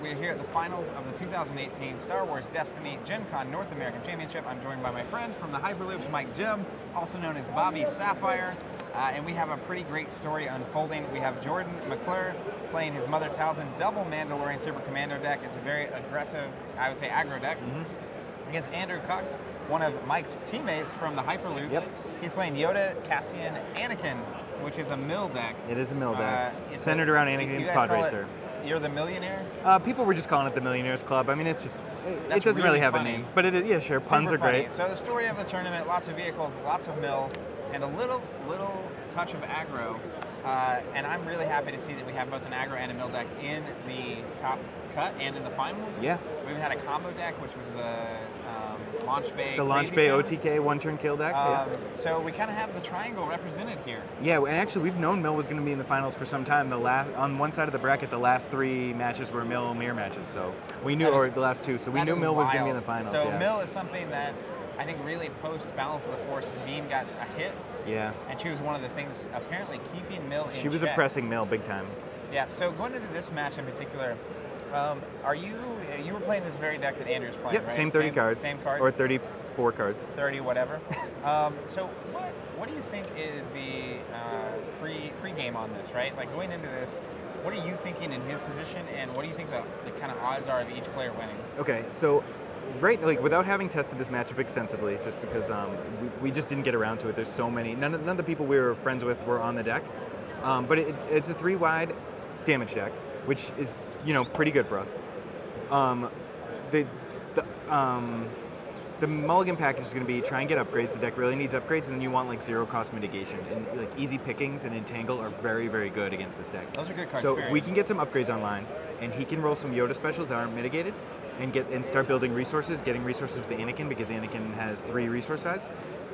We're here at the finals of the 2018 Star Wars Destiny Gen Con North American Championship. I'm joined by my friend from the Hyperloops, Mike Jim, also known as Bobby Sapphire, and we have a pretty great story unfolding. We have Jordan McClure playing his Mother Talzin double Mandalorian Super Commando deck. It's a very aggressive, I would say aggro deck, against Andrew Cox, one of Mike's teammates from the Hyperloops. Yep. He's playing Yoda, Cassian, Anakin, which is a mill deck. It is a mill deck, centered around Anakin's pod racer. You're the Millionaires? People were just calling it the Millionaires Club. I mean, it's just, it doesn't really really have funny. a name. But it is, yeah, sure, puns Super are great. funny. So the story of the tournament, lots of vehicles, lots of mill, and a little touch of aggro. And I'm really happy to see that we have both an aggro and a mill deck in the top cut and in the finals. Yeah. We even had a combo deck, which was the Launch Bay. The Launch Bay OTK one-turn kill deck. So we kind of have the triangle represented here. Yeah, and actually we've known Mill was going to be in the finals for some time. On one side of the bracket, the last three matches were Mill mirror matches, so we knew, or the last two, so we knew Mill was going to be in the finals. So yeah. Mill is something that I think really post Balance of the Force, Sabine got a hit. Yeah. And she was one of the things apparently keeping Mill in She was check. oppressing Mill big time. Yeah, so going into this match in particular, you were playing this very deck that Andrew's playing, Yep, right? same 30 cards. Same cards? Or 34 cards. 30, whatever. So what do you think is the pre-game on this, right? Like going into this, what are you thinking in his position, and what do you think the kind of odds are of each player winning? Okay, so without having tested this matchup extensively, just because we just didn't get around to it. There's so many. None of the people we were friends with were on the deck, but it's a 3-wide damage deck, which is pretty good for us. The mulligan package is going to be try and get upgrades. The deck really needs upgrades, and then you want like zero cost mitigation. And like easy pickings and entangle are very, very good against this deck. Those are good cards. So if we can get some upgrades online, and he can roll some Yoda specials that aren't mitigated, and start building resources, getting resources with the Anakin, because Anakin has 3 resource sides.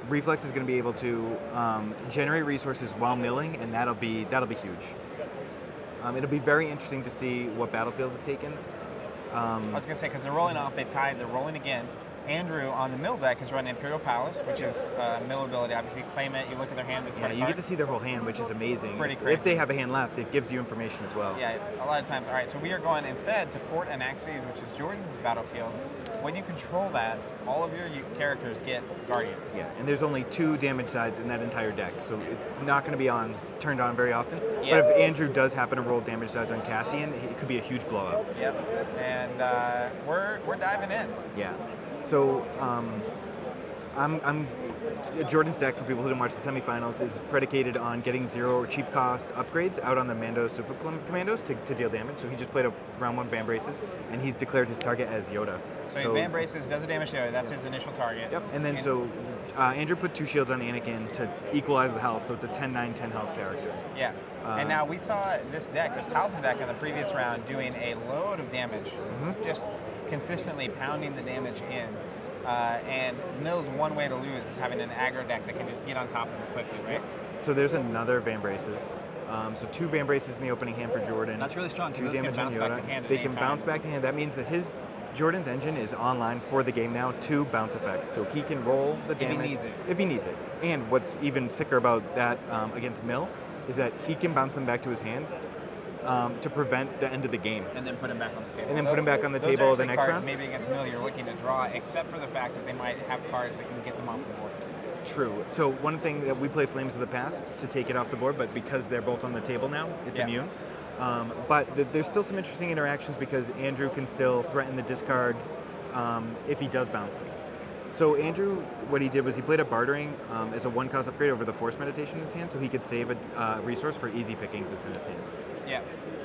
Reflex is going to be able to generate resources while milling, and that'll be huge. It'll be very interesting to see what battlefield is taken. I was going to say, because they're rolling off, they're rolling again. Andrew on the mill deck is running Imperial Palace, which is mill ability. Obviously, claim it. You look at their hand. Yeah, you get to see their whole hand, which is amazing. Pretty crazy. If they have a hand left, it gives you information as well. Yeah, a lot of times. All right, so we are going instead to Fort Anaxes, which is Jordan's battlefield. When you control that, all of your characters get Guardian. Yeah, and there's only 2 damage sides in that entire deck, so it's not going to be turned on very often. Yeah. But if Andrew does happen to roll damage sides on Cassian, it could be a huge blowout. Yep, and we're diving in. Yeah. So, Jordan's deck, for people who didn't watch the semifinals, is predicated on getting 0 or cheap cost upgrades out on the Mando Super Commandos to deal damage. So he just played a round 1 Van Braces, and he's declared his target as Yoda. So Van Braces does a damage to Yoda. That's his initial target. Yep. And then Andrew put 2 shields on Anakin to equalize the health, so it's a 10-9, 10 health character. Yeah. And now we saw this Talzin deck in the previous round doing a load of damage, just consistently pounding the damage in. And Mill's one way to lose is having an aggro deck that can just get on top of it quickly, right? So there's another Van Braces. So 2 Van Braces in the opening hand for Jordan. That's really strong. 2 damage on Yoda. They can bounce back to hand. That means that Jordan's engine is online for the game now, 2 bounce effects. So he can roll the damage if he needs it. And what's even sicker about that against Mill is that he can bounce them back to his hand to prevent the end of the game. And then put him back on the table. And then put him back on the table the next round. Maybe against Mill you're looking to draw, except for the fact that they might have cards that can get them off the board. True. So one thing that we play Flames of the Past to take it off the board, but because they're both on the table now, it's immune. But there's still some interesting interactions because Andrew can still threaten the discard if he does bounce them. So Andrew, what he did was he played a bartering as a 1-cost upgrade over the Force Meditation in his hand, so he could save a resource for easy pickings that's in his hand. Yeah,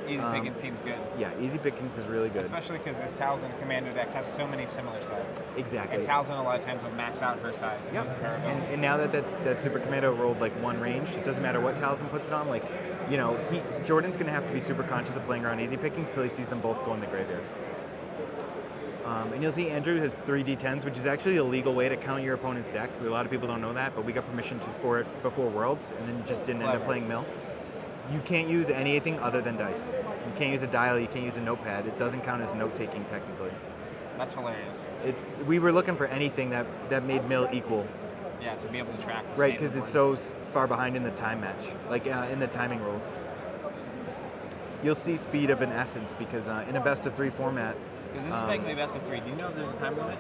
easy pickings seems good. Yeah, easy pickings is really good. Especially because this Talzin Commando deck has so many similar sides. Exactly. And Talzin a lot of times will max out her sides. Yep. And now that Super Commando rolled like 1 range, it doesn't matter what Talzin puts it on. Like, Jordan's going to have to be super conscious of playing around easy pickings till he sees them both go in the graveyard. And you'll see Andrew has 3 D10s, which is actually a legal way to count your opponent's deck. A lot of people don't know that, but we got permission for it before Worlds, and then just didn't end up playing Mill. You can't use anything other than dice. You can't use a dial, you can't use a notepad. It doesn't count as note-taking technically. That's hilarious. We were looking for anything that made Mill equal. Yeah, to be able to track the right, because it's so far behind in the time match, like in the timing rules. you'll see speed of an essence because in a best of 3 format, Because this is technically best of 3. Do you know if there's a time limit?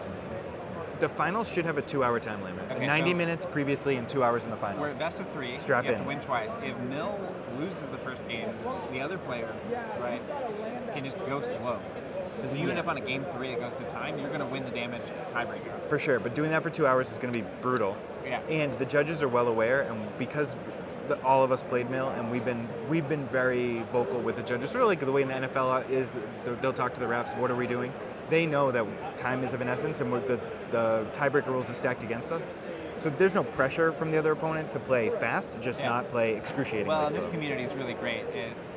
the finals should have a 2-hour time limit. Okay, 90 so minutes previously and 2 hours in the finals. We're at best of 3. Strap you have in. to win twice. If Mill loses the first game, the other player, right, can just go slow. Because if you end up on a game 3 that goes to time, you're going to win the damage tiebreaker. For sure, but doing that for 2 hours is going to be brutal. Yeah. And the judges are well aware, and because all of us played Mill, and we've been very vocal with the judges. Sort of like the way in the NFL is, they'll talk to the refs. What are we doing? They know that time is of an essence, and the tiebreaker rules is stacked against us. So there's no pressure from the other opponent to play fast, just not play excruciatingly Well, slow. this community is really great.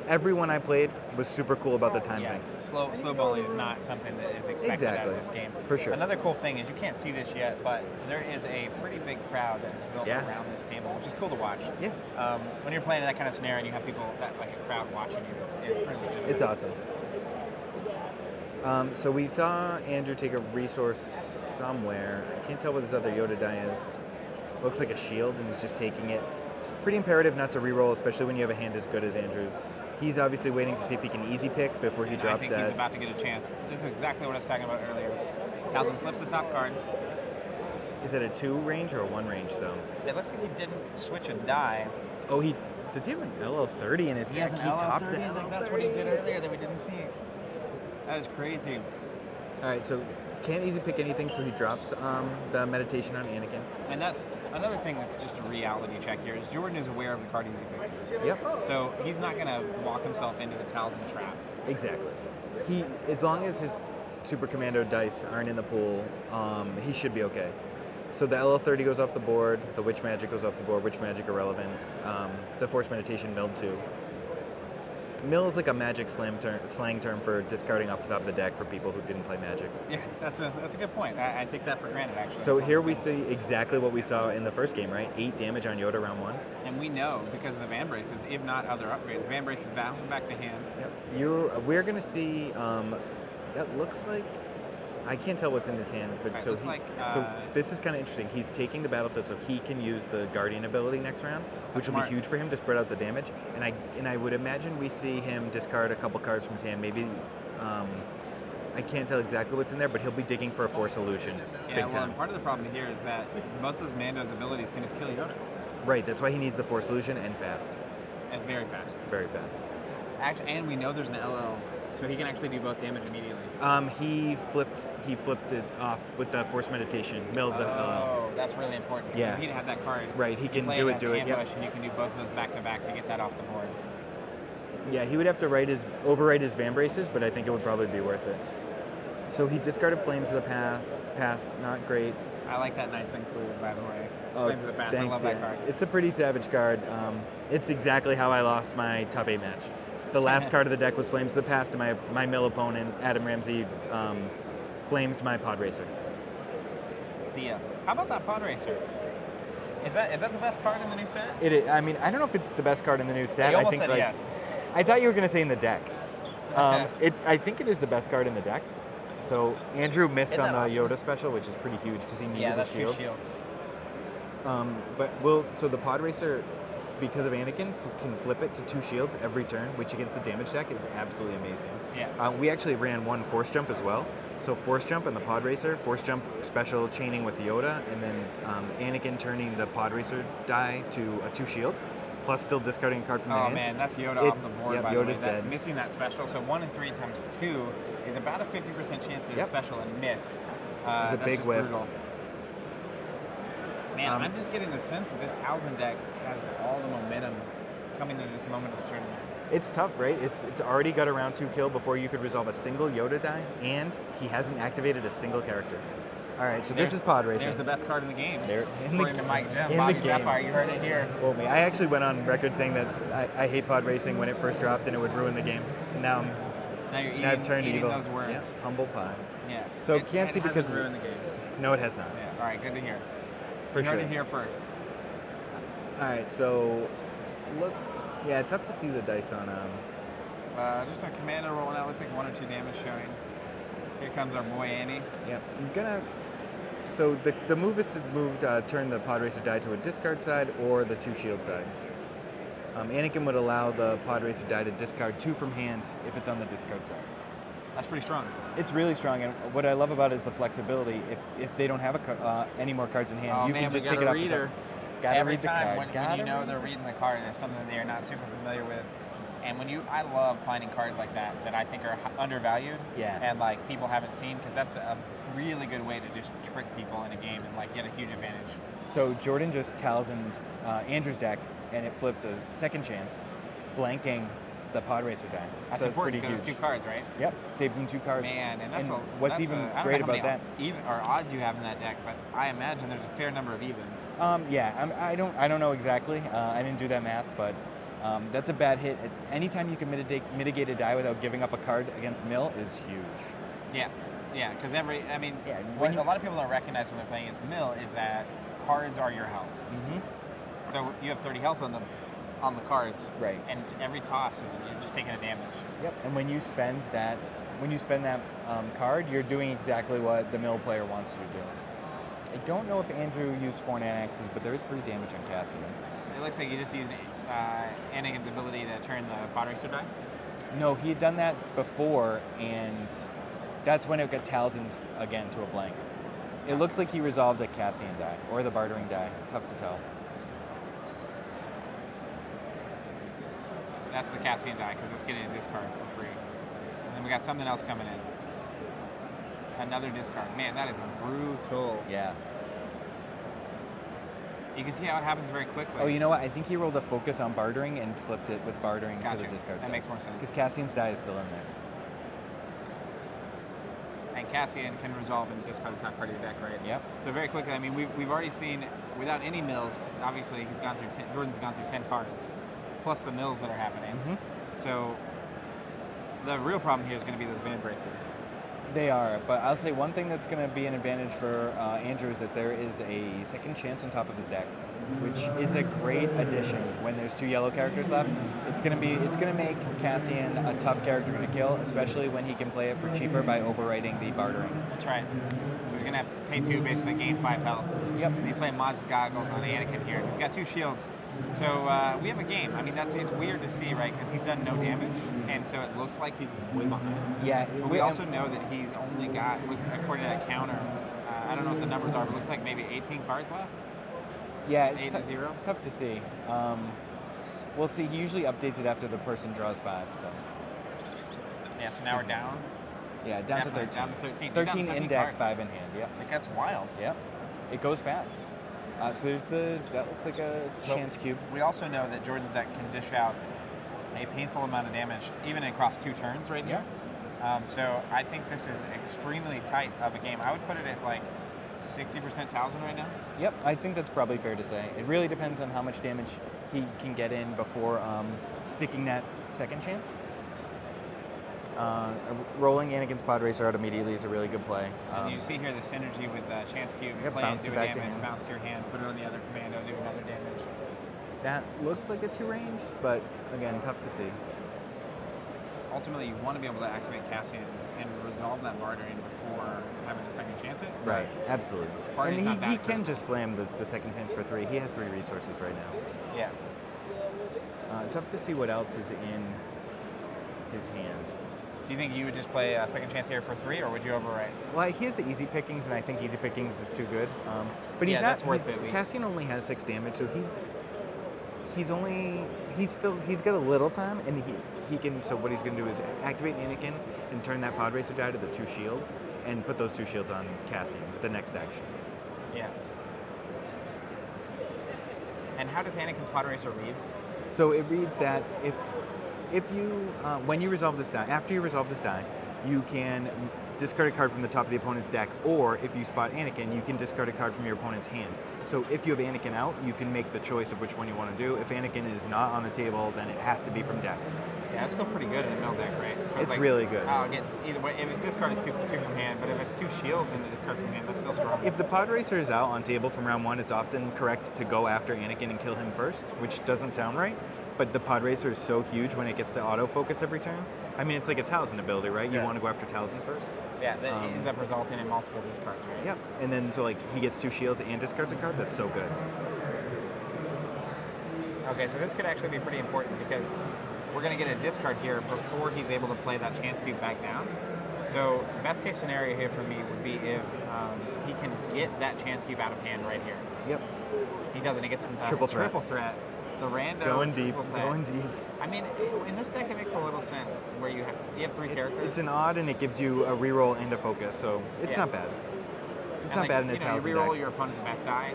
Everyone I played was super cool about the time thing. Slow bowling is not something that is expected out of this game. For sure. Another cool thing is you can't see this yet, but there is a pretty big crowd that is built around this table, which is cool to watch. Yeah. When you're playing in that kind of scenario and you have people like a crowd watching you, it's pretty legitimate. It's awesome. So we saw Andrew take a resource somewhere. I can't tell what his other Yoda die is. Looks like a shield, and he's just taking it. It's pretty imperative not to reroll, especially when you have a hand as good as Andrew's. He's obviously waiting to see if he can easy pick before he drops I think that. he's about to get a chance. This is exactly what I was talking about earlier. Townsend flips the top card. Is that a 2 range or a 1 range, though? It looks like he didn't switch a die. Oh, does he have an LL30 in his deck? He has an topped LL30. the I think that's what he did earlier that we didn't see. That is crazy. All right, so can't easy pick anything, so he drops the meditation on Anakin. And that's another thing that's just a reality check here is Jordan is aware of the card easy pick. Yep. So he's not going to walk himself into the Talisman trap. Exactly. As long as his Super Commando dice aren't in the pool, he should be okay. So the LL30 goes off the board, the Witch Magic goes off the board, Witch Magic irrelevant, the Force Meditation milled too. Mill is like a magic slang term for discarding off the top of the deck for people who didn't play Magic. Yeah, that's a good point. I take that for granted, actually. So here we see exactly what we saw in the first game, right? 8 damage on Yoda round 1. And we know, because of the Van Braces, if not other upgrades, Van Braces bounce back to hand. Yep. We're going to see, that looks like, I can't tell what's in his hand, but Right, so so this is kind of interesting. He's taking the battlefield so he can use the Guardian ability next round, which will smart. be huge for him to spread out the damage. And I would imagine we see him discard a couple cards from his hand. Maybe I can't tell exactly what's in there, but he'll be digging for a Force Illusion. Yeah, big well, time. and part of the problem here is that both of those Mando's abilities can just kill Yoda. Right. That's why he needs the Force Illusion and fast. And very fast. Very fast. Actually, and we know there's an LL, so he can actually do both damage immediately. He flipped it off with the Force Meditation. Milled the. Oh, that's really important. Yeah. If he'd had that card, Right, he can play do as it. ambush, Yep. and you can do both of those back to back to get that off the board. Yeah, he would have to overwrite his Van Braces, but I think it would probably be worth it. So he discarded Flames of the Past, not great. I like that nice include, by the way. Oh, Flames of the Past, thanks, I love that card. It's a pretty savage card. It's exactly how I lost my top 8 match. The last card of the deck was Flames of the Past, and my mill opponent, Adam Ramsey, flames my Pod Racer. See ya. How about that Pod Racer? Is that the best card in the new set? I mean, I don't know if it's the best card in the new set. You almost I think said yes. I thought you were going to say in the deck. I think it is the best card in the deck. So Andrew missed Isn't on the that awesome? Yoda special, which is pretty huge because he needed Yeah, the that's shields. 2 shields. So the Pod Racer, because of Anakin, can flip it to 2 shields every turn, which against the damage deck is absolutely amazing. Yeah. We actually ran 1 Force Jump as well. So Force Jump and the Pod Racer, Force Jump special chaining with Yoda, and then Anakin turning the Pod Racer die to a 2 shield, plus still discarding a card from the hand. Oh man, that's Yoda off the board, Yep, by Yoda's the way. dead. Missing that special, so 1 in 3 times 2 is about a 50% chance to hit Yep. special and miss. It's a That's big just whiff. brutal. Man, I'm just getting the sense that this Townsend deck has all the momentum coming into this moment of the tournament. It's tough, right? It's already got a round 2 kill before you could resolve a single Yoda die, and he hasn't activated a single character. All right, so this is Pod Racing. There's the best card in the game. According to Mike Jim, in Bobby the game. Sapphire, you heard it here. Quote me. I actually went on record saying that I hate Pod Racing when it first dropped and it would ruin the game. Now Now you're I've turned eating evil. those words. Yeah, humble pie. Yeah. So it can't see because hasn't ruined the game. No, it has not. Yeah. All right, good to hear. For you sure. heard it here first. All right, so tough to see the dice on. Just a commander rolling out. Looks like 1 or 2 damage showing. Here comes our boy Andy. Yeah, I'm gonna. So the move is to turn the Pod Racer die to a discard side or the 2 shield side. Anakin would allow the Pod Racer die to discard 2 from hand if it's on the discard side. That's pretty strong. It's really strong, and what I love about it is the flexibility. If they don't have any more cards in hand, you can just take it off the top. Gotta Every read the time card. when you know they're reading the card, it's something that they're not super familiar with. And I love finding cards like that I think are undervalued. Yeah. And like people haven't seen, because that's a really good way to just trick people in a game and like get a huge advantage. So Jordan just talismaned Andrew's deck, and it flipped a second chance, blanking the Pod Racer die. That's so important pretty because huge. it's 2 cards, right? Yep, saved him 2 cards. Man, and that's what's that's even I don't great know how about that? many even or odds you have in that deck, but I imagine there's a fair number of evens. I don't know exactly. I didn't do that math, but that's a bad hit. Anytime you can mitigate a die without giving up a card against mill is huge. Yeah, because when a lot of people don't recognize when they're playing against mill is that cards are your health. Mm-hmm. So you have 30 health on the cards, right? And every toss is you're just taking a damage. Yep. And when you spend that card, you're doing exactly what the mill player wants you to do. I don't know if Andrew used 4 Nanaxes, but there is 3 damage on Cassian. It looks like you just used Anakin's ability to turn the Pod Racer die. No, he had done that before, and that's when it got talismaned again to a blank. It looks like he resolved a Cassian die, or the bartering die. Tough to tell. That's the Cassian die, because it's getting a discard for free. And then we got something else coming in. Another discard. Man, that is brutal. Yeah. You can see how it happens very quickly. Oh, you know what? I think he rolled a focus on bartering and flipped it with bartering Gotcha. to the discard That side. makes more sense. Because Cassian's die is still in there. And Cassian can resolve and discard the top part of your deck, right? Yep. So very quickly, I mean, we've already seen, without any mills, obviously Jordan's gone through 10 cards, plus the mills that are happening. Mm-hmm. So the real problem here is going to be those Van Braces. They are, but I'll say one thing that's going to be an advantage for Andrew is that there is a second chance on top of his deck, which is a great addition when there's 2 yellow characters left. It's going to make Cassian a tough character to kill, especially when he can play it for cheaper by overwriting the bartering. That's right. So he's going to have to pay 2, basically gain 5 health. Yep. And he's playing Maz's Goggles on Anakin here. He's got 2 shields. So we have a game. I mean, it's weird to see, right? Because he's done no damage, and so it looks like he's way behind. Yeah. But we also know that he's only got, according to that counter, I don't know what the numbers are, but it looks like maybe 18 cards left. Yeah, 8 to 0. It's tough to see. We'll see. He usually updates it after the person draws 5. So. Yeah. So now we're down. Yeah, down to 13. Down to 13. 13 in deck, cards. 5 in hand. Yep. Like that's wild. Yep. It goes fast. So there's that looks like a chance cube. We also know that Jordan's deck can dish out a painful amount of damage, even across 2 turns right now. So I think this is extremely tight of a game. I would put it at like 60% Towson right now. Yep, I think that's probably fair to say. It really depends on how much damage he can get in before sticking that second chance. Rolling Anakin's Pod Racer out immediately is a really good play. And you see here the synergy with Chance Cube. Yep, Play bounce it, it do a back to damage, hand. bounce to your hand, put it on the other commando, do another damage. That looks like a 2 range, but again, tough to see. Ultimately, you want to be able to activate Cassian and resolve that bartering before having a second chance it. Right, absolutely. Bartering's not And that he can critical. just slam the second chance for 3. He has 3 resources right now. Yeah. Tough to see what else is in his hand. Do you think you would just play a second chance here for 3, or would you overwrite? Well, he has the easy pickings, and I think easy pickings is too good. But he's Yeah, not. that's worth it at least. Cassian only has 6 damage, so he's got a little time, and he can. So what he's going to do is activate Anakin and turn that Pod Racer die to the 2 shields, and put those 2 shields on Cassian with the next action. Yeah. And how does Anakin's Pod Racer read? So it reads that if you when you resolve this die, after you resolve this die, you can discard a card from the top of the opponent's deck, or if you spot Anakin, you can discard a card from your opponent's hand. So if you have Anakin out, you can make the choice of which one you want to do. If Anakin is not on the table, then it has to be from deck. Yeah, it's still pretty good in a mill deck, right? So It's really good. I'll get either way. If it's discard, it's two from hand. But if it's 2 shields and a discard from hand, that's still strong. If the Pod Racer is out on table from round 1, it's often correct to go after Anakin and kill him first, which doesn't sound right. But the Pod Racer is so huge when it gets to autofocus every turn. I mean, it's like a Talisman ability, right? You Yeah. want to go after Talisman first. Yeah, that ends up resulting in multiple discards, right? Yep. And then so like he gets 2 shields and discards a card. That's so good. Okay, so this could actually be pretty important because we're going to get a discard here before he's able to play that chance cube back down. So the best case scenario here for me would be if he can get that chance cube out of hand right here. Yep. He doesn't. He gets triple threat. Triple threat. The rando. Going deep. triple threat. Going deep. I mean, in this deck, it makes a little sense where you have 3 characters. It's an odd, and it gives you a reroll and a focus, so it's not bad. It's not bad in a Talisman You reroll deck. your opponent's best die,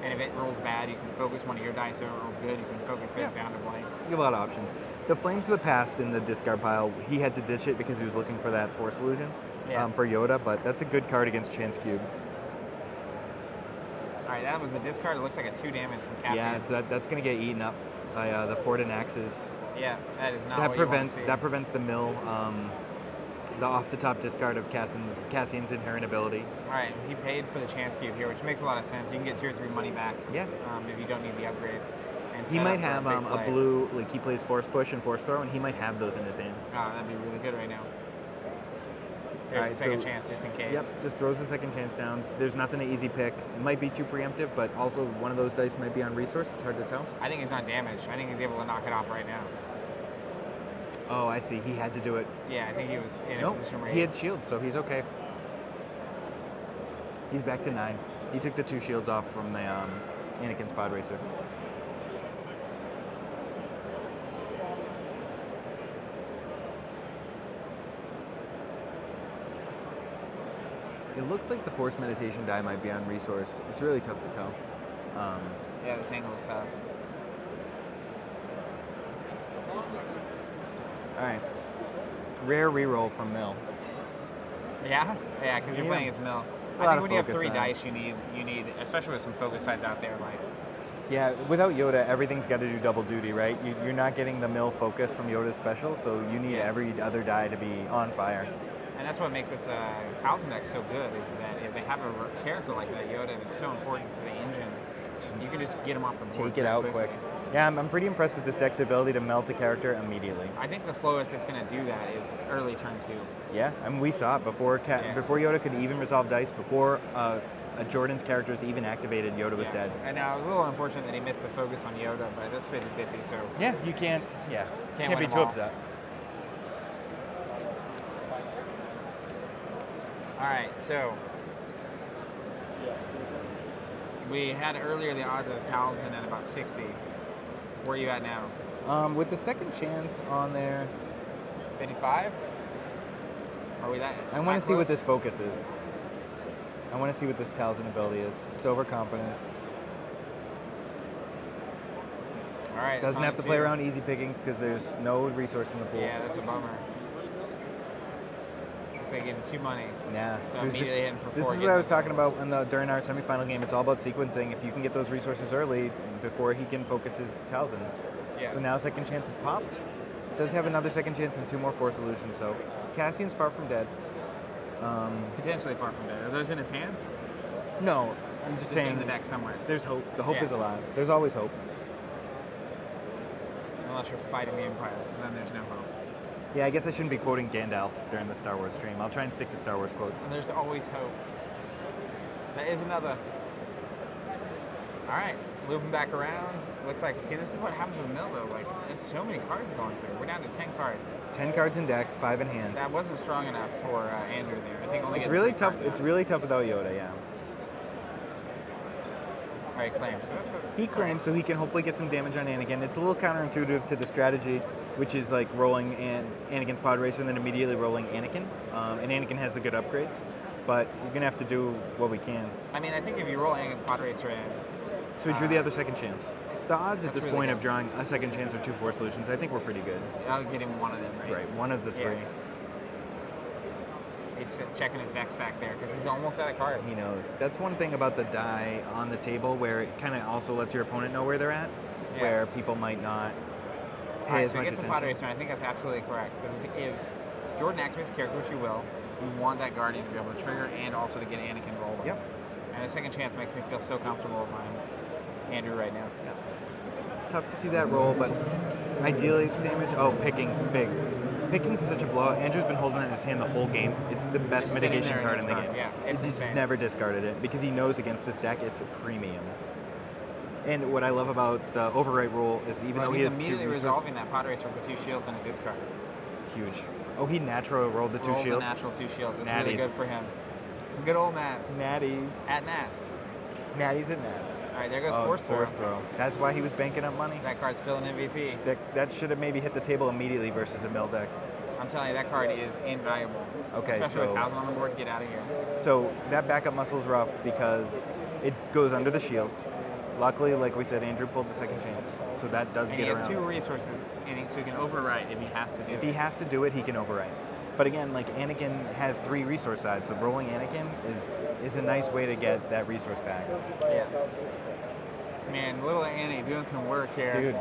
and if it rolls bad, you can focus one of your dice. So if it rolls good, you can focus theirs down to blank. You have a lot of options. The Flames of the Past in the discard pile, he had to ditch it because he was looking for that Force Illusion for Yoda, but that's a good card against Chance Cube. All right, that was the discard. It looks like a 2 damage from Cassian. Yeah, that's going to get eaten up by the Forden Axes. Yeah, that is not That what prevents you want to see. that prevents the mill, the off-the-top discard of Cassian's inherent ability. All right, he paid for the chance cube here, which makes a lot of sense. You can get 2 or 3 money back. Yeah. If you don't need the upgrade. And He set might up for have big a play. blue, like he plays Force Push and Force Throw, and he might have those in his hand. Oh, that'd be really good right now. There's All right, a second so- chance just in case. Yep, just throws the second chance down. There's nothing to easy pick. It might be too preemptive, but also one of those dice might be on resource. It's hard to tell. I think it's on damage. I think he's able to knock it off right now. Oh, I see. He had to do it. Yeah, I think he was in a Nope, position where he had shield, so he's okay. He's back to 9. He took the 2 shields off from the Anakin's pod racer. It looks like the Force Meditation die might be on resource. It's really tough to tell. Yeah, this angle is tough. All right. Rare reroll from Mill. Yeah? Yeah, because you're Yeah. playing as Mill. A I lot think of when you have focus 3 on it. dice, you need, especially with some focus sides out there, like, Yeah, without Yoda, everything's got to do double duty, right? You're not getting the Mill focus from Yoda's special, so you need every other die to be on fire. and that's what makes this Talisman deck so good, is that if they have a character like that, Yoda, and it's so important to the engine, you can just get them off the board. Take it very out quickly. quick. Yeah, I'm pretty impressed with this deck's ability to melt a character immediately. I think the slowest it's going to do that is early turn 2. Yeah, I mean, we saw it before before Yoda could even resolve dice, before Jordan's characters even activated, Yoda was dead. And now it was a little unfortunate that he missed the focus on Yoda, but that's 50-50, so Yeah, you can't win be them too all. upset. All right, so we had earlier the odds of Talisman at about 60. Where are you at now? With the second chance on there, 55? Are we that? I want that to see what close? this focus is. I want to see what this Talisman ability is. It's overconfidence. All right. Doesn't have to play two. around easy pickings because there's no resource in the pool. Yeah, that's a bummer. Looks like getting 2 money. Yeah. So it's just, immediately hitting for this 4, is what getting I was the talking about during our semifinal game. It's all about sequencing. If you can get those resources early before he can focus his Talisman. Yeah. So now second chance is popped. Does have another second chance and 2 more Force Illusions. So Cassian's far from dead. Potentially far from dead. Are those in his hand? No, I'm just Just saying in the deck somewhere. there's hope. The hope Yeah. is alive. There's always hope. Unless you're fighting the Empire, then there's no hope. Yeah, I guess I shouldn't be quoting Gandalf during the Star Wars stream. I'll try and stick to Star Wars quotes. And there's always hope. That is another. All right, looping back around. Looks like, see, this is what happens with Mill, though. Like, there's so many cards going through. We're down to 10 cards. 10 cards in deck, 5 in hand. That wasn't strong enough for Andrew there. I think only It's getting really 3 tough. cards It's now. really tough without Yoda. Yeah. All right, claims. So that's He claims so he can hopefully get some damage on Anakin. It's a little counterintuitive to the strategy, which is like rolling Anakin's pod racer and then immediately rolling Anakin. And Anakin has the good upgrades, but we're gonna have to do what we can. I mean, I think if you roll Anakin's pod racer in, So we drew the other second chance. The odds at That's this really point good. of drawing a second chance or 2 Force Solutions, I think we're pretty good. I'll get him one of them, right? Right, one of the 3. Yeah. He's checking his deck stack there because he's almost out of cards. He knows. That's one thing about the die on the table where it kind of also lets your opponent know where they're at, Yeah. where people might not All pay right, as so he much gets the pod attention. racer, and I think that's absolutely correct. Because if Jordan activates the character, which he will, you want that Guardian to be able to trigger and also to get Anakin rolling. Yep. And the second chance makes me feel so comfortable with my Andrew right now. Tough to see that roll, but ideally it's damage. Oh, picking's big. Picking's is such a blowout. Andrew's been holding it in his hand the whole game. It's the best Just sitting mitigation there in card in the his game. card, yeah, it's He's insane. never discarded it because he knows against this deck it's a premium. And what I love about the overwrite rule is even though he he's has 2 immediately resources, resolving that pod racer for 2 shields and a discard. huge. Oh, he natural rolled the 2 Rolled shield. the natural 2 shields. It's Natties. really good for him. Good old Nats. Natties. At Nats. Natties and Nats. All right, there goes Oh, force throw. That's why he was banking up money. That card's still an MVP. That should have maybe hit the table immediately versus a mill deck. I'm telling you, that card is invaluable. Okay, especially with so- Towson on the board. Get out of here. So that backup muscle's rough because it goes under the shields. Luckily, like we said, Andrew pulled the second chance, so that does And get he has around. 2 resources, so he can overwrite if he has to do If it. he has to do it, he can overwrite. But again, like Anakin has 3 resource sides, so rolling Anakin is a nice way to get that resource back. Yeah. Man, little Annie doing some work here. Dude,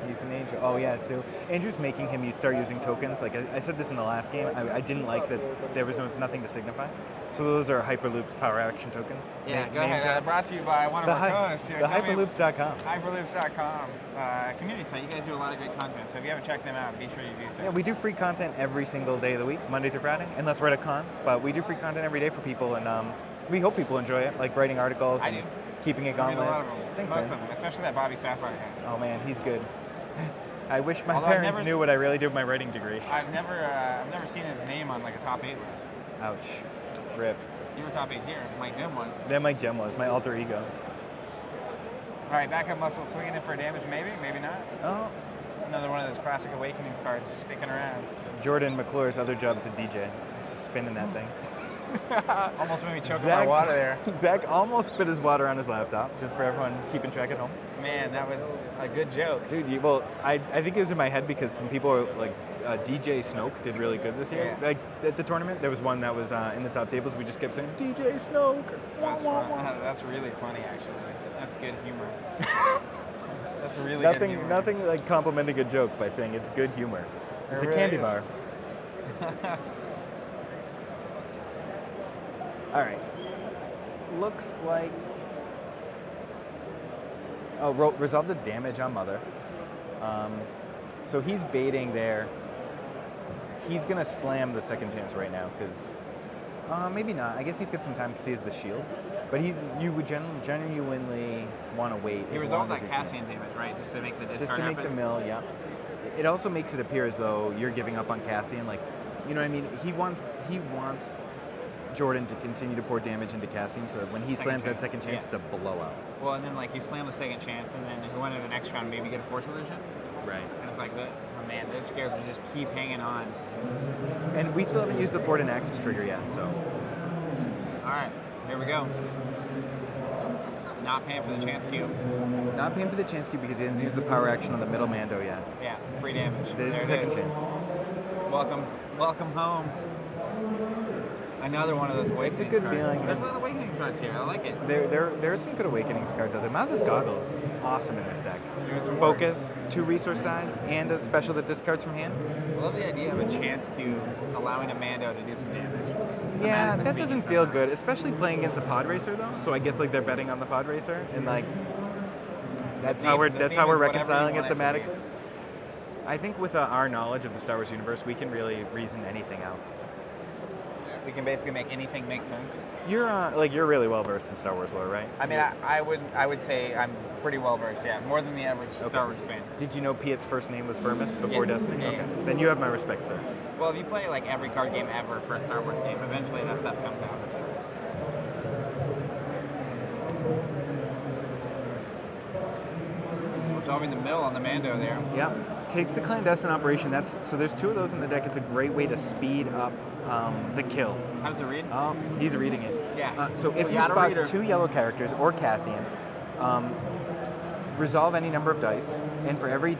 he's an angel. Oh yeah, so Andrew's making him start using tokens. Like I said this in the last game, I didn't like that there was nothing to signify. So those are Hyperloops power action tokens. Yeah, go Named ahead. Brought to you by one of our co-hosts here. The Tell me- Hyperloops.com. Hyperloops.com, community site. You guys do a lot of great content, so if you haven't checked them out, be sure you do so. Yeah, we do free content every single day of the week, Monday through Friday, unless we're at a con. But we do free content every day for people, and we hope people enjoy it, like writing articles I and do. keeping it I read gauntlet. a lot of them. Thanks, Most man. of them, especially that Bobby Sapphire guy. Oh man, he's good. I wish my Although I've parents never knew what I really did with my writing degree. I've never seen his name on like a top 8 list. Ouch. Rip. You were top 8 here, Mike Jim was. That Mike Gem was my alter ego. All right, backup muscle swinging it for damage, maybe, maybe not. Oh, Another one of those classic Awakenings cards just sticking around. Jordan McClure's other job is a DJ. Just spinning that thing. Almost made me choke on my water there. Zach almost spit his water on his laptop, just for everyone keeping track at home. Man, that was a good joke. Dude, I think it was in my head because some people are like, DJ Snoke did really good this year. Yeah. Like at the tournament, there was one that was in the top tables. We just kept saying DJ Snoke. That's that's really funny, actually. That's good humor. That's really good Nothing, humor. nothing like complimenting a joke by saying it's good humor. It's It a really candy is. bar. All right. Looks like. Oh, resolve the damage on Mother. So he's baiting there. He's gonna slam the second chance right now because maybe not. I guess he's got some time because he has the shields. But you would genuinely want to wait. He as resolved long that as you can. Cassian damage, right? Just to make the discard Just to make happen? the mill, yeah. It also makes it appear as though you're giving up on Cassian. Like, you know what I mean? He wants Jordan to continue to pour damage into Cassian, so that when he Second slams that chance, second chance, yeah. it's a blowout. Well, and then like you slam the second chance, and then go into the next round, maybe get a force illusion. Right. And it's like, oh man, those characters just keep hanging on. And we still haven't used the Ford and Axis trigger yet, so. All right, here we go. Not paying for the chance cube. Not paying for the chance cube because he hasn't used the power action on the middle Mando yet. Yeah, free damage. There's There the it second is. chance. Welcome home. Another one of those Awakenings It's a good cards. feeling. There's a lot of Awakening cards here. I like it. There are some good Awakenings cards out there. Maz's Goggles, awesome in this deck. Doing some Focus, 2 resource sides, and a special that discards from hand. I love the idea of a chance cube allowing a Mando to do some damage. Yeah, Imagine that this doesn't being feel somehow. good, especially playing against a pod racer though. So I guess like they're betting on the pod racer, and like that's how we're The that's theme how we're is whatever you reconciling it want it to be. thematically. I think with our knowledge of the Star Wars universe, we can really reason anything out. We can basically make anything make sense. You're really well versed in Star Wars lore, right? I mean, I would say I'm pretty well versed. Yeah, more than the average Star Wars fan. Did you know Piet's first name was Firmus before Yeah. Destiny? Yeah, Okay. yeah. Then you have my respect, sir. Well, if you play like every card game ever for a Star Wars game, eventually that stuff comes out. That's true. Resolving the mill on the Mando there. Yeah, takes the clandestine operation. So there's 2 of those in the deck. It's a great way to speed up the kill. How does it read? He's reading it. Yeah. So if We you got a spot reader. 2 yellow characters or Cassian, resolve any number of dice, and for every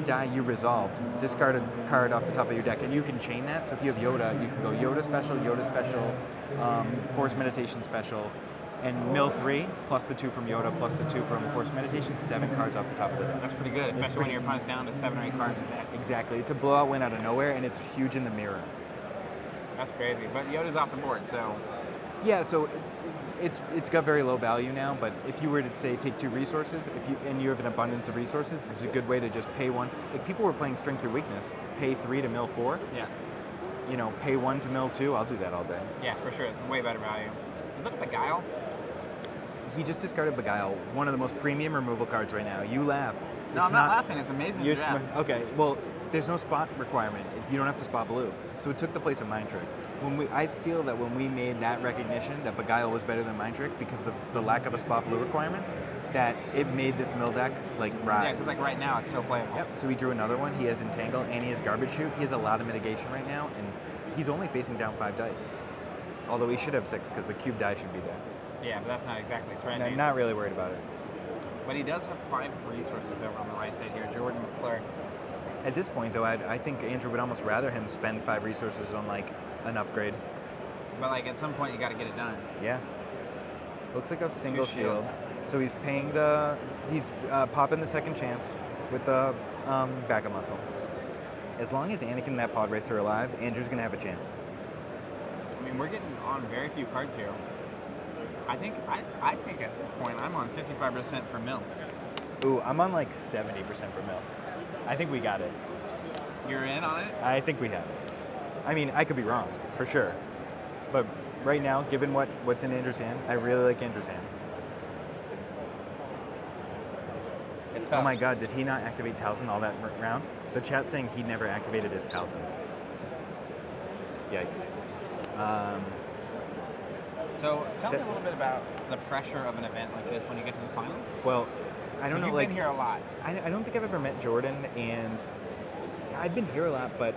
die you resolved, discard a card off the top of your deck, and you can chain that. So if you have Yoda, you can go Yoda special, Force Meditation special, and mill 3 plus the 2 from Yoda plus the 2 from Force Meditation, 7 cards off the top of the deck. That's pretty good, especially when your opponent's down to 7 or 8 cards in the deck. Exactly. It's a blowout win out of nowhere, and it's huge in the mirror. That's crazy. But Yoda's off the board, so Yeah, so it's got very low value now, but if you were to say take 2 resources, and you have an abundance of resources, it's a good way to just pay 1. Like people were playing strength through weakness, pay 3 to mill 4. yeah. You know, pay 1 to mill 2. I'll do that all day. Yeah, for sure. It's way better value. Is that a Beguile? he just discarded Beguile, one of the most premium removal cards right now. You laugh. No, It's I'm not laughing. It's amazing. You're draft. okay, well, there's no spot requirement. You don't have to spot blue. So it took the place of Mind Trick. I feel that when we made that recognition that Beguile was better than Mind Trick because of the lack of a spot blue requirement, that it made this mill deck like rise. Yeah, because like right now it's still playable. Yep. So he drew another one. He has Entangle and he has Garbage Chute. He has a lot of mitigation right now, and he's only facing down 5 dice. Although he should have 6 because the cube die should be there. Yeah, but that's not exactly threatening. I'm not really worried about it. But he does have 5 resources over on the right side here. Jordan McClure. At this point, though, I think Andrew would almost rather him spend 5 resources on like an upgrade. But like at some point you got to get it done. Yeah. Looks like a single 2 shield. shield. So he's paying he's popping the second chance with the backup muscle. As long as Anakin and that pod racer are alive, Andrew's gonna have a chance. I mean, we're getting on very few cards here. I think at this point I'm on 55% for Mill. Ooh, I'm on like 70% for Mill. I think we got it. You're in on it? I think we have it. I mean, I could be wrong, for sure. But right now, given what's in Andrew's hand, I really like Andrew's hand. It's Oh my god, did he not activate Talzin all that round? The chat's saying he never activated his Talzin. Yikes. So tell me a little bit about the pressure of an event like this when you get to the finals. Well, I don't know, You've like... been here a lot. I don't think I've ever met Jordan, and I've been here a lot, but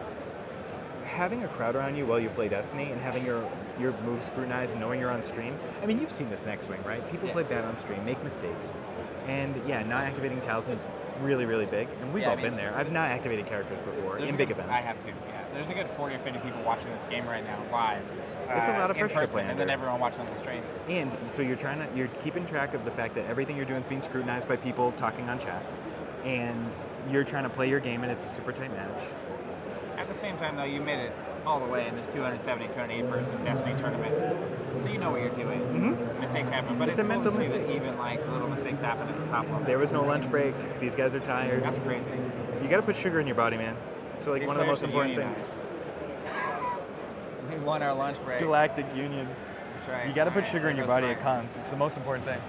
having a crowd around you while you play Destiny and having your moves scrutinized and knowing you're on stream, I mean, you've seen this in X-Wing, right? People play bad on stream, make mistakes. And yeah, not activating Talzin is really, really big, and we've all been there. I've not activated characters before in big events. I have too, yeah. There's a good 40 or 50 people watching this game right now, live. It's a lot of pressure to play and then everyone watching on the stream. And so you're keeping track of the fact that everything you're doing is being scrutinized by people talking on chat, and you're trying to play your game, and it's a super tight match. At the same time, though, you made it all the way in this 270, 280 person Destiny tournament, so you know what you're doing. Mm-hmm. Mistakes happen, but it's a cool mental to see mistake. that even like little mistakes happen at the top level. There was no lunch break. These guys are tired. That's crazy. You got to put sugar in your body, man. It's like one of the most important things. We won our lunch break. Galactic Union. That's right. You got to put sugar in your body at cons. It's the most important thing.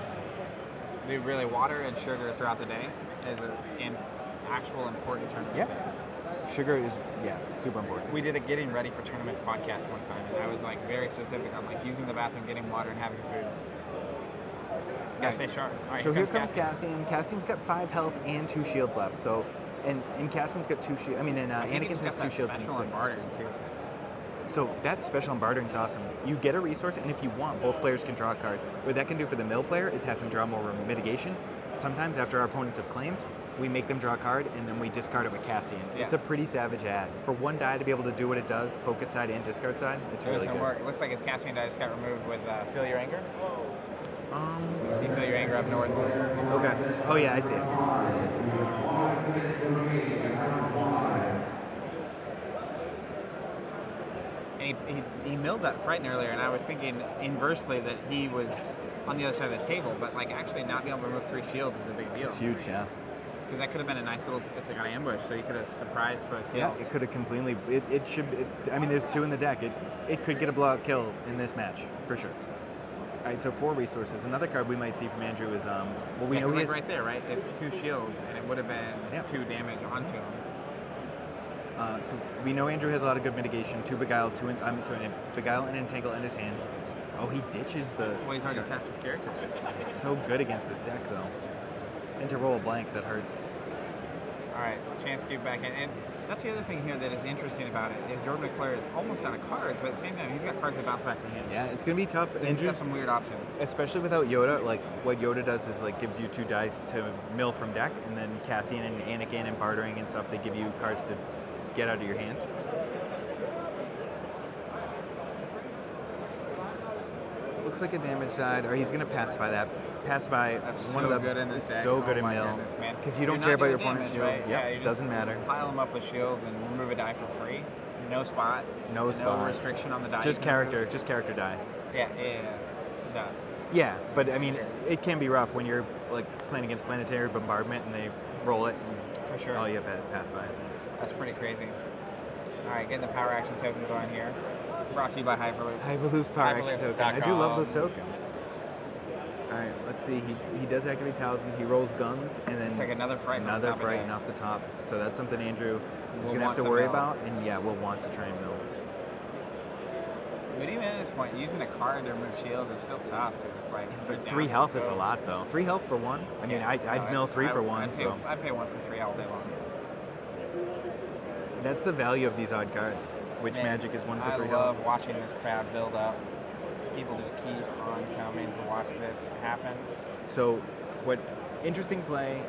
Dude, really, water and sugar throughout the day is an actual important tournament. Yeah. Sugar is, super important. We did a getting ready for tournaments podcast one time, and I was like very specific on like using the bathroom, getting water, and having food. You gotta stay sharp. All right, so here comes Cassian. Cassian's got 5 health and 2 shields left. So, and Cassian's got 2 shields. I mean, and Anakin's has 2 shields and 6. Too. So that special on bartering is awesome. You get a resource, and if you want, both players can draw a card. What that can do for the mill player is have him draw more mitigation. Sometimes after our opponents have claimed, we make them draw a card, and then we discard it with Cassian. Yeah. It's a pretty savage ad. For one die to be able to do what it does, focus side and discard side, it's really good. Work. It looks like his Cassian die just got removed with Feel Your Anger. You see Feel Your Anger up north. Okay. Oh yeah, I see it. And he milled that Frighten earlier, and I was thinking inversely that he was on the other side of the table, but like actually not being able to remove 3 shields is a big deal. It's huge, yeah. Because that could have been a nice little Isekai ambush, so you could have surprised for a kill. Yeah, it could have completely. I mean, there's 2 in the deck. It could get a blowout kill in this match for sure. All right, so 4 resources. Another card we might see from Andrew is we know like right there, right? It's 2 shields, and it would have been 2 damage onto him. So we know Andrew has a lot of good mitigation. 2 Beguile, Beguile and Entangle in his hand. Oh, he ditches the. Well, he's already tapped his character. It's so good against this deck, though. And to roll a blank, that hurts. All right, chance cube back in. And that's the other thing here that is interesting about it, is Jordan McClure is almost out of cards, but at the same time, he's got cards that bounce back to him. Yeah, it's going to be tough. So he's got some weird options. Especially without Yoda, like, what Yoda does is, like, gives you 2 dice to mill from deck, and then Cassian and Anakin and bartering and stuff, they give you cards to get out of your hand. Looks like a damage side, or he's going to pacify that. Pacify. That's one so of the, good in this deck. So good in mill. Because you don't care about your opponent's shield. Right? Yeah, it doesn't matter. Pile them up with shields and remove a die for free. No spot. No spot. No restriction on the die. Just character die. Yeah. Done. Yeah, but I mean, it can be rough when you're like playing against planetary bombardment and they roll it. For sure. Oh, you pacify. That's pretty crazy. All right, getting the power action token going here. Brought to you by Hyperloops. Hyperloops power action token. I do love those tokens. All right, let's see. He does activate Talisman. He rolls guns, and then It's like another Frighten on another top of Frighten that. off the top. So that's something Andrew is We'll going to have want to to worry mill. about, and yeah, we'll want to try and mill. But even at this point, using a card to remove shields is still tough because it's like. But you're 3 down health is so- a lot, though. 3 health for 1? I mean, Yeah, I'd no, mill 3 for 1, I'd pay, so I'd pay 1 for 3 all day long. that's the value of these odd cards. Which Man, magic is 1 for 3 I health? love watching this crowd build up. People just keep on coming to watch this happen. So, what interesting play?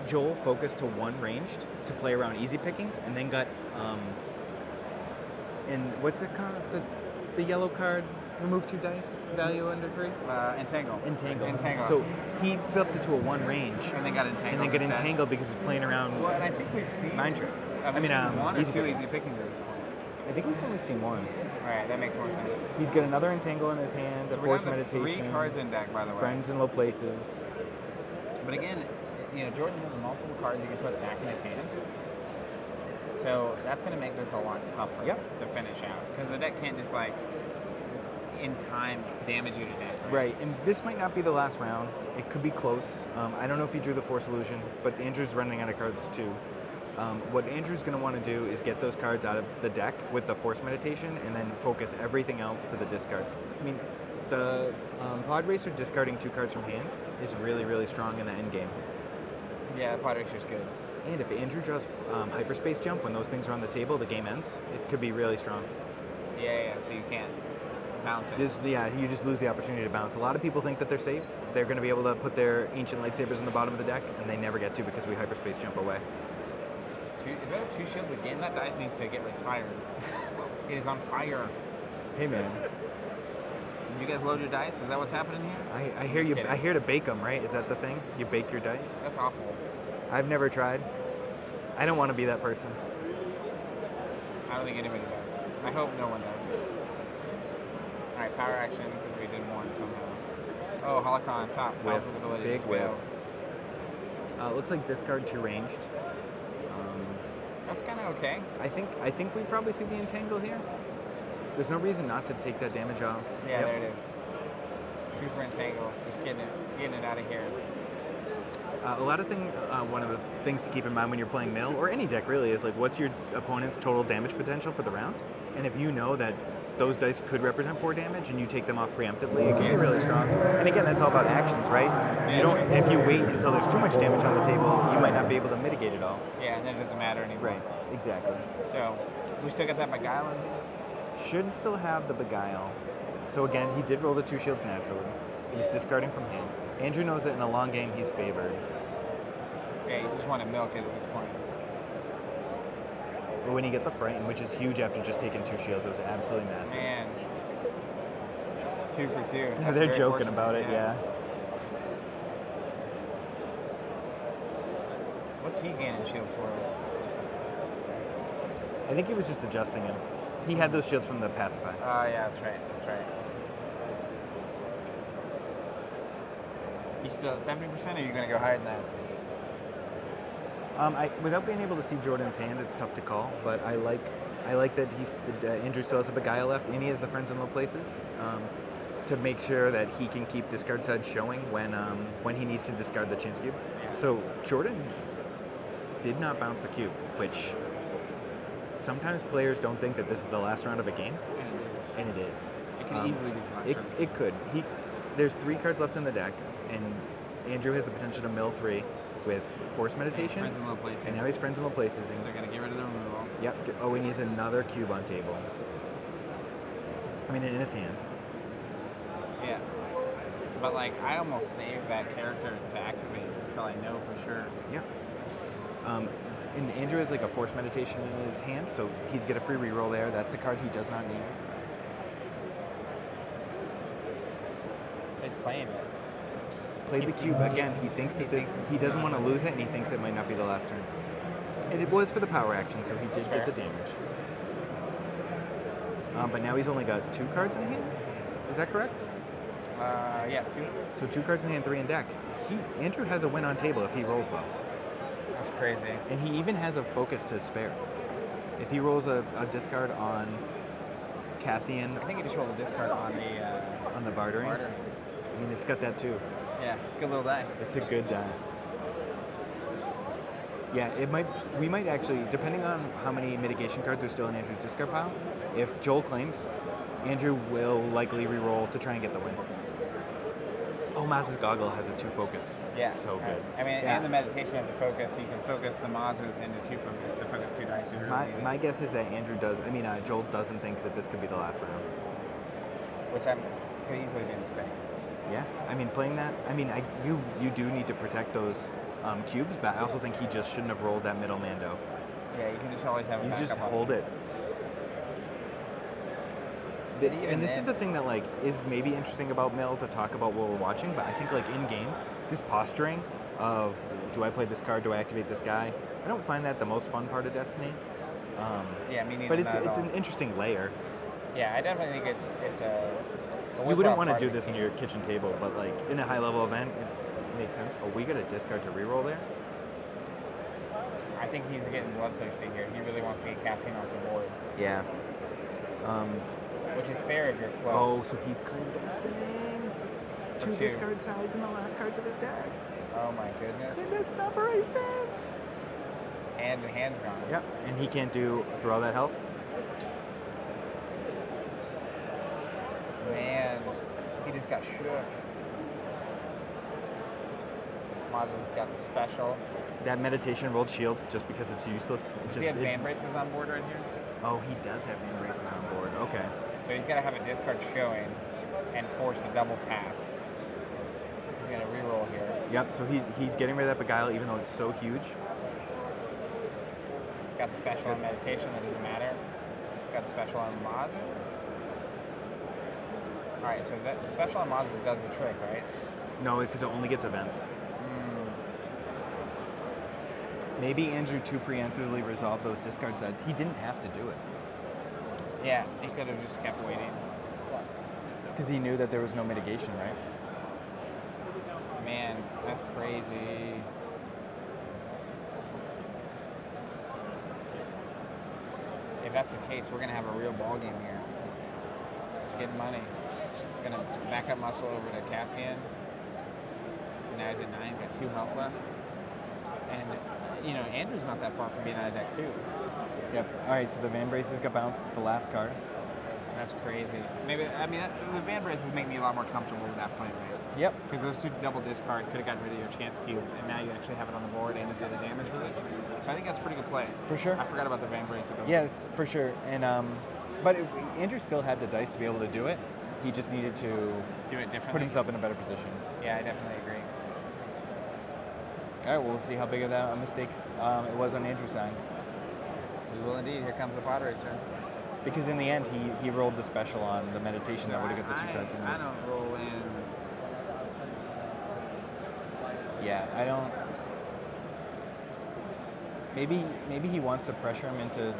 Joel focused to 1 ranged to play around easy pickings, and then got and what's that card? The yellow card. Remove 2 dice. Value under 3. Entangle. Entangle. So he flipped it to a 1 range, And then got entangled. and then get instead. entangled because he's playing around Well, and I think we've seen. mind trick. Have I we mean, seen 1 or easy 2 pickings. easy pickings at this point. I think we've only seen 1. Alright, that makes more sense. He's got another entangle in his hand, So a we're force down to meditation, 3 cards in deck, by the way. friends in low places. But again, Jordan has multiple cards he can put back in his hands. So that's going to make this a lot tougher Yep. to finish out. Because the deck can't just, like, in times damage you to death. Right, and this might not be the last round. It could be close. I don't know if he drew the Force Illusion, but Andrew's running out of cards too. What Andrew's going to want to do is get those cards out of the deck with the Force Meditation and then focus everything else to the discard. I mean, the Pod Racer discarding 2 cards from hand is really, really strong in the end game. Yeah, Pod Racer's good. And if Andrew draws Hyperspace Jump when those things are on the table, the game ends. It could be really strong. Yeah, so you can't bounce it. You just lose the opportunity to bounce. A lot of people think that they're safe. They're going to be able to put their Ancient Lightsabers on the bottom of the deck, and they never get to because we Hyperspace Jump away. Is that a 2 shields again? That dice needs to get retired. It is on fire. Hey, man. Did you guys load your dice? Is that what's happening here? I hear Just you. kidding. I hear to bake them, right? Is that the thing? You bake your dice? That's awful. I've never tried. I don't want to be that person. I don't think anybody does. I hope no one does. Alright, power action, because we did 1 somehow. Oh, Holocron on top. Tells Whiff. us ability Big just whiff. fails. Looks like discard 2 ranged. That's kind of okay. I think we probably see the entangle here. There's no reason not to take that damage off. Yeah, Yep. there it is. 2 for entangle. Just getting it out of here. One of the things to keep in mind when you're playing Mill, or any deck really, is like what's your opponent's total damage potential for the round? And if you know that those dice could represent 4 damage and you take them off preemptively, it can be really strong. And again, that's all about actions, right? You don't. If you wait until there's too much damage on the table, you might not be able to mitigate it all. Yeah, and then it doesn't matter anymore. Right, exactly. So, we still got that Beguiling. Should still have the Beguile. So again, he did roll the 2 shields naturally. He's discarding from hand. Andrew knows that in a long game he's favored. Yeah, you just want to milk it at this point. But when you get the Frighten, which is huge after just taking 2 shields, it was absolutely massive. Man. 2 for 2. That's They're very joking fortunate. about it, yeah. What's he gaining shields for? I think he was just adjusting him. He had those shields from the Pacify. Oh, yeah, that's right. That's right. You still at 70%, or are you going to go higher than that? Without being able to see Jordan's hand, it's tough to call. But I like that Andrew still has a Beguile left, and he has the Friends in Low Places to make sure that he can keep discard side showing when he needs to discard the Chintz Cube. Yeah. So Jordan did not bounce the cube, which sometimes players don't think that this is the last round of a game, and it is. It could easily be the last round. It could. There's 3 cards left in the deck, and Andrew has the potential to mill 3 with Force Meditation. Friends in Low Places. And now he's Friends in Low Places. So they're going to get rid of the removal. Yep. Oh, and he's another cube on table. I mean, in his hand. Yeah. But, like, I almost saved that character to activate until I know for sure. Yep. And Andrew has like a Force Meditation in his hand, so he's get a free reroll there. That's a card he does not need. So he's playing it. Played the cube again. He thinks that he doesn't want to lose it, and he thinks it might not be the last turn. And it was for the power action, so he did get the damage. But now he's only got 2 cards in hand. Is that correct? Yeah, 2. So 2 cards in hand, 3 in deck. Andrew has a win on table if he rolls well. That's crazy. And he even has a focus to spare. If he rolls a discard on Cassian I think he just rolled a discard on on the bartering. barter. I mean, it's got that too. Yeah, it's a good little die. It's a good die. Yeah, we might actually, depending on how many mitigation cards are still in Andrew's discard pile, if Joel claims, Andrew will likely re-roll to try and get the win. Oh, Maz's Goggle has a 2 focus. Yeah. So good. I mean, Yeah. and the meditation has a focus, so you can focus the Mazes into 2 focus to focus 2 dice. My guess is that Joel doesn't think that this could be the last round. Which could easily be a mistake. Yeah, I mean, playing that, you do need to protect those cubes, but I also think he just shouldn't have rolled that middle Mando. Yeah, you can just always have a You backup just option. hold it. But even And this is then- the thing that like is maybe interesting about Mill to talk about what we're watching, but I think like in game, this posturing of do I play this card, do I activate this guy? I don't find that the most fun part of Destiny. Yeah, me neither. But it's not at all. an interesting layer. Yeah, I definitely think it's a You wouldn't want to part do of the this in game. your kitchen table, but like in a high level event, it makes sense. Oh, we got a discard to reroll there. I think he's getting bloodthirsty here. He really wants to get Cassian off the board, Yeah. which is fair if you're Oh, close. so he's claimed Destinying. For 2 2. discard sides in the last cards of his deck. Oh my goodness. And this number right there. And the hand's gone. Yep, and he can't do through all that health. Man, he just got shook. Maz has got the special. That meditation rolled shield just because it's useless. Does he have Van Braces on board right here? Oh, he does have Van Braces on board. Okay. So he's got to have a discard showing and force a double pass. He's going to reroll here. Yep, so he's getting rid of that Beguile even though it's so huge. Got the special on meditation, that doesn't matter. Got the special on Mazes. Alright, so the special on Mazes does the trick, right? No, because it only gets events. Maybe Andrew too preemptively resolved those discard sides. He didn't have to do it. Yeah, he could have just kept waiting. Because he knew that there was no mitigation, right? Man, that's crazy. If that's the case, we're gonna have a real ball game here. Just getting money. Gonna back up muscle over to Cassian. So now he's at 9, he's got 2 health left. And Andrew's not that far from being out of deck too. Yep. All right, so the Van Braces got bounced. It's the last card. That's crazy. The Van Braces make me a lot more comfortable with that play, right? Yep. Because those 2 double discard could have gotten rid of your chance cubes, and now you actually have it on the board and it did the damage with it. So I think that's a pretty good play. For sure. I forgot about the Van Brace ability. Yes, for sure. And but Andrew still had the dice to be able to do it. He just needed to Do it differently. put himself in a better position. Yeah, I definitely agree. All right, well, we'll see how big of a mistake it was on Andrew's side. We will indeed. Here comes the pod racer. Because in the end, he rolled the special on the meditation that would have got the 2 cards. I don't roll in. Yeah, I don't. Maybe he wants to pressure him into.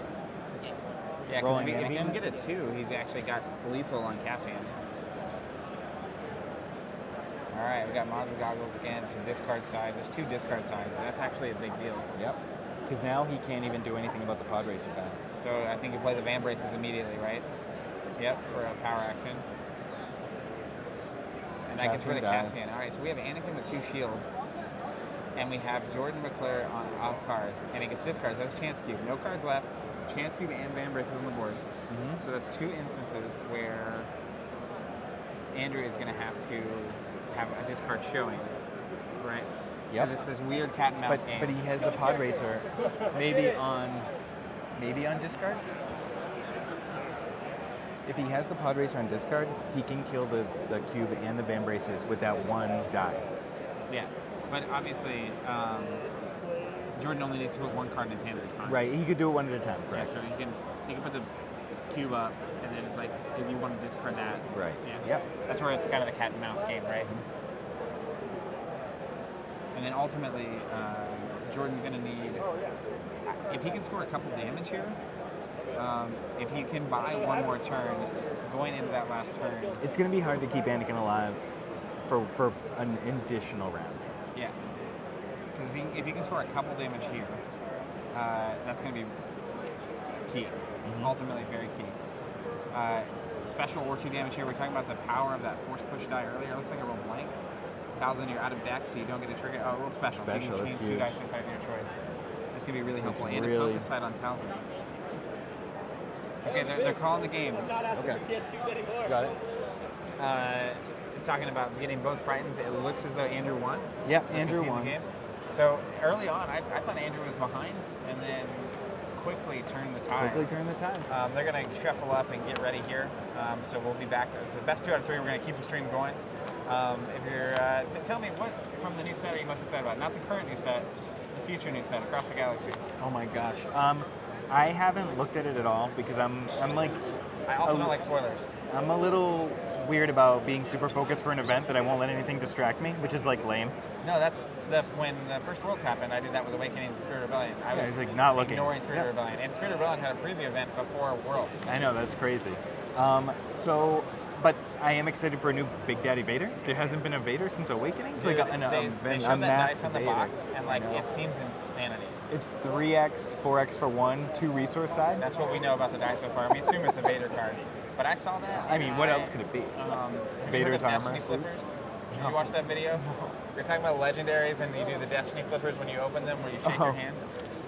Yeah, because Rolling if he Anakin? can get a 2, he's actually got lethal on Cassian. All right, we got Mazda goggles again, some discard sides. There's 2 discard sides. That's actually a big deal. Yep. Because now he can't even do anything about the pod racer guy. So I think you play the Van Braces immediately, right? Yep, for a power action. And that gets rid of Cassian dies. Cassian. All right, so we have Anakin with 2 shields. And we have Jordan McClure on a card. And it gets discards. That's Chance Cube. No cards left. Chance Cube and Van Braces on the board. Mm-hmm. So that's 2 instances where Andrew is going to have a discard showing, right? Yep. Because it's this weird cat and mouse game. But he has the pod racer, maybe on discard. If he has the pod racer on discard, he can kill the cube and the Van Braces with that 1 die. Yeah, but obviously Jordan only needs to put 1 card in his hand at a time. Right, he could do it 1 at a time, Yeah, correct? so he can put the cube up, and then it's like if you want to discard that. Right. Yeah. Yep. That's where it's kind of the cat and mouse game, right? And then ultimately, Jordan's going to need, if he can score a couple damage here, if he can buy 1 more turn, going into that last turn. It's going to be hard to keep Anakin alive for an additional round. Yeah. Because if he can score a couple damage here, that's going to be key. Mm-hmm. Ultimately, very key. Special or 2 damage here. We're talking about the power of that force push die earlier. It looks like a roll blank. Talzin, you're out of deck, so you don't get a trigger. Oh, roll special. So you can change 2 dice to size of your choice. This could be really helpful. And a focus sight on Talzin. Okay, they're calling the game. Okay. Got it. Talking about getting both frightens. It looks as though Andrew won. Yeah, Andrew won. So early on, I thought Andrew was behind, and then quickly turned the tides. They're going to shuffle up and get ready here. So we'll be back. It's the best 2 out of 3. We're going to keep the stream going. If you're, tell me what from the new set are you most excited about? Not the current new set, the future new set across the galaxy. Oh my gosh. I haven't looked at it at all because I'm like. I also don't like spoilers. I'm a little weird about being super focused for an event that I won't let anything distract me, which is like lame. No, that's when the first Worlds happened. I did that with Awakening and Spirit Rebellion. I was like not looking. Ignoring Spirit Rebellion, and Spirit Rebellion had a preview event before Worlds. I know, that's crazy. But I am excited for a new Big Daddy Vader. There hasn't been a Vader since Awakening. It's Dude, like they showed that dice on the box, and like it seems insanity. It's 3x, 4x for 1, 2 resource side. That's what we know about the die so far. We assume it's a Vader card. But I saw that. I mean, what else could it be? Vader's armor. Destiny flippers. Did you watch that video? You're talking about legendaries, and you do the Destiny flippers when you open them, where you shake your hands.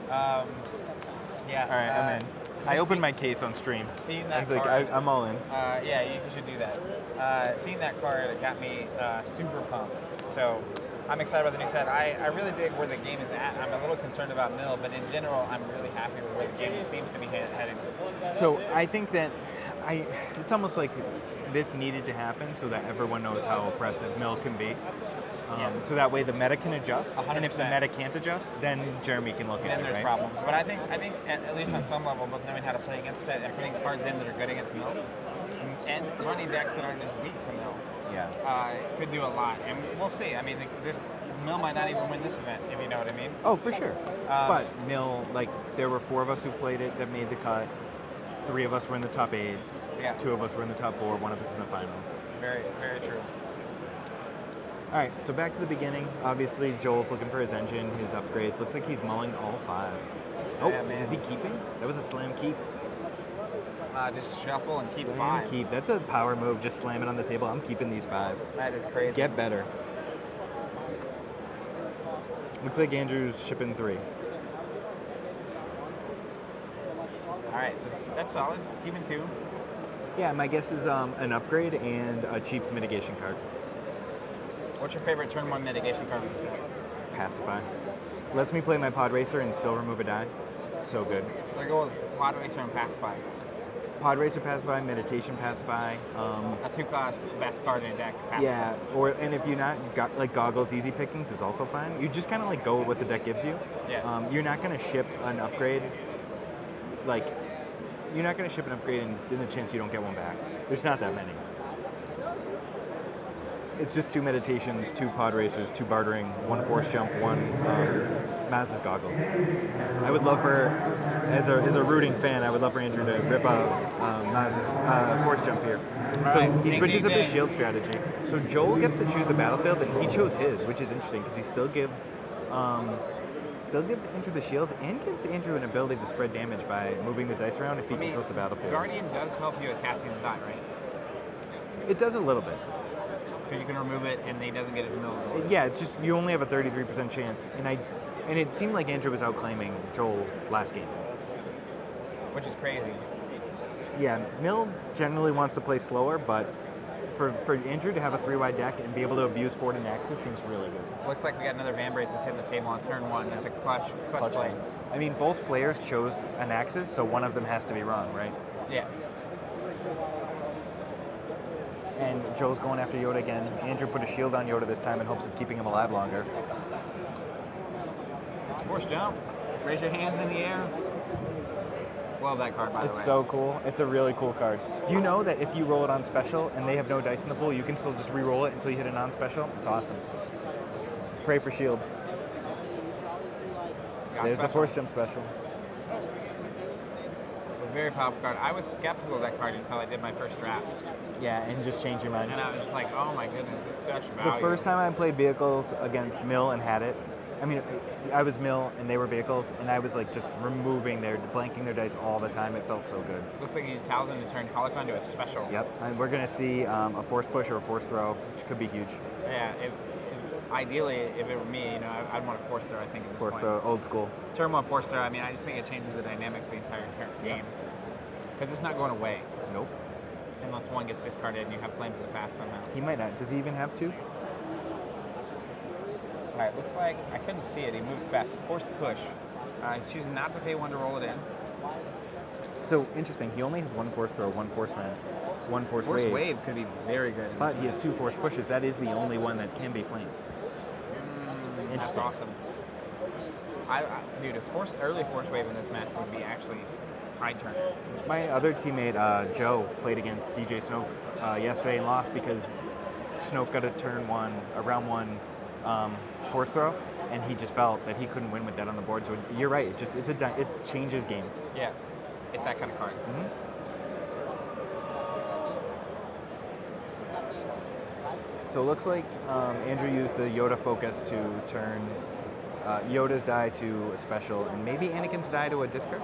Yeah. All right, I'm in. I opened my case on stream. Seeing that card, I'm all in. Yeah, you should do that. Seeing that card, it got me super pumped. So I'm excited about the new set. I really dig where the game is at. I'm a little concerned about Mill, but in general, I'm really happy with where the game seems to be heading. So I think that it's almost like this needed to happen so that everyone knows how oppressive Mill can be. So that way the meta can adjust. 100%. And if the meta can't adjust, then Jeremy can look at it, Then there's right? problems. But I think at least on some level, both knowing how to play against it and putting cards in that are good against Mill, and running decks that aren't just weak to Mill, could do a lot. And we'll see. I mean, this Mill might not even win this event, if you know what I mean. Oh, for sure. But Mill, like, there were 4 of us who played it that made the cut. 3 of us were in the top 8. Yeah. 2 of us were in the top 4. 1 of us in the finals. Very, very true. All right, so back to the beginning. Obviously, Joel's looking for his engine, his upgrades. Looks like he's mulling all 5. Oh, Yeah, man. is he keeping? That was a slam keep. Just shuffle and keep Slam 5. keep. That's a power move. Just slam it on the table. I'm keeping these 5. That is crazy. Get better. Looks like Andrew's shipping 3. All right, so that's solid. Keeping 2. Yeah, my guess is an upgrade and a cheap mitigation card. What's your favorite turn 1 mitigation card with this deck? Pacify. Lets me play my pod racer and still remove a die. So good. So the goal is Quad Racer and Pacify. Pod racer pacify, meditation pacify. A 2-cost best card in a deck. Pacify. Yeah, and if you're not got like goggles, easy pickings is also fine. You just kind of like go with what the deck gives you. Yeah. You're not gonna ship an upgrade. Like, you're not gonna ship an upgrade in the chance you don't get one back. There's not that many. It's just 2 meditations, 2 pod racers, 2 bartering, 1 force jump, 1 Maz's goggles. I would love for, as a rooting fan, I would love for Andrew to rip out Maz's force jump here. So Right. he Ding, switches ding, up his ding. shield strategy. So Joel gets to choose the battlefield, and he chose his, which is interesting because he still gives Andrew the shields and gives Andrew an ability to spread damage by moving the dice around if he controls the battlefield. Guardian does help you at Cassian's die, right? It does a little bit. Because you can remove it and he doesn't get his mill. Yeah, it's just you only have a 33% chance, and it seemed like Andrew was outclaiming Joel last game. Which is crazy. Yeah, Mill generally wants to play slower, but for Andrew to have a 3-wide deck and be able to abuse Ford and Axis seems really good. Looks like we got another Van Braces hitting the table on turn 1. That's a clutch play. I mean, both players chose an Axis, so one of them has to be wrong, right? Yeah. And Joe's going after Yoda again. Andrew put a shield on Yoda this time in hopes of keeping him alive longer. Force jump. Raise your hands in the air. Love that card, by the way. It's so cool. It's a really cool card. Do you know that if you roll it on special and they have no dice in the pool, you can still just re-roll it until you hit a non-special? It's awesome. Just pray for shield. There's the force jump special. A very powerful card. I was skeptical of that card until I did my first draft. Yeah, and just change your mind. And I was just like, oh my goodness, it's such value. The first time I played vehicles against Mill and had it, I mean, I was mill and they were vehicles, and I was like just blanking their dice all the time. It felt so good. Looks like he used Talisman to turn Holocron to a special. Yep, and we're gonna see a force push or a force throw, which could be huge. Yeah, ideally, if it were me, I'd want a force throw, I think, at this Force point. throw, old school. Turn 1 force throw, I mean, I just think it changes the dynamics of the entire game. Because it's not going away. Nope. Unless one gets discarded and you have Flames of the Past somehow. He might not. Does he even have 2? Alright, looks like I couldn't see it. He moved fast. Forced push. He's choosing not to pay 1 to roll it in. So interesting. He only has 1 force throw, 1 force rend, 1 force wave. Force wave could be very good. But he has 2 force pushes. That is the only one that can be flames. That's Interesting. awesome. Dude, early force wave in this match would be actually tide turner. My other teammate, Joe, played against DJ Snoke yesterday and lost because Snoke got a round 1 force throw, and he just felt that he couldn't win with that on the board. So you're right. It changes games. Yeah, it's that kind of card. Mm-hmm. So it looks like Andrew used the Yoda focus to turn Yoda's die to a special, and maybe Anakin's die to a discard.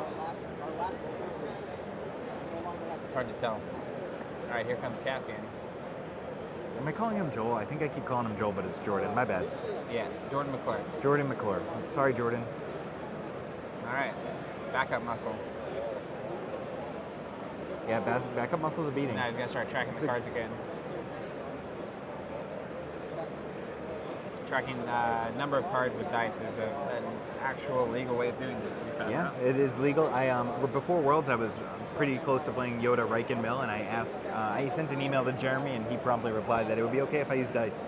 It's hard to tell. All right, here comes Cassian. Am I calling him Joel? I think I keep calling him Joel, but it's Jordan. My bad. Yeah, Jordan McClure. Jordan McClure. Sorry, Jordan. All right, backup muscle. Yeah, backup muscle's a beating. Now he's gonna start tracking the cards again. Tracking number of cards with dice is an actual legal way of doing it. Yeah, it is legal. Before Worlds, I was pretty close to playing Yoda, Reich, and Mill, and I sent an email to Jeremy, and he promptly replied that it would be okay if I used dice,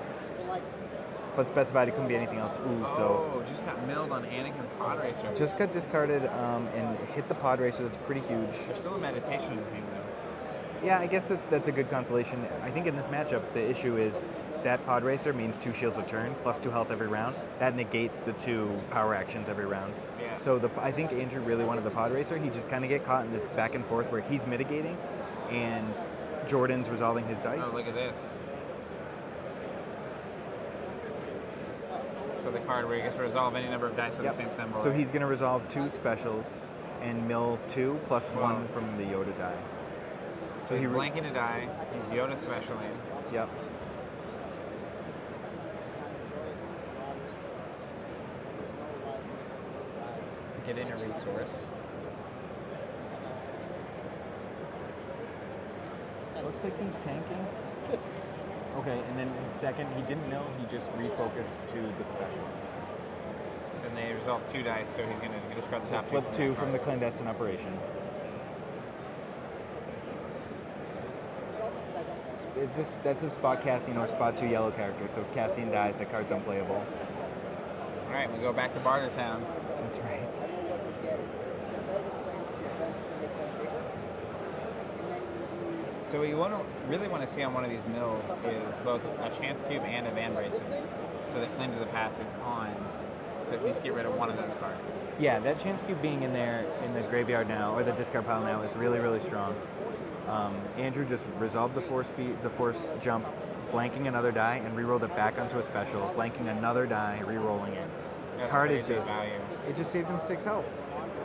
but specified it couldn't be anything else. Just got milled on Anakin's pod racer. Just got discarded and hit the pod racer. That's pretty huge. There's still a meditation in his name, though. Yeah, I guess that's a good consolation. I think in this matchup, the issue is that pod racer means 2 shields a turn, plus 2 health every round. That negates the 2 power actions every round. Yeah. So I think Andrew really wanted the pod racer. He just kind of get caught in this back and forth where he's mitigating, and Jordan's resolving his dice. Oh, look at this. So the card where he gets to resolve any number of dice with the same symbol. So he's going to resolve 2 specials and mill 2 plus 1 from the Yoda die. So he's blanking a die. He's Yoda specialing. Yep. Get in a resource. Looks like he's tanking. Okay, and then his second, he didn't know, he just refocused to the special. So then they resolve 2 dice, so he's going to discard the top 2. Flip 2 from the clandestine operation. That's a spot Cassian or spot 2 yellow character, so if Cassian dies, that card's unplayable. Alright, we go back to Bartertown. That's right. So what you really want to see on one of these mills is both a chance cube and a Van Braces, so that Flames of the Past is on to at least get rid of one of those cards. Yeah, that chance cube being in there in the graveyard now, or the discard pile now, is really, really strong. Andrew just resolved the force jump, blanking another die, and re-rolled it back onto a special, blanking another die, re-rolling it. That's Card is crazy just, value. it just saved him 6 health.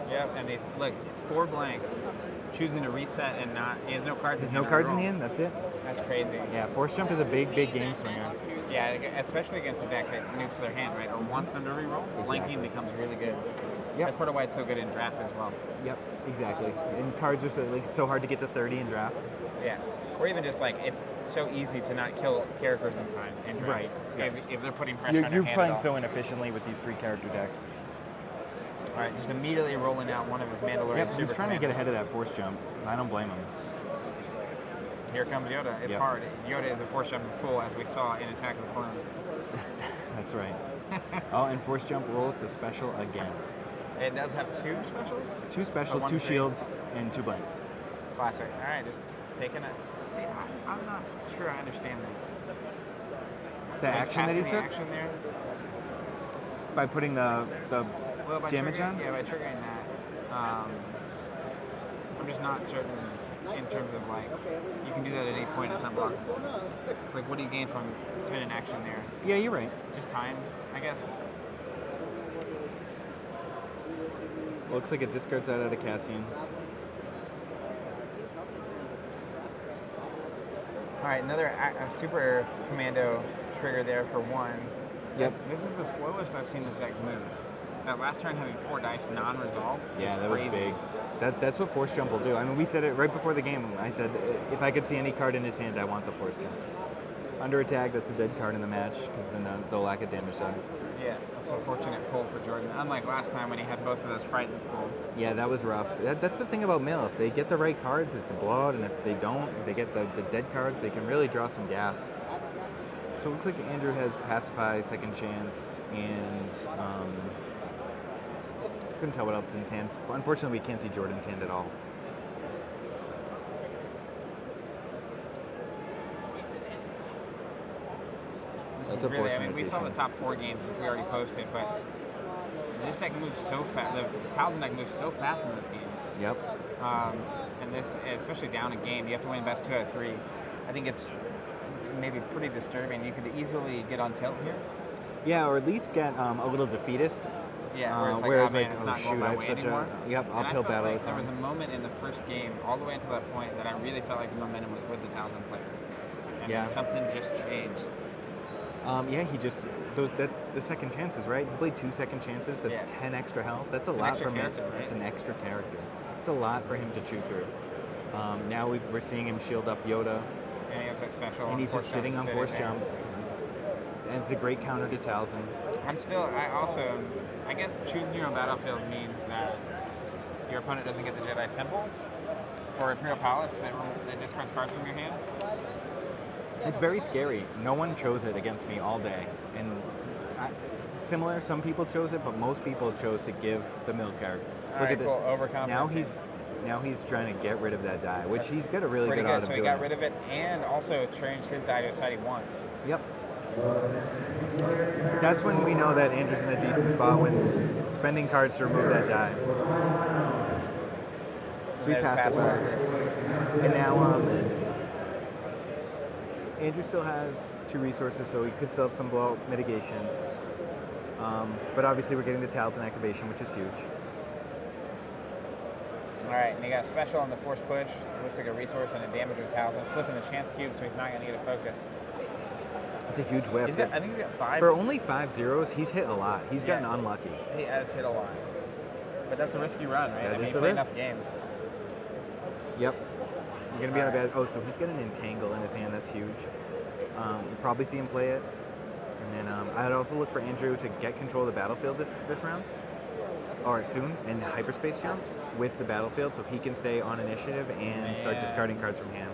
Yep, and these, look, 4 blanks, choosing to reset and not, he has no cards. There's no cards in the end, that's it. That's crazy. Yeah, force jump is a big, big game swinger. Yeah, especially against a deck that nukes their hand, right, or wants them to re-roll. Blanking becomes really good. Yep. That's part of why it's so good in draft as well. Yep, exactly. And cards are so hard to get to 30 in draft. Yeah. Or even just it's so easy to not kill characters in time in draft. Right. Yeah. If they're putting pressure on your hand. You're playing so inefficiently with these 3 character decks. All right, just immediately rolling out one of his Mandalorian Yep, super he's trying to get commanders. ahead of that force jump, and I don't blame him. Here comes Yoda. It's Yep. hard. Yoda is a force jumping fool, as we saw in Attack of the Clones. That's right. Oh, and force jump rolls the special again. It does have 2 specials? 2 specials, one 2 thing. shields, and 2 blanks. Classic. All right, just taking it. See, I'm not sure I understand that. The action that he The took action there? by putting the By damage triggering, on? Yeah, by triggering that. I'm just not certain in terms of you can do that at any point. It's unblockable. It's what do you gain from spinning action there? Yeah, you're right. Just time, I guess. Looks like it discards that out of Cassian. All right, another a super commando trigger there for 1. Yep. This is the slowest I've seen this deck move. That last turn having 4 dice non-resolved. Yeah, that crazy. was big. That's what Force Jump will do. I mean, we said it right before the game. I said if I could see any card in his hand, I want the Force Jump. Under attack, that's a dead card in the match because the lack of damage sides. Yeah, that's a fortunate pull for Jordan. Unlike last time when he had both of those Frightens pulled. Yeah, that was rough. That's the thing about Mill. If they get the right cards, it's a blowout, and if they don't, if they get the dead cards, they can really draw some gas. So it looks like Andrew has Pacify, Second Chance, and couldn't tell what else is in his hand. Unfortunately, we can't see Jordan's hand at all. That's a force meditation. We saw the top 4 games, which we already posted, but this deck moves so fast. The Talisman deck moves so fast in those games. Yep. And this, especially down a game, you have to win best 2 out of 3. I think it's maybe pretty disturbing. You could easily get on tilt here. Yeah, or at least get a little defeatist. Yeah, whereas man, it's not going my way anymore. Uphill battle. Like there was a moment in the first game, all the way until that point, that I really felt like the momentum was with the Talisman player. And then something just changed. He just the second chances, right? He played 2 second chances. That's 10 extra health. That's a lot for him. Right? It's an extra character. It's a lot for him to chew through. Now we're seeing him shield up Yoda. And he has that special. And he's just sitting on Force Jump. And it's a great counter to Talisman. I guess choosing your own battlefield means that your opponent doesn't get the Jedi Temple or Imperial Palace that discards cards from your hand. It's very scary. No one chose it against me all day. And similar, some people chose it, but most people chose to give the Mill card. Look at this. Cool. Overconfidence. Now he's trying to get rid of that die, which he's got a really good out of doing. So he got rid of it and also changed his die to a side he wants. Yep. That's when we know that Andrew's in a decent spot, when spending cards to remove that die. So he pacifies it. And now Andrew still has 2 resources, so he could still have some blowout mitigation. But obviously we're getting the Talisman activation, which is huge. Alright, and he got special on the Force Push. It looks like a resource and a damage with Talisman. Flipping the chance cube, so he's not going to get a focus. It's a huge whip. I think he's got 5. For only 5 zeros, he's hit a lot. He's gotten unlucky. He has hit a lot. But that's a risky run, right? That is the risk. enough games. Yep. You're going to be on a bad... Oh, so he's got an Entangle in his hand. That's huge. You'll probably see him play it. And then I'd also look for Andrew to get control of the battlefield this round. Or soon, and hyperspace jump with the battlefield so he can stay on initiative and start discarding cards from hand.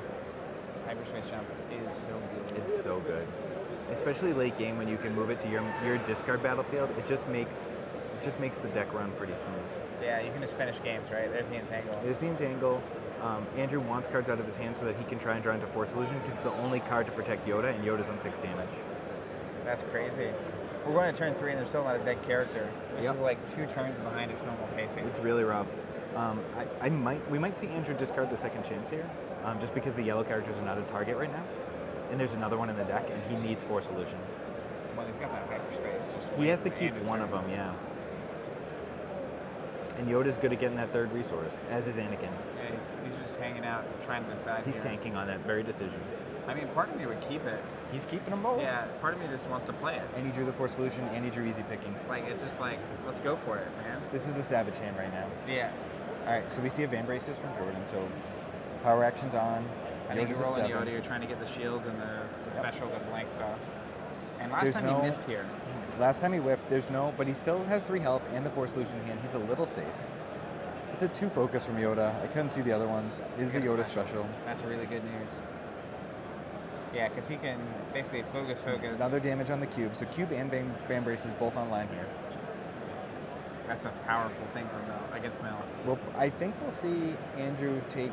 Hyperspace jump is so good. It's so good. Especially late game when you can move it to your discard battlefield, it just makes the deck run pretty smooth. Yeah, you can just finish games, right? There's the Entangle. There's the Entangle. Andrew wants cards out of his hand so that he can try and draw into Force Illusion. It's the only card to protect Yoda, and Yoda's on 6 damage. That's crazy. We're going to turn 3, and there's still not a dead character. This is like 2 turns behind his normal pacing. It's really rough. We might see Andrew discard the second chance here, just because the yellow characters are not a target right now. And there's another one in the deck, and he needs Force Illusion. Well, he's got that hyperspace. He has to keep one of them, yeah. And Yoda's good at getting that 3rd resource, as is Anakin. Yeah, he's just hanging out, trying to decide. He's tanking on that very decision. I mean, part of me would keep it. He's keeping them both. Yeah, part of me just wants to play it. And he drew the Force Solution, and he drew easy pickings. It's just like, let's go for it, man. This is a Savage hand right now. Yeah. All right, so we see a Van Braces from Jordan. So power action's on. I think you're rolling Yoda, you're trying to get the shields and the special to blank stuff. And last time he missed here. Last time he whiffed, but he still has 3 health and the Force Solution in hand. He's a little safe. It's a 2 focus from Yoda. I couldn't see the other ones. It is a Yoda special. That's really good news. Yeah, because he can basically focus. Another damage on the cube. So cube and Van Braces both online here. That's a powerful thing for Mel, against Mel. Well, I think we'll see Andrew take...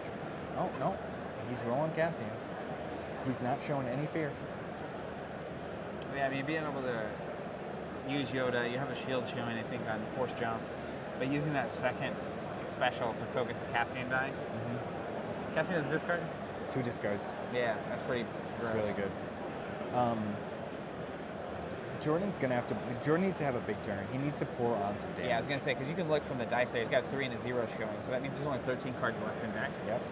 Oh, no. He's rolling Cassian. He's not showing any fear. Yeah, I mean, being able to use Yoda, you have a shield showing, I think, on Force Jump, but using that second special to focus a Cassian die. Mm-hmm. Cassian has a discard? 2 discards. Yeah, that's pretty gross. It's really good. Jordan needs to have a big turn. He needs to pour on some damage. Yeah, I was gonna say because you can look from the dice there. He's got 3 and a 0 showing, so that means there's only 13 cards left in deck. Yep.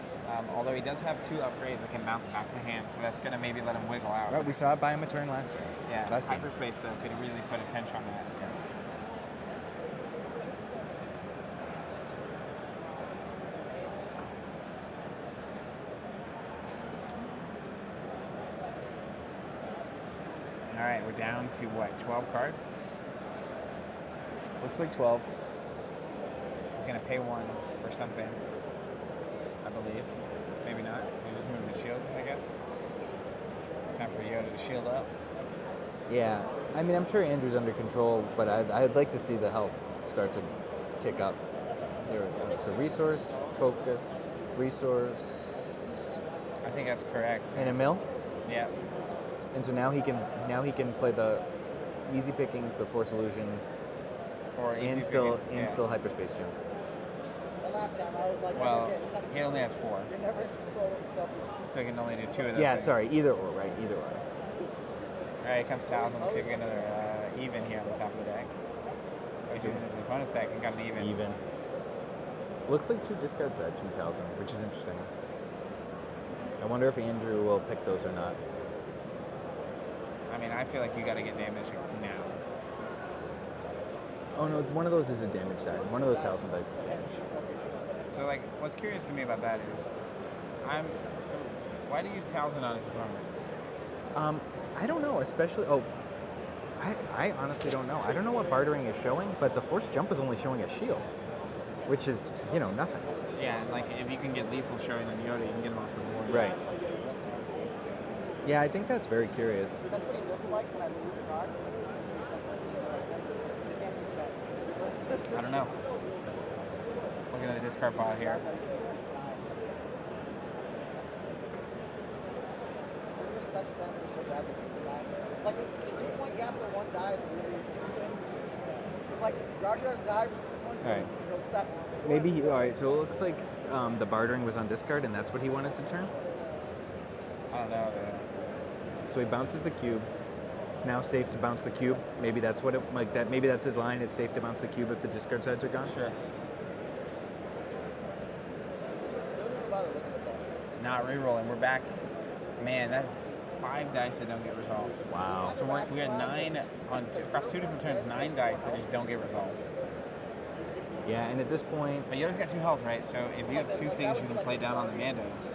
Although he does have 2 upgrades that can bounce back to hand, so that's gonna maybe let him wiggle out. Right, we saw it buy him a turn last turn. Yeah. Last game. Hyperspace though could really put a pinch on that. Yeah. All right, we're down to what? 12 cards. Looks like 12. He's gonna pay 1 for something, I believe. Maybe not. He's just moving the shield, I guess. It's time for Yoda to shield up. Yeah, I mean, I'm sure Andrew's under control, but I'd like to see the health start to tick up. There we go. So resource, focus, resource, I think that's correct. and a mill. Yeah. And so now he can play the easy pickings, the force illusion, Or and easy still pickings, yeah. hyperspace jump. The last time I was like, Well, he only has 4, you're never in control of the supplement. so he can only do 2 of those. Yeah, things. sorry, either or, right? Either or. All right, here comes Talisman. Let's see if we get another even here on the top of the deck. Oh, he's using his opponent's deck and got an even. Even. Looks like 2 discard sides from Talisman, which is interesting. I wonder if Andrew will pick those or not. I mean, I feel like you got to get damage now. Oh no, one of those is a damage side. One of those Talisman dice is damage. So, like, what's curious to me about that is, why do you use Talisman on his opponent? I don't know, especially. Oh, I honestly don't know. I don't know what bartering is showing, but the force jump is only showing a shield, which is nothing. Yeah, and like if you can get lethal showing on Yoda, you can get him off the board. Right. Yeah, I think that's very curious. That's what he looked like when I moved the card. Look at these tweets up there. You can't do 10. I don't know. Looking at the discard pile here. Sometimes you be 6'9". Maybe just 7'10", but it's so bad that people die. Like the 2-point gap for 1 die is a really interesting thing. Because like Jar Jar's died with 2 points, but Alright. it's smokestack. Maybe all right. So it looks like the bartering was on discard, and that's what he wanted to turn. I don't know. So he bounces the cube. It's now safe to bounce the cube. Maybe that's what it like that. Maybe that's his line. It's safe to bounce the cube if the discard sides are gone. Sure. Not re-rolling. We're back. Man, that's 5 dice that don't get resolved. Wow. So we had 9 across 2 different turns. 9 dice that just don't get resolved. Yeah, and at this point, But Yoda's got 2 health, right? So if you have 2 things you can play down on the Mandos,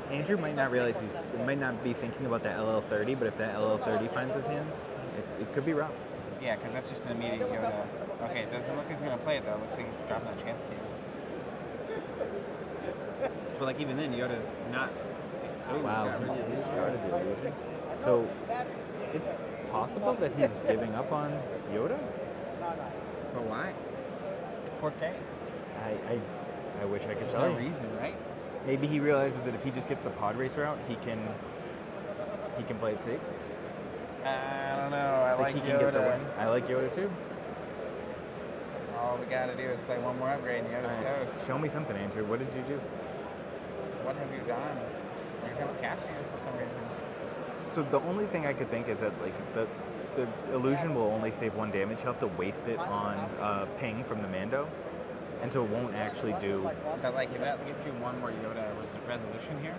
Andrew might not realize might not be thinking about that LL30, but if that LL30 finds his hands, it could be rough. yeah, because that's just an immediate Yoda. Okay, it doesn't look like he's gonna play it though. It looks like he's dropping that chance cube. But like even then, Yoda's not. Oh, Wow, he's got he really- discarded the illusion. So it's possible that he's giving up on Yoda. But why? Porque? I wish I could There's tell no you. reason, right? Maybe he realizes that if he just gets the pod racer out, he can play it safe. I don't know. I like he can get the Yoda. win. I like Yoda too. All we gotta do is play one more upgrade and Yoda's All right. toast. Show me something, Andrew. What did you do? What have you done? Here comes Cassian for some reason. So the only thing I could think is that like the illusion will only save 1 damage. He'll have to waste it on ping from the Mando, and so it won't actually do. But like if that gives you 1 more Yoda resolution here,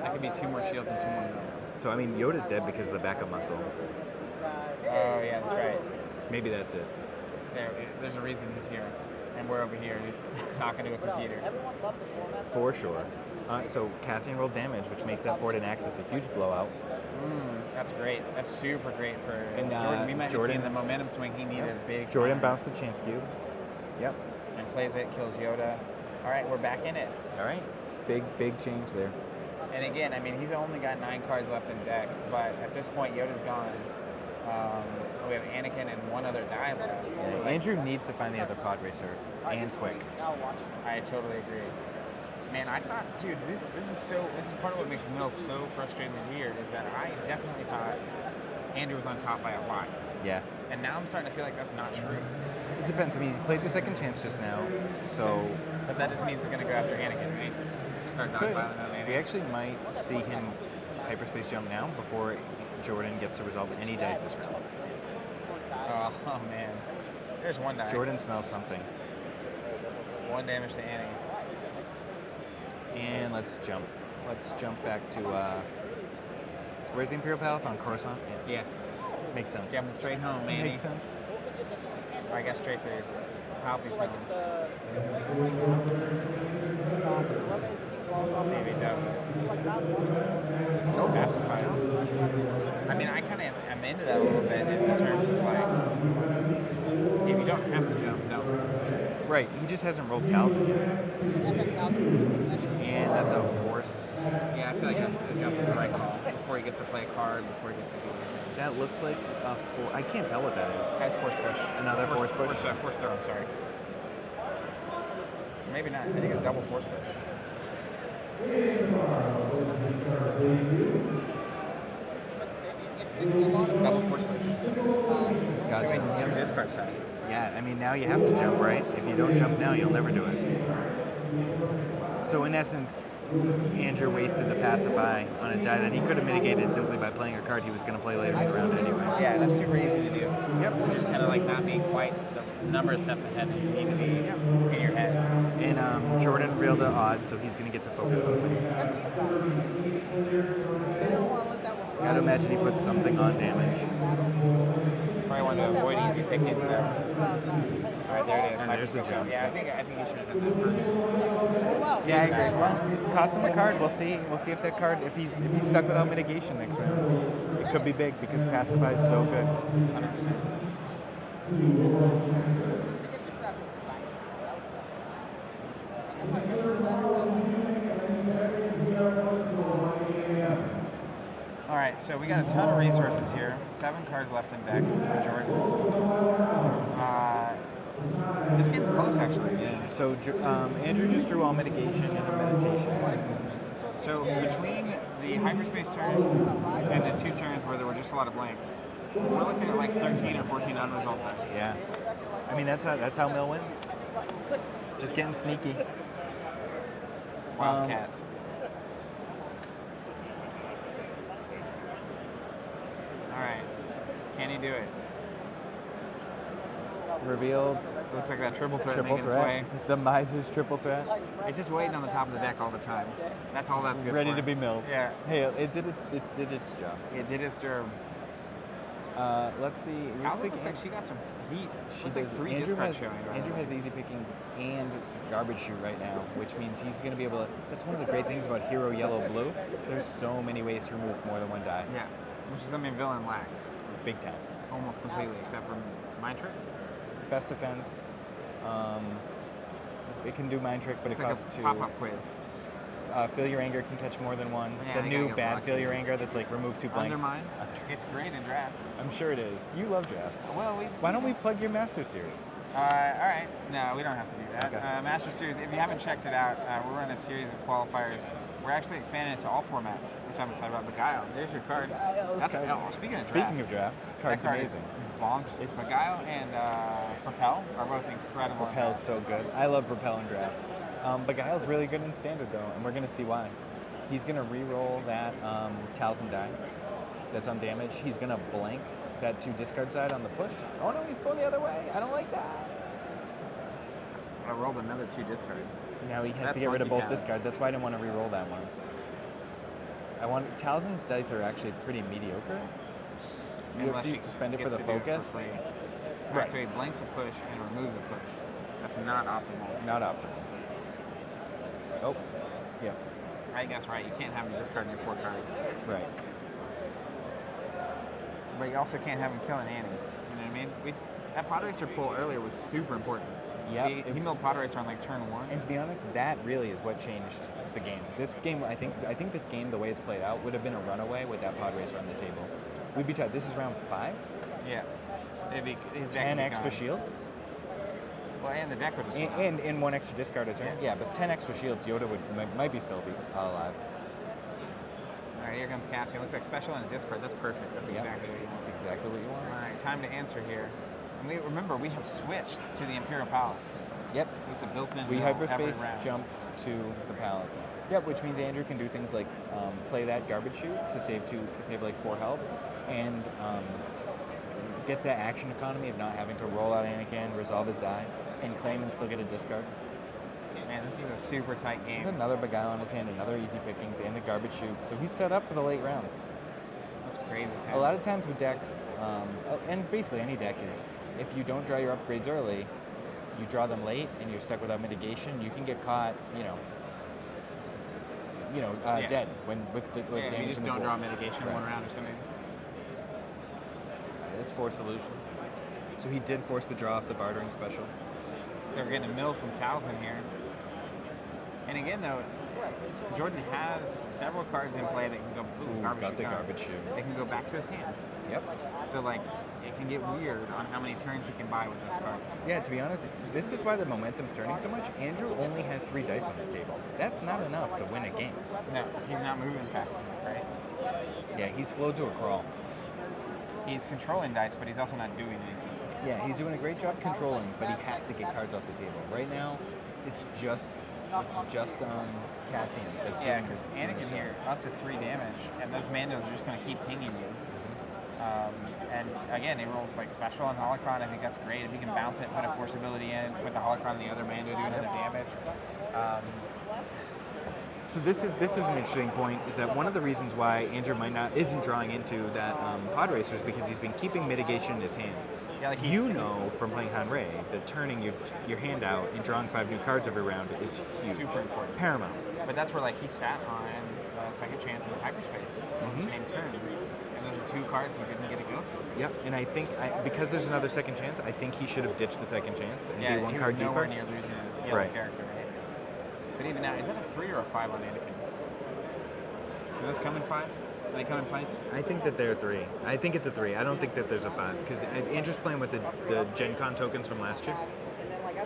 that could be 2 more shields and 2 more mills. So I mean, Yoda's dead because of the backup muscle. Oh yeah, that's right. Maybe that's it. There's a reason he's here, and we're over here just talking to a computer. Everyone loved the format. For sure. So Cassian rolled damage, which makes that forward in Axis a huge blowout. That's great. That's super great for And, Jordan. We might be Jordan- seeing the momentum swing he needed big. Jordan time. bounced the chance cube. Yep. And plays it, kills Yoda. All right, we're back in it. All right. Big change there. And again, I mean, he's only got 9 cards left in deck, but at this point, Yoda's gone. We have Anakin and 1 other die left. Yeah, So, like, Andrew needs to find the other pod racer and quick. Now watch. I totally agree. Man, I thought, dude, this is part of what makes Mills so frustratingly weird is that I definitely thought Andrew was on top by a lot. Yeah. And now I'm starting to feel like that's not true. It depends. I mean, he played the second chance just now, so But that just means he's going to go after Anakin, right? Start could. dogpiling on We Anakin. actually might see him hyperspace jump now before Jordan gets to resolve any dice this round. Oh man. There's one die. Jordan smells something. 1 damage to Annie. And let's jump. Let's jump back to, where's the Imperial Palace? On Coruscant? Yeah. Makes sense. Jumping straight home, man. Makes sense. Or I guess straight to Palpy's So like home. you're playing right now. The dilemma is he falls off. See if he doesn't. So like round 1 is supposed to No pacify. fresh weapon. I mean, I kind of am into that a little bit in terms of like, if you don't have to jump, don't. Right, he just hasn't rolled Talzin yet. FX 1000. And that's a force. Yeah, I feel like that's the right call. Before he gets to play a card, before he gets to do anything. That looks like a four. I can't tell what that is. Has force push. Another force push? Force throw, I'm sorry. Maybe not. I think it's double force push. It's a lot of Double force push. Gotcha. So Yep. we this card side. Yeah, I mean, now you have to jump, right? If you don't jump now, you'll never do it. So in essence, Andrew wasted the pacify on a die that he could have mitigated simply by playing a card he was going to play later in the round anyway. Yeah, that's super easy to do. Yep. Just kind of like not being quite the number of steps ahead that you need to be in your head. And Jordan reeled a odd, so he's going to get to focus on things. They don't want to let that one Gotta imagine he put something on damage. Probably want to avoid easy pickings now. All right, there it is. And there's the jump. Yeah, I think you should have done that first. Yeah, I agree. Well, cost him a card. We'll see. We'll see if that card, if he's stuck without mitigation next round. It could be big because pacify is so good. 100%. All right, so we got a ton of resources here. 7 cards left in deck for Jordan. This game's close, actually. Yeah. So Andrew just drew all mitigation and a meditation. So between the hyperspace turn and the 2 turns where there were just a lot of blanks, we're looking at like 13 or 14 unresolved dice. Yeah. I mean, that's how Mill wins. Just getting sneaky. Wildcats. All right, can he do it? Revealed. Looks like that triple threat Triple making its way. threat. The Miser's triple threat. It's just waiting on the top of the deck all the time. That's all that's good Ready for. to be milled. Yeah, Hey, it did its job. it did its job. Let's see. Looks like she got some heat. She Looks like does. 3 Andrew discards has, showing. Andrew has easy pickings and garbage shoot right now, which means he's going to be able to. That's one of the great things about Hero Yellow Blue. There's so many ways to remove more than one die. Yeah, which is something villain lacks Big time. almost completely, except for Mind Trick. Best defense. It can do Mind Trick, but It's it like costs a 2. pop-up quiz. Feel Your Anger can catch more than one. Yeah, The I new gotta get bad lucky. Feel Your Anger that's like remove 2 blanks. Undermine. It's great in drafts. I'm sure it is. You love draft. Well, Why don't we plug your Master Series? All right. No, we don't have to do that. Okay. Master Series, if you haven't checked it out, we're running a series of qualifiers. We're actually expanding it to all formats, which I'm excited about. Beguile, there's your card. That's speaking of Speaking of draft, card's that card amazing. is bombed. Beguile and Propel are both incredible. in Propel's draft. so good. I love Propel in draft. Beguile's really good in standard though, and we're gonna see why. He's gonna re-roll that Talzin die that's on damage. He's gonna blank that 2 discard side on the push. Oh no, he's going the other way. I don't like that. I rolled another 2 discards. Now he has That's to get rid of funky both talent. discard. That's why I didn't want to re-roll that one. Talzin's dice are actually pretty mediocre. You Unless have he to spend it for gets the to do focus. free. Right. Right, so he blanks a push and removes a push. That's not optimal. Not optimal. Oh, yeah, I guess right. You can't have him discarding your 4 cards, right. but you also can't have him killing Annie. You know what I mean? That Pod Racer pull earlier was super important. Yep. He milled Pod Racer on like turn 1. And to be honest, that really is what changed the game. This game, I think this game, the way it's played out, would have been a runaway with that Pod Racer on the table. We'd be tied. This is round 5. Yeah. His deck 10 would be extra gone. shields. Well, and the deck would just go out. And 1 extra discard a turn. Yeah, but 10 extra shields, Yoda might be still be alive. All right, here comes Cassie. It looks like special and a discard. That's perfect. That's Yep. exactly what you want. That's exactly what you want. All right, time to answer here. And remember, we have switched to the Imperial Palace. Yep. So it's a built-in We mill every hyperspace round. jumped to the palace. Yep, which means Andrew can do things like play that garbage shoot to save like 4 health, and gets that action economy of not having to roll out Anakin, resolve his die, and claim and still get a discard. Man, this is a super tight game. There's another Beguile on his hand, another easy pickings, and a garbage chute. So he's set up for the late rounds. That's crazy. A lot of times with decks, and basically any deck, is if you don't draw your upgrades early, you draw them late, and you're stuck without mitigation. You can get caught, dead with damage. You just in the don't board. draw mitigation in one round or something. That's force solution. So he did force the draw off the bartering special. So we're getting a mill from Towson here. And again, though, Jordan has several cards in play that can go. Got the garbage chute. They can go back to his hand. Yep. So like, it can get weird on how many turns he can buy with those cards. Yeah, to be honest, this is why the momentum's turning so much. Andrew only has 3 dice on the table. That's not enough to win a game. No, he's not moving fast enough, right? Yeah, he's slowed to a crawl. He's controlling dice, but he's also not doing anything. Yeah, he's doing a great job controlling, but he has to get cards off the table. Right now, it's just Cassian. Yeah, because Anakin here, up to 3 damage, and those Mandos are just going to keep pinging you. And again, he rolls like special on Holocron. I think that's great. If he can bounce it, put a force ability in, put the Holocron on the other Mando, do another damage. So this is an interesting point, is that one of the reasons why Andrew isn't drawing into that pod racer is because he's been keeping mitigation in his hand. Yeah, like from playing Han-Ray that turning your hand out and drawing 5 new cards every round is huge. Super important. Paramount. But that's where like he sat on second chance in hyperspace on the same turn. And those are 2 cards he didn't get to go through. Yep, and I think because there's another second chance, I think he should have ditched the second chance and be 1 card he was nowhere deeper. near losing a yellow character, right? But even now, is that a 3 or a 5 on Anakin? Do those come in 5s? Do they come in pints? I think that they're 3. I think it's a 3. I don't think that there's a 5 because Andrew's playing with the Gen Con tokens from last year.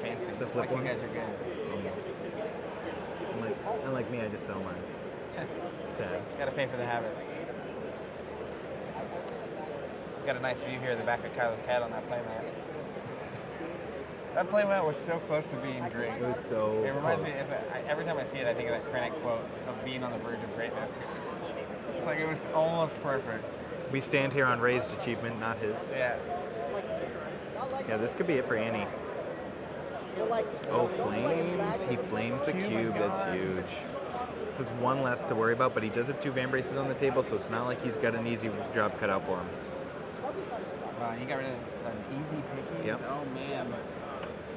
Fancy. The flip like ones. You guys are good. Unlike me, I just sell mine. Sad. Got to pay for the habit. Got a nice view here of the back of Kylo's head on that playmat. That playmat was so close to being great. It was so It reminds close. me, every time I see it, I think of that Krennic quote of being on the verge of greatness. It's like it was almost perfect. We stand here on Ray's achievement, not his. Yeah. Yeah, this could be it for Annie. Oh, flames. He flames the cube. That's huge. So it's 1 less to worry about, but he does have 2 Van Braces on the table, so it's not like he's got an easy job cut out for him. He got rid of an easy picky. Yep. Oh, man.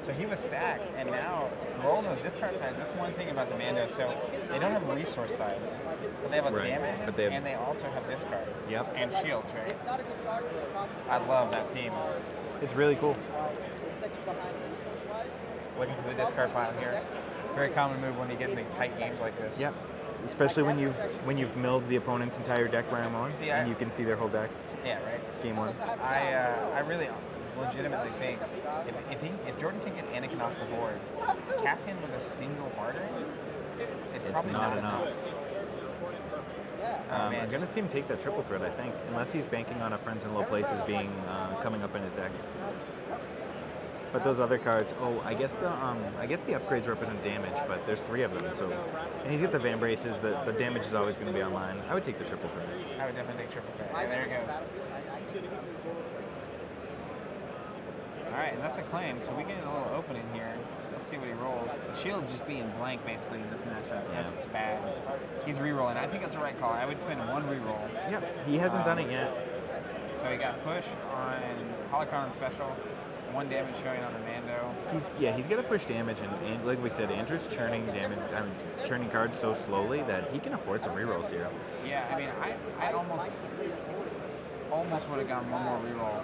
So he was stacked, and now rolling those discard sides, that's one thing about the Mando. So they don't have resource sides, but they have a damage, and they also have discard. Yep. And shields, right? I love that theme. It's really cool. Looking for the discard pile here. Very common move when you get into tight games like this. Yep. Especially when you've milled the opponent's entire deck round 1, and you can see their whole deck. Yeah, right. Game 1. I really legitimately think if Jordan can get Anakin off the board, Cassian with a single barter, it's probably not enough. I'm going to see him take that triple threat, I think, unless he's banking on a Friends in Low Places being coming up in his deck. But those other cards, I guess the upgrades represent damage, but there's 3 of them, so and he's got the Van Braces. The damage is always going to be online. I would take the triple threat. I would definitely take triple threat. Yeah, there it goes. All right, and that's a claim. So we get a little opening here. Let's see what he rolls. The shield's just being blank basically in this matchup. That's bad. He's re-rolling. I think that's the right call. I would spend 1 re-roll. Yep, he hasn't done it yet. So he got push on Holocron special. 1 damage showing on the Mando. He's got to push damage, and like we said, Andrew's churning cards so slowly that he can afford some rerolls here. Yeah, I mean, I almost would have gone 1 more reroll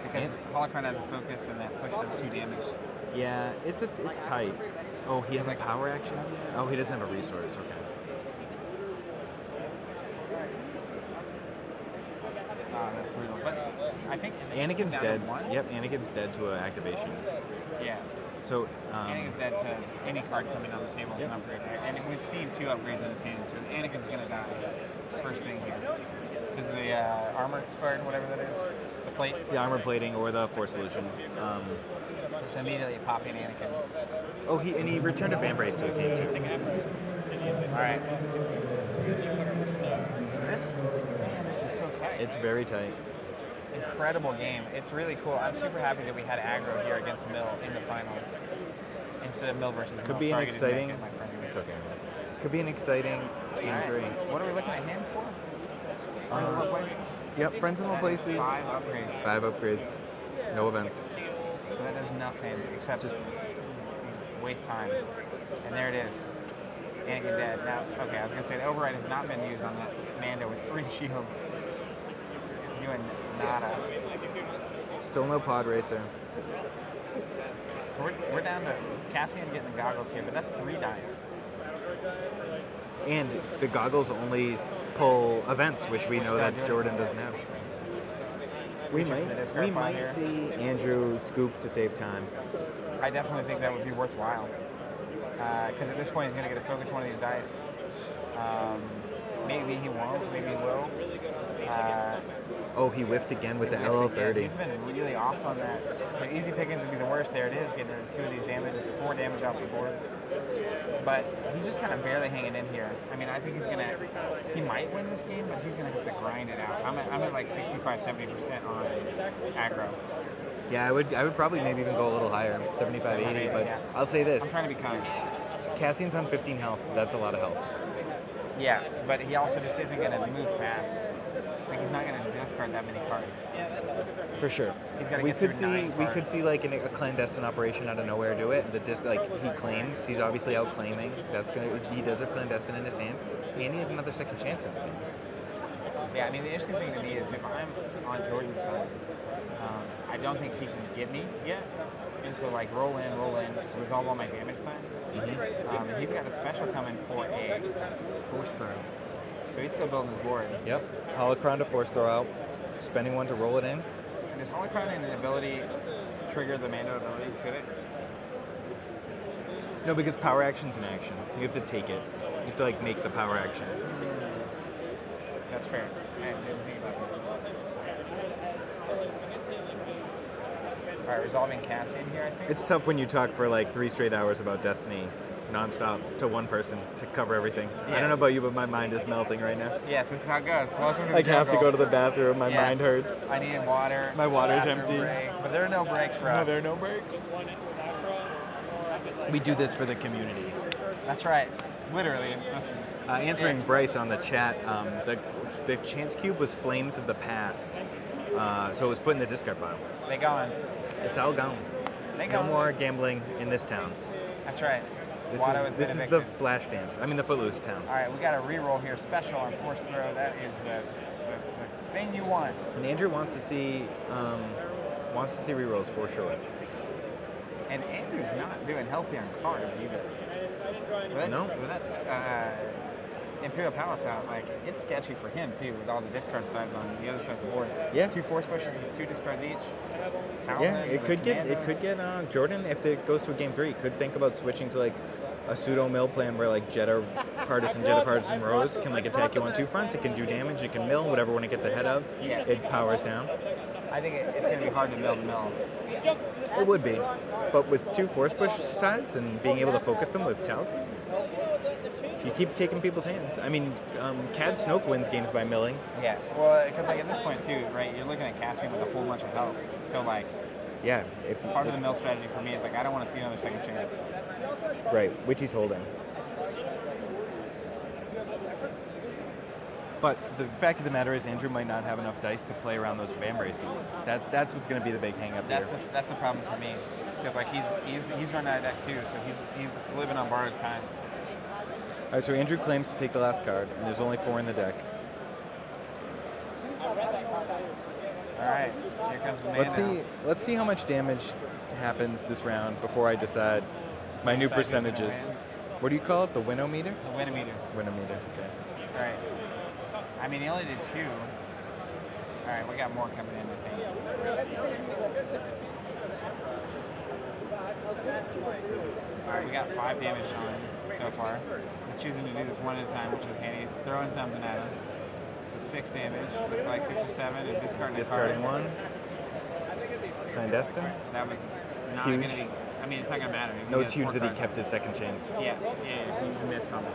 because Holocron has a focus and that push does 2 damage. Yeah, it's tight. Oh, he has a power action? Oh, he doesn't have a resource. Okay. That's brutal. But I think Anakin's dead. Yep, Anakin's dead to an activation. Yeah. So Anakin's dead to any card coming on the table. It's an upgrade. And we've seen 2 upgrades in his hand, so Anakin's gonna die first thing here. Because the armor card, whatever that is, the plate. The armor plating or the force solution. Just immediately popping Anakin. Oh, he returned a Van Brace to his hand too. All right. So this is so tight. It's very tight. incredible game. It's really cool. I'm super happy that we had aggro here against Mill in the finals instead of Mill versus Mill. Could be Sorry an you didn't make exciting. it, my friend. It's okay. Could be an exciting game All 3. right. What are we looking at him for? Friends in low places? Yep, friends in low That is places. 5 upgrades. 5 upgrades. No events. So that does nothing except just waste time. And there it is. Anakin dead. Now, okay, I was going to say the override has not been used on that Mando with 3 shields. Doing nada. Still no pod racer. So we're down to Cassian getting the goggles here, but that's 3 dice. And the goggles only pull events, which we know that Jordan doesn't have. We Reaching for the discard pile might here. see Andrew scoop to save time. I definitely think that would be worthwhile. Because at this point, he's going to get to focus one of these dice. Maybe he won't. Maybe he will. Oh, he whiffed again with the He's LL30. been really off on that. So easy pickings would be the worst. There it is, getting rid of 2 of these damages, 4 damage off the board. But he's just kind of barely hanging in here. I mean, I think he might win this game, but he's going to have to grind it out. I'm at like 65-70% on aggro. Yeah, I would probably maybe even go a little higher, 75, 80. But Yeah. I'll say this: I'm trying to be kind. Cassian's on 15 health. That's a lot of health. Yeah, but he also just isn't going to move fast. Like, he's not going to discard that many cards. For sure. He's gotta We get could through 9 see we cards. could see like a clandestine operation out of nowhere do it. He claims he's obviously out claiming. He does have clandestine in his hand, and he has another second chance in his hand. Yeah, I mean, the interesting thing to me is if I'm on Jordan's side, I don't think he can get me yet. And so, like, roll in, resolve all my damage signs. And he's got a special coming for a force throw. So he's still building his board. Yep. Holocron to force throw out, spending 1 to roll it in. Does Holocron and an ability trigger the Mando ability? Should it? No, because power action's an action. You have to take it. You have to like make the power action. That's fair. I didn't think about that. All right, resolving Cassian here, I think. It's tough when you talk for like 3 straight hours about Destiny nonstop to one person to cover everything. I don't know Yes. about you, but my mind is melting right now. Yes, this is how it goes. Welcome to I the have to jungle. go to the bathroom. My Yeah. mind hurts. I needed water. My water's bathroom empty. break. But there are no breaks for us. No, there are no breaks. We do this for the community. That's right. Literally. Answering Bryce on the chat, the chance cube was Flames of the Past, so it was put in the discard pile. They going. It's all gone. They No going. more gambling in this town. That's right. This Watto is, has this been is evicted. the flash dance. I mean the Footloose town. All right, we got a reroll here, special on force throw. That is the thing you want. And Andrew wants to see rerolls for sure. And Andrew's not doing healthy on cards either. No. With that Imperial Palace out, like, it's sketchy for him too, with all the discard sides on the other side of the board. Yeah. 2 force pushes with 2 discards each. Yeah, Townsend it with could commandos. get Jordan if it goes to a game 3. Could think about switching to like a pseudo mill plan where like Jetta Partisan Rose can like attack you on 2 fronts. It can do damage. It can mill whatever one it gets ahead of. Yeah. It powers down. I think it's going to be hard to mill. It would be, but with 2 force push sides and being able to focus them with Talisman, you keep taking people's hands. I mean, Cad Snoke wins games by milling. Yeah, well, because like at this point too, right? You're looking at Cassian with a whole bunch of health. So like, Yeah, if part of the mill strategy for me is like I don't want to see another second chance. right, which he's holding. But the fact of the matter is, Andrew might not have enough dice to play around those bam braces. That's what's going to be the big hang up here. That's the problem for me, because like he's running out of deck too, so he's living on borrowed time. All right, so Andrew claims to take the last card, and there's only 4 in the deck. All right, here comes the man. Let's see how much damage happens this round before I decide my new Decide who's gonna percentages. win. What do you call it? The winometer? The Winometer. Winometer. Okay. All right. I mean, he only did 2. All right, we got more coming in, I think. All right, we got 5 damage on him so far. He's choosing to do this one at a time, which is handy. He's throwing something at him. So 6 damage. Looks like 6 or 7, and discarding a Discarding card. 1. Clandestine. That was not Huge. going to be. I mean, it's not going to matter. No, it's huge that he kept his second chance. Yeah, he missed on that.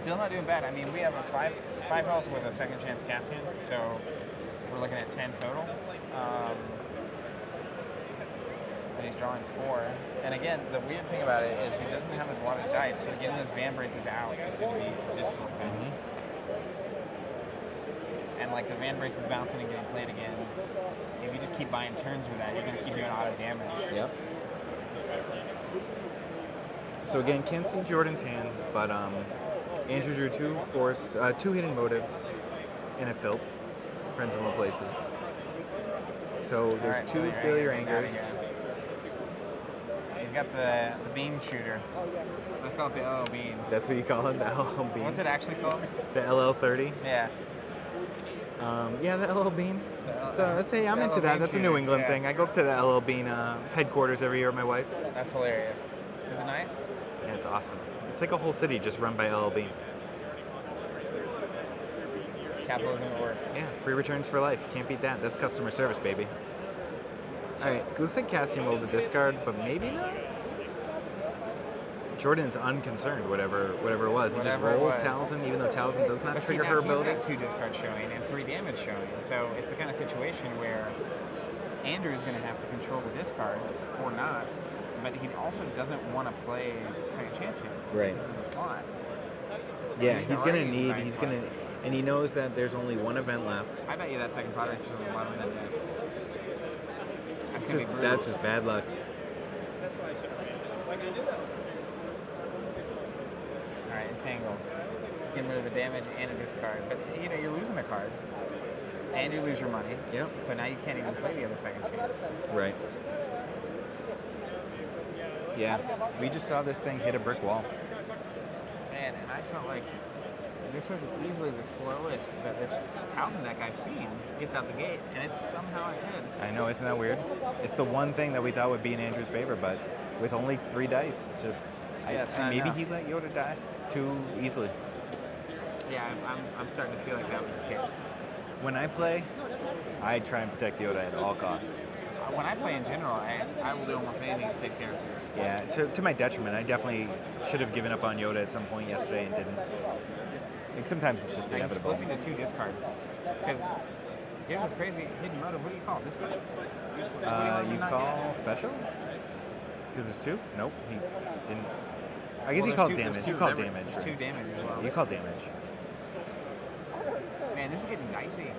Still not doing bad. I mean, we have a five health with a second chance Cassian, so we're looking at 10 total. And he's drawing 4. And again, the weird thing about it is he doesn't have a lot of dice, so getting those Van Braces out is going to be a difficult task. And like the Van Braces bouncing and getting played again, if you just keep buying turns with that, you're going to keep doing auto damage. Yep. So again, can't see Jordan's hand, but Andrew drew 2 hidden motives in a filth, friends in low places. So there's Alright, 2 failure angers. He's got the bean shooter. I call it the LL bean. That's what you call it, the LL bean. What's it actually called? The LL30. Yeah. Yeah, the LL Bean. Hey, I'm the into LL that. Bean That's a shooter, New England yeah. thing. I go up to the LL Bean headquarters every year with my wife. That's hilarious. Is it nice? Yeah, it's awesome. It's like a whole city just run by LL Bean. Capitalism at work. Yeah, free returns for life. Can't beat that. That's customer service, baby. Alright, looks like Cassian rolled a discard, but maybe not. Jordan's unconcerned, whatever it was. He just Whatever it rolls was. Talzin, even though Talzin does not But see, trigger now her he's ability. got 2 discards showing and 3 damage showing. So it's the kind of situation where Andrew's going to have to control the discard or not, but he also doesn't want to play second champion. Right. In the slot. Yeah, He's he's gonna already in the need. nice He's slot. gonna, and he knows that there's only one event left. I bet you that second spot race is on the bottom of that deck. That's It's gonna just, be brutal. that's just bad luck. Alright, entangle. Getting rid of a damage and a discard. But you know, you're losing a card. And you lose your money. Yep. So now you can't even play the other second chance. Right. Yeah, we just saw this thing hit a brick wall. Man, and I felt like this was easily the slowest that this 1000 deck I've seen gets out the gate, and it's somehow ahead. I know, isn't that weird? It's the one thing that we thought would be in Andrew's favor, but with only 3 dice, it's just. Yeah, it's not maybe enough. he let Yoda die too easily. Yeah, I'm starting to feel like that was the case. When I play, I try and protect Yoda at all costs. When I play in general, I will do almost anything to save characters. Yeah, to my detriment. I definitely should have given up on Yoda at some point yesterday and didn't. Like sometimes it's just He's inevitable. flipping to 2 discard. Because here's what's crazy, hidden motive, what do you call it? Discard? You call special? Because there's 2? Nope, he didn't. I guess he called damage. You called damage. There's 2 damage as well. You called damage. Man, this is getting dicey.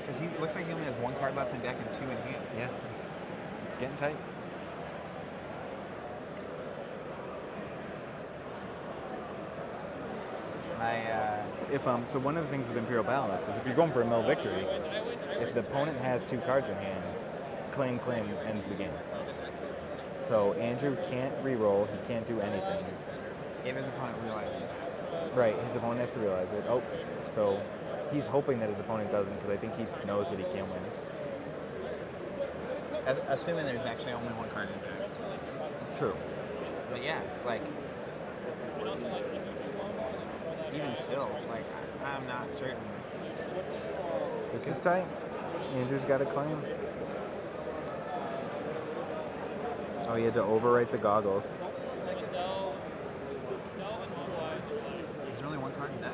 Because he looks like he only has 1 card left in deck and 2 in hand. Yeah, it's getting tight. So one of the things with Imperial Palace is if you're going for a mill victory, if the opponent has 2 cards in hand, claim ends the game. So Andrew can't re-roll. He can't do anything. If his opponent realizes that. Right, his opponent has to realize it. Oh, so he's hoping that his opponent doesn't because I think he knows that he can't win. Assuming there's actually only 1 card in deck. True. But yeah, like, even still, like, I'm not certain. This is tight. Andrew's got a claim. Oh, he had to overwrite the goggles. There's only 1 card in deck.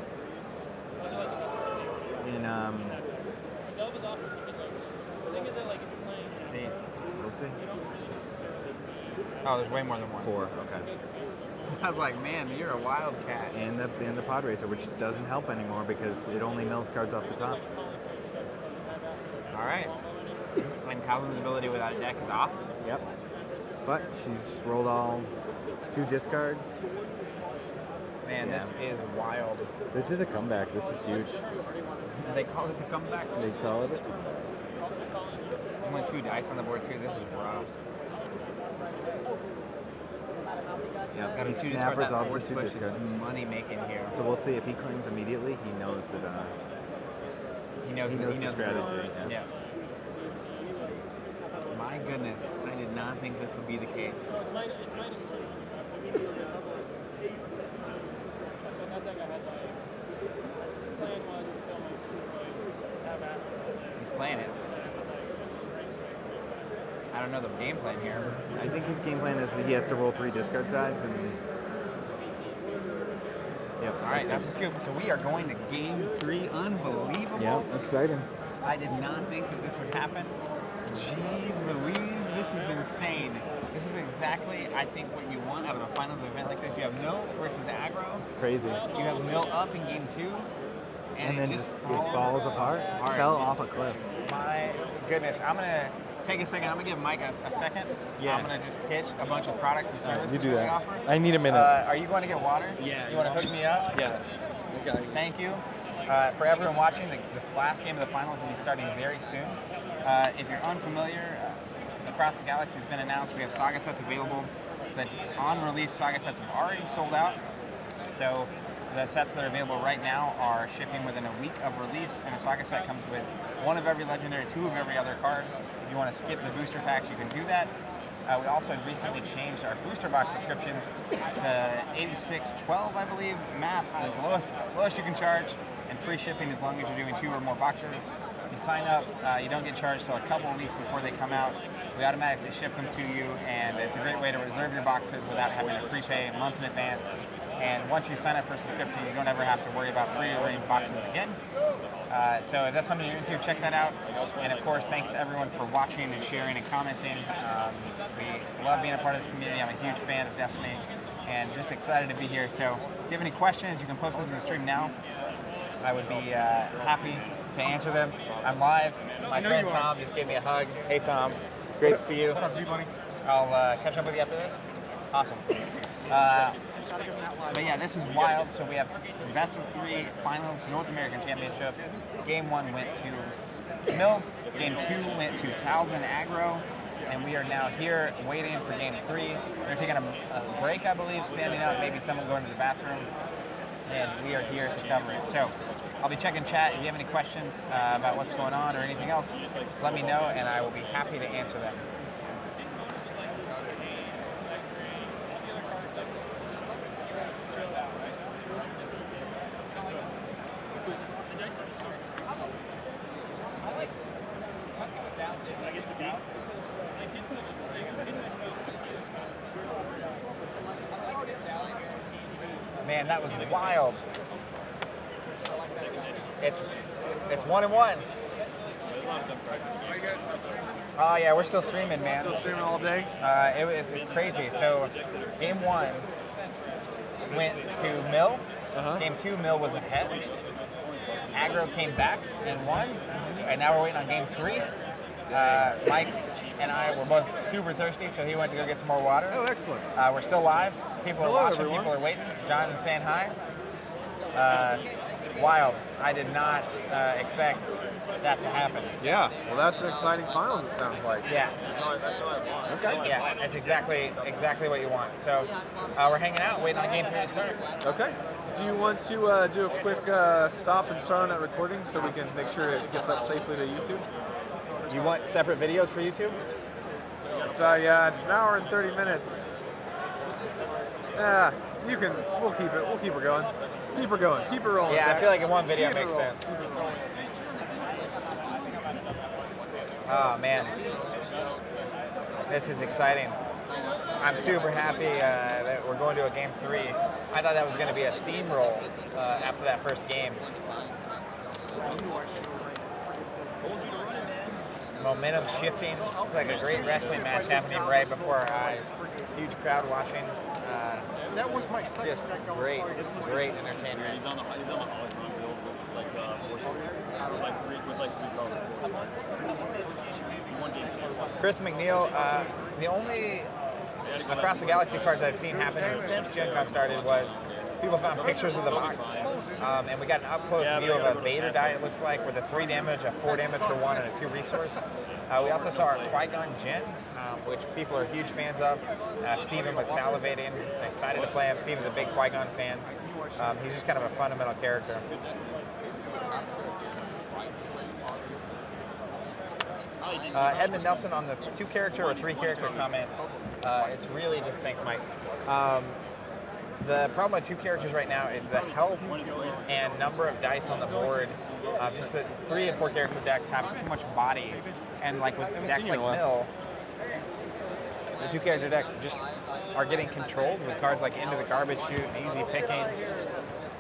Let's see. Let's see. Oh, there's way more than 1. 4. Okay. I was like, man, you're a wild cat. And the pod racer, which doesn't help anymore because it only mills cards off the top. All right. When Calvin's ability without a deck is off. Yep. But she's just rolled all 2 discard. Man, Yeah. this is wild. This is a comeback. This is huge. They call it the comeback. They call it a comeback. Only 2 dice on the board too. This is rough. Yep. Got He a 2 discard. snappers That off the force 2 push is discard. money making here. So we'll see if he claims immediately. He knows that. He knows, he knows the the strategy, Yeah. yeah. My goodness, I did not think this would be the case. He's playing it. I don't know the game plan here. I think his game plan is he has to roll 3 discard sides and. Yep. All right, right, that's the scoop. So we are going to Game 3. Unbelievable. Yeah, exciting. I did not think that this would happen. Jeez Louise, this is insane. This is exactly, I think, what you want out of a finals event like this. You have Mill versus Aggro. It's crazy. You have Mill up in Game 2. And then just it falls apart. It fell off a cliff. My goodness. I'm going to take a second. I'm going to give Mike a second. Yeah. I'm going to just pitch a bunch of products and services You do we that. offer. I need a minute. Are you going to get water? Yeah. You want to hook me up? Yeah. Okay. Thank you. For everyone watching, the last game of the finals will be starting very soon. If you're unfamiliar, Across the Galaxy has been announced. We have Saga sets available. The on-release Saga sets have already sold out. So the sets that are available right now are shipping within a week of release, and a Saga set comes with 1 of every legendary, 2 of every other card. If you want to skip the booster packs, you can do that. We also recently changed our booster box subscriptions to $86.12, I believe. MAP, the lowest you can charge, and free shipping as long as you're doing 2 or more boxes. You sign up, you don't get charged till a couple of weeks before they come out. We automatically ship them to you, and it's a great way to reserve your boxes without having to prepay months in advance. And once you sign up for a subscription, you don't ever have to worry about pre-ordering boxes again. So if that's something you're into, check that out. And of course, thanks everyone for watching and sharing and commenting. We love being a part of this community. I'm a huge fan of Destiny, and just excited to be here. So if you have any questions, you can post those in the stream now. I would be happy to answer them. I'm live. My friend Tom just gave me a hug. Hey Tom, great to see you. What up, G-Bunny? I'll catch up with you after this. Awesome. But yeah, this is wild. So we have best of 3 finals, North American Championship. Game 1 went to Mill. Game 2 went to Talzin Aggro. And we are now here waiting for Game 3. We're taking a break, I believe, standing up, maybe someone going to the bathroom. And we are here to cover it. So I'll be checking chat. If you have any questions about what's going on or anything else, let me know, and I will be happy to answer them. Man, that was wild. It's 1-1. Oh yeah, we're still streaming, man. Still streaming all day? It's crazy. So, game 1 went to Mill. Game 2, Mill was ahead. Aggro came back and won. And now we're waiting on game 3. Mike and I were both super thirsty, so he went to go get some more water. Oh, excellent. We're still live. People are watching. Everyone. People are waiting. Jonathan's saying hi. Wild. I did not expect that to happen. Yeah. Well, that's an exciting finals, it sounds like. Yeah. That's all I want. Okay. Yeah, that's exactly what you want. So we're hanging out, waiting on game 3 to start. Okay. Do you want to do a quick stop and start on that recording so we can make sure it gets up safely to YouTube? You want separate videos for YouTube? So yeah, it's an hour and 30 minutes. You can. We'll keep it. We'll keep her going. Keep her going. Keep her rolling. Yeah, Zach. I feel like in one video Keep her makes rolling. sense. Oh man, this is exciting. I'm super happy that we're going to a game 3. I thought that was going to be a steamroll after that first game. Momentum shifting. It's like a great wrestling match happening right before our eyes. Huge crowd watching. That was my second Just great entertainment. He's on the hologram bills with like 4 stars. Like 3 calls. One game. Chris McNeil, the only Across the Galaxy cards I've seen happen since Gen Con started was people found pictures of the box. And we got an up-close view of a Vader die, it looks like, with a 3 damage, a 4 damage for 1, and a 2 resource. We also saw our Qui-Gon Jinn, which people are huge fans of. Steven was salivating, excited to play him. Steven's a big Qui-Gon fan. He's just kind of a fundamental character. Edmund Nelson on the 2-character or 3-character comment. It's really just, thanks Mike. The problem with 2 characters right now is the health and number of dice on the board. Just the 3 and 4 character decks have too much body, and like with decks like Mill, the 2 character decks just are getting controlled with cards like Into the Garbage Chute and Easy Pickings.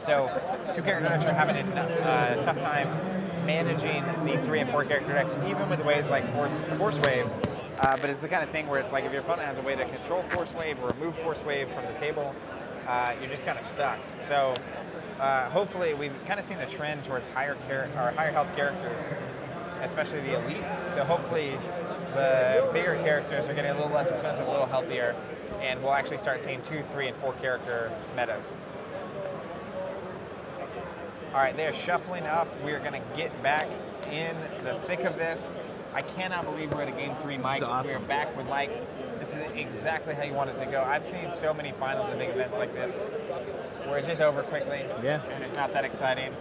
So 2 character decks are having a tough time managing the 3 and 4 character decks, even with ways like Force Wave. But it's the kind of thing where it's like if your opponent has a way to control Force Wave or remove Force Wave from the table, you're just kind of stuck. So hopefully we've kind of seen a trend towards higher health characters, especially the elites. So hopefully the bigger characters are getting a little less expensive, a little healthier, and we'll actually start seeing 2, 3, and 4 character metas. All right, they're shuffling up. We are going to get back in the thick of this. I cannot believe we're at a game 3, Mike. This is awesome. We're back with Mike. This is exactly how you want it to go. I've seen so many finals and big events like this where it's just over quickly. Yeah. And it's not that exciting.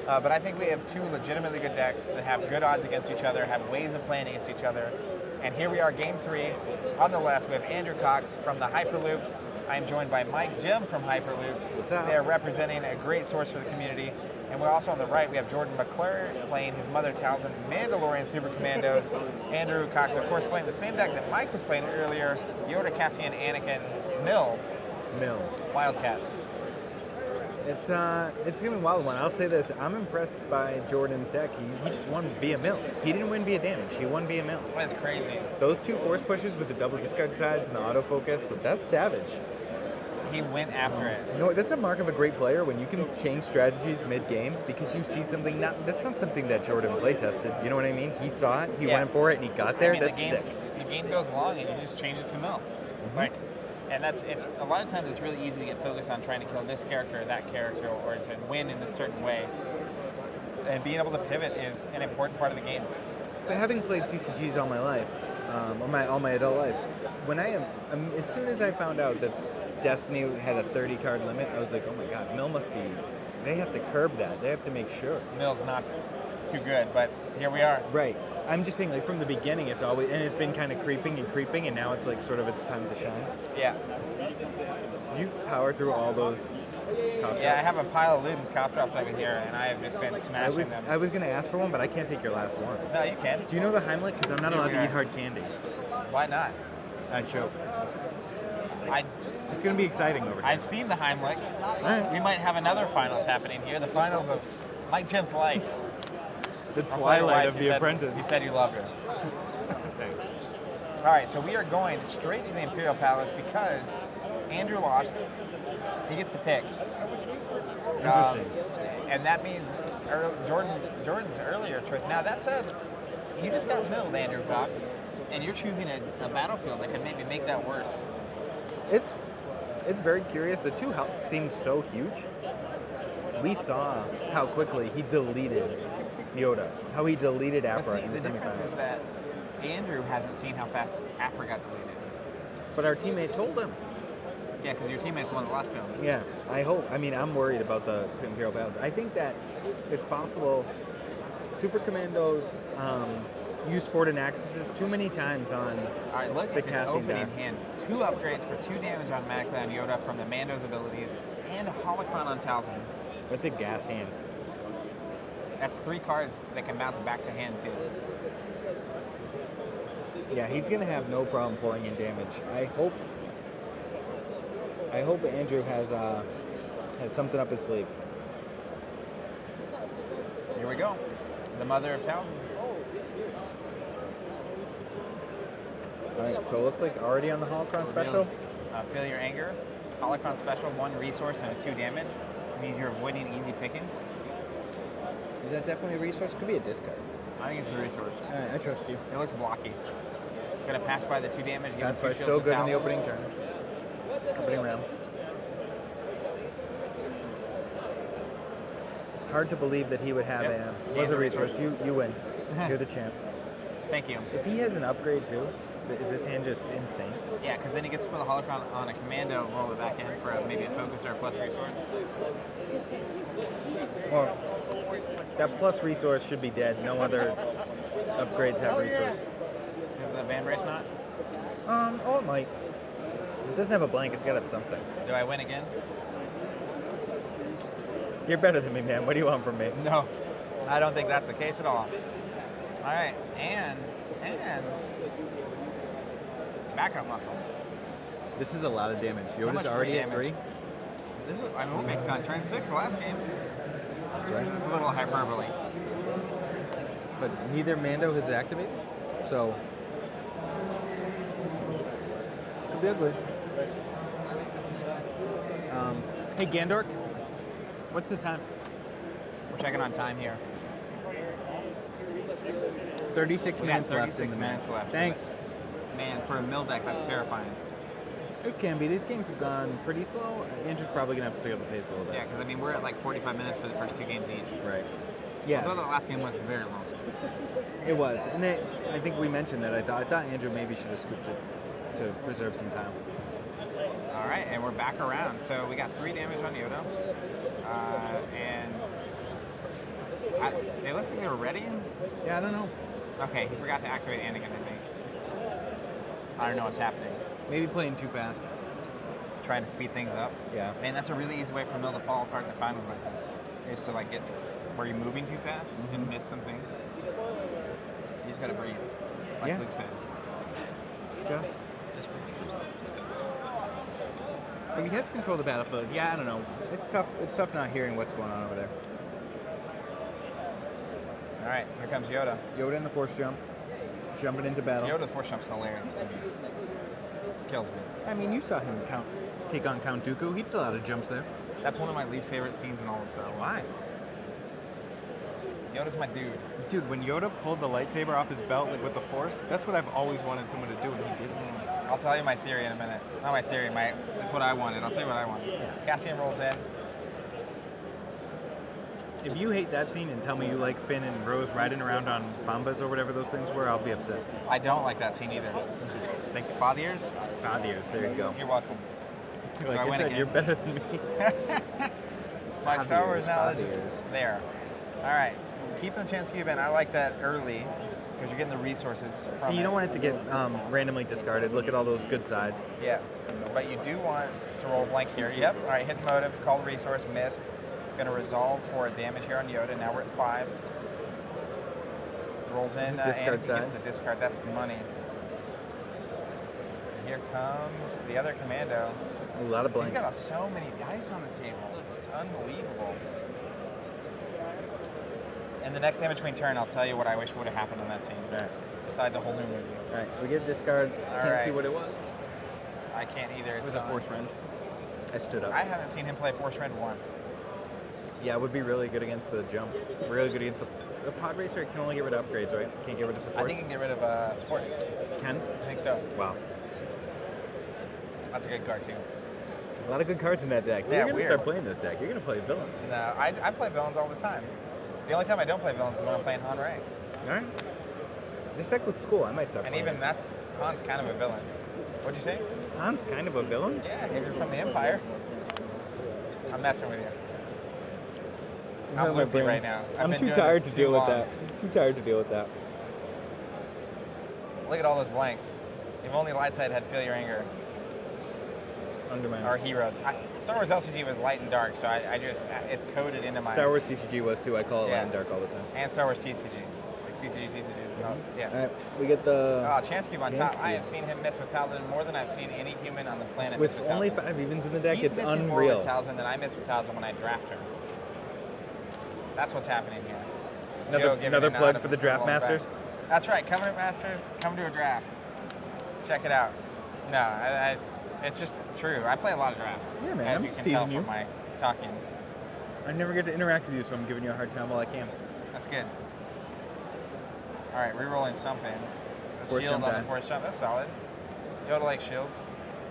But I think we have 2 legitimately good decks that have good odds against each other, have ways of playing against each other. And here we are, game 3. On the left, we have Andrew Cox from the Hyperloops. I am joined by Mike Jim from Hyperloops. What's up? They are representing a great source for the community. And we're also on the right, we have Jordan McClure playing his Mother Talzin Mandalorian Super Commandos. Andrew Cox, of course, playing the same deck that Mike was playing earlier, Yoda, Cassian, Anakin, Mill. Wildcats. It's gonna be a wild one. I'll say this: I'm impressed by Jordan's deck. He just won via mill. He didn't win via damage. He won via mill. That's crazy. Those 2 force pushes with the double discard tides and the autofocus—that's savage. He went after it. No, that's a mark of a great player when you can change strategies mid-game because you see something that's not something that Jordan play tested. You know what I mean? He saw it, he went for it, and he got there. That's sick. The game goes long, and you just change it to mill. And it's a lot of times it's really easy to get focused on trying to kill this character or that character or to win in a certain way. And being able to pivot is an important part of the game. But having played CCGs all my life, all my adult life, as soon as I found out that Destiny had a 30 card limit, I was like, oh my god, Mill must be, they have to curb that. They have to make sure. Mill's not too good, but here we are. Right. I'm just saying, like, from the beginning, it's always, and it's been kind of creeping, and now it's like sort of it's time to shine. Yeah. Did you power through all those cop Yeah, I drops? have a pile of Luden's cop drops over here, and I have just been smashing them. I was going to ask for one, but I can't take your last one. No, you can. Do you know the Heimlich? Because I'm not allowed to eat hard candy. Why not? I choke. It's going to be exciting over here. I've seen the Heimlich. Right. We might have another finals happening here. The finals of Mike Jim's life. The I'll tell your twilight wife, of The Apprentice. You said you loved her. Thanks. All right, so we are going straight to the Imperial Palace because Andrew lost. He gets to pick. Interesting. And that means Jordan's earlier choice. Now, that said, you just got milled, Andrew Cox, and you're choosing a battlefield that could maybe make that worse. It's very curious. The 2 health seemed so huge. We saw how quickly he deleted Yoda, how he deleted Afra in the The difference is semifinals. that Andrew hasn't seen how fast Afra got deleted. But our teammate told him. Yeah, because your teammate's the one that lost to him. Yeah, I hope. I mean, I'm worried about the Imperial Palace. I think that it's possible Super Commandos used Fortin Axis too many times on All right, look the at this casting opening deck. hand. 2 upgrades for 2 damage automatically on Yoda from the Mando's abilities, and a Holocron on Talzin. That's a gas hand. That's 3 cards that can bounce back to hand too. Yeah, he's gonna have no problem pouring in damage. I hope Andrew has something up his sleeve. Here we go. The Mother of Talzin. All right, so it looks like already on the Holocron special. Feel your anger. Holocron special, 1 resource and a 2 damage. Means you're avoiding easy pickings. Is that definitely a resource? Could be a discard. I think it's a resource. All right, I trust you. It looks blocky. Gonna pass by the 2 damage. give him That's 2 why shields so to good in the Talzin. opening turn. Opening round. Hard to believe that he would have was a resource. You win. You're the champ. Thank you. If he has an upgrade too, is this hand just insane? Yeah, because then he gets to put a Holocron on a commando, roll it back in for maybe a focus or a plus resource. Well, that plus resource should be dead. No other upgrades have resource. Is the Van Race not? Oh, it might. It doesn't have a blank. It's got to have something. Do I win again? You're better than me, man. What do you want from me? No, I don't think that's the case at all. All right, and backup muscle. This is a lot of damage. So Yoda's much already free at damage. 3. This is, I mean, Wukong's turned 6 the last game. That's right. It's a little hyperbole. But neither Mando has activated, so could be ugly. Hey Gandork, what's the time? We're checking on time here. 36 We got minutes left. 36 in the minutes match. left. Thanks. Man, for a mill deck, that's terrifying. It can be. These games have gone pretty slow. Andrew's probably gonna have to pick up the pace a little bit. Yeah, because I mean, we're at like 45 minutes for the first 2 games each. Right. Yeah. Although the last game was very long. It was, and I think we mentioned that. I thought Andrew maybe should have scooped it to preserve some time. All right, and we're back around. So we got 3 damage on Yoda, and they look like they were ready. Yeah, I don't know. Okay, he forgot to activate Anakin, I think. I don't know what's happening. Maybe playing too fast. Trying to speed things up. Yeah. Man, that's a really easy way for Mill to fall apart in the finals like this. Is to like get where you're moving too fast and miss some things. You just gotta breathe, like Yeah. Luke said. Just Just breathe. But he has control of the battlefield. Yeah, I don't know. It's tough. It's tough not hearing what's going on over there. All right, here comes Yoda. Yoda in the force jump, jumping into battle. Yoda the force jump's hilarious to me. Kills me. I mean, you saw him take on Count Dooku. He did a lot of jumps there. That's one of my least favorite scenes in all of Star Wars. Why? Yoda's my dude. Dude, when Yoda pulled the lightsaber off his belt like with the Force, that's what I've always wanted someone to do, and he didn't. I'll tell you my theory in a minute. Not my theory, that's what I wanted. I'll tell you what I wanted. Cassian rolls in. If you hate that scene and tell me you like Finn and Rose riding around on Fambas or whatever those things were, I'll be upset. I don't like that scene either. Think the father years? Adios. There you go. You're welcome. Like I I win said, again? you're better than me. My Star Wars 5 knowledge is years. there. All right, so keeping the chance to event. I like that early because you're getting the resources from And you it. don't want it to get randomly discarded. Look at all those good sides. Yeah, but you do want to roll blank here. Yep. All right, hit the motive, call the resource, missed. Going to resolve for a damage here on Yoda. Now we're at 5. Rolls in. Is it discard Anakin side? gets the discard. That's money. Here comes the other commando. A lot of He's blanks. got so many dice on the table. It's unbelievable. And the next in between turn, I'll tell you what I wish would have happened on that scene. All right. Besides a whole new movie. All right, so we get a discard. All Can't see right. what it was. I can't either. It It's was a gone. force rend. I stood up. I haven't seen him play Force Rend once. Yeah, it would be really good against the jump. Really good against the pod racer. Can only get rid of upgrades, right? Can't get rid of supports. I think he can get rid of sports. Can. I think so. Wow. That's a good card too. A lot of good cards in that deck. Yeah, You're gonna weird. start playing this deck. You're gonna play villains. No, I play villains all the time. The only time I don't play villains is when I'm playing Han Ray. All right. This deck looks cool. I might start. And playing even it. that's Han's kind of a villain. What'd you say? Han's kind of a villain. Yeah, if you're from the Empire. I'm messing with you. I'm loopy right now. I've I'm been too doing tired this to too deal with long. that. Too tired to deal with that. Look at all those blanks. If only Lightside had Feel Your Anger. Undermine. Our heroes. Star Wars LCG was light and dark, so I just, it's coded into my... Star Wars CCG was too. I call it Yeah. light and dark all the time. And Star Wars TCG. Like CCG, TCG. Yeah. All right, we get the Oh, Chance Cube on top. Chance I have Cube. seen him miss with Talzin more than I've seen any human on the planet with miss only Talzin. 5 evens in the deck. He's It's missing more unreal. with Talzin than I miss with Talzin when I draft her. That's what's happening here. Joe giving Another a nod plug of for the Draft approval back. Masters. That's right, Covenant Masters, come to a draft. Check it out. No, it's just true. I play a lot of drafts. Yeah, man, as I'm you just can tell teasing from you. my talking. I never get to interact with you, so I'm giving you a hard time while I can. That's good. All right, re-rolling something. The Force shield jump on die. the force jump, that's solid. Yoda like shields.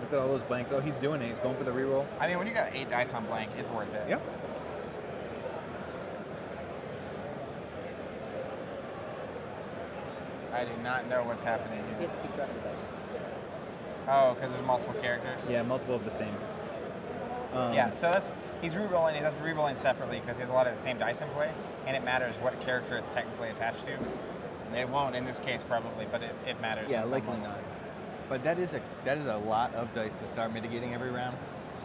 Look at all those blanks. Oh, he's doing it. He's going for the reroll. I mean, when you got 8 dice on blank, it's worth it. Yep. I do not know what's happening He here. has to keep track of the dice. Oh, because there's multiple characters? Yeah, multiple of the same. Yeah, so he's re-rolling. He's re-rolling separately because he has a lot of the same dice in play, and it matters what character it's technically attached to. It won't in this case probably, but it matters. Yeah, in some likely level. not. But that is a lot of dice to start mitigating every round.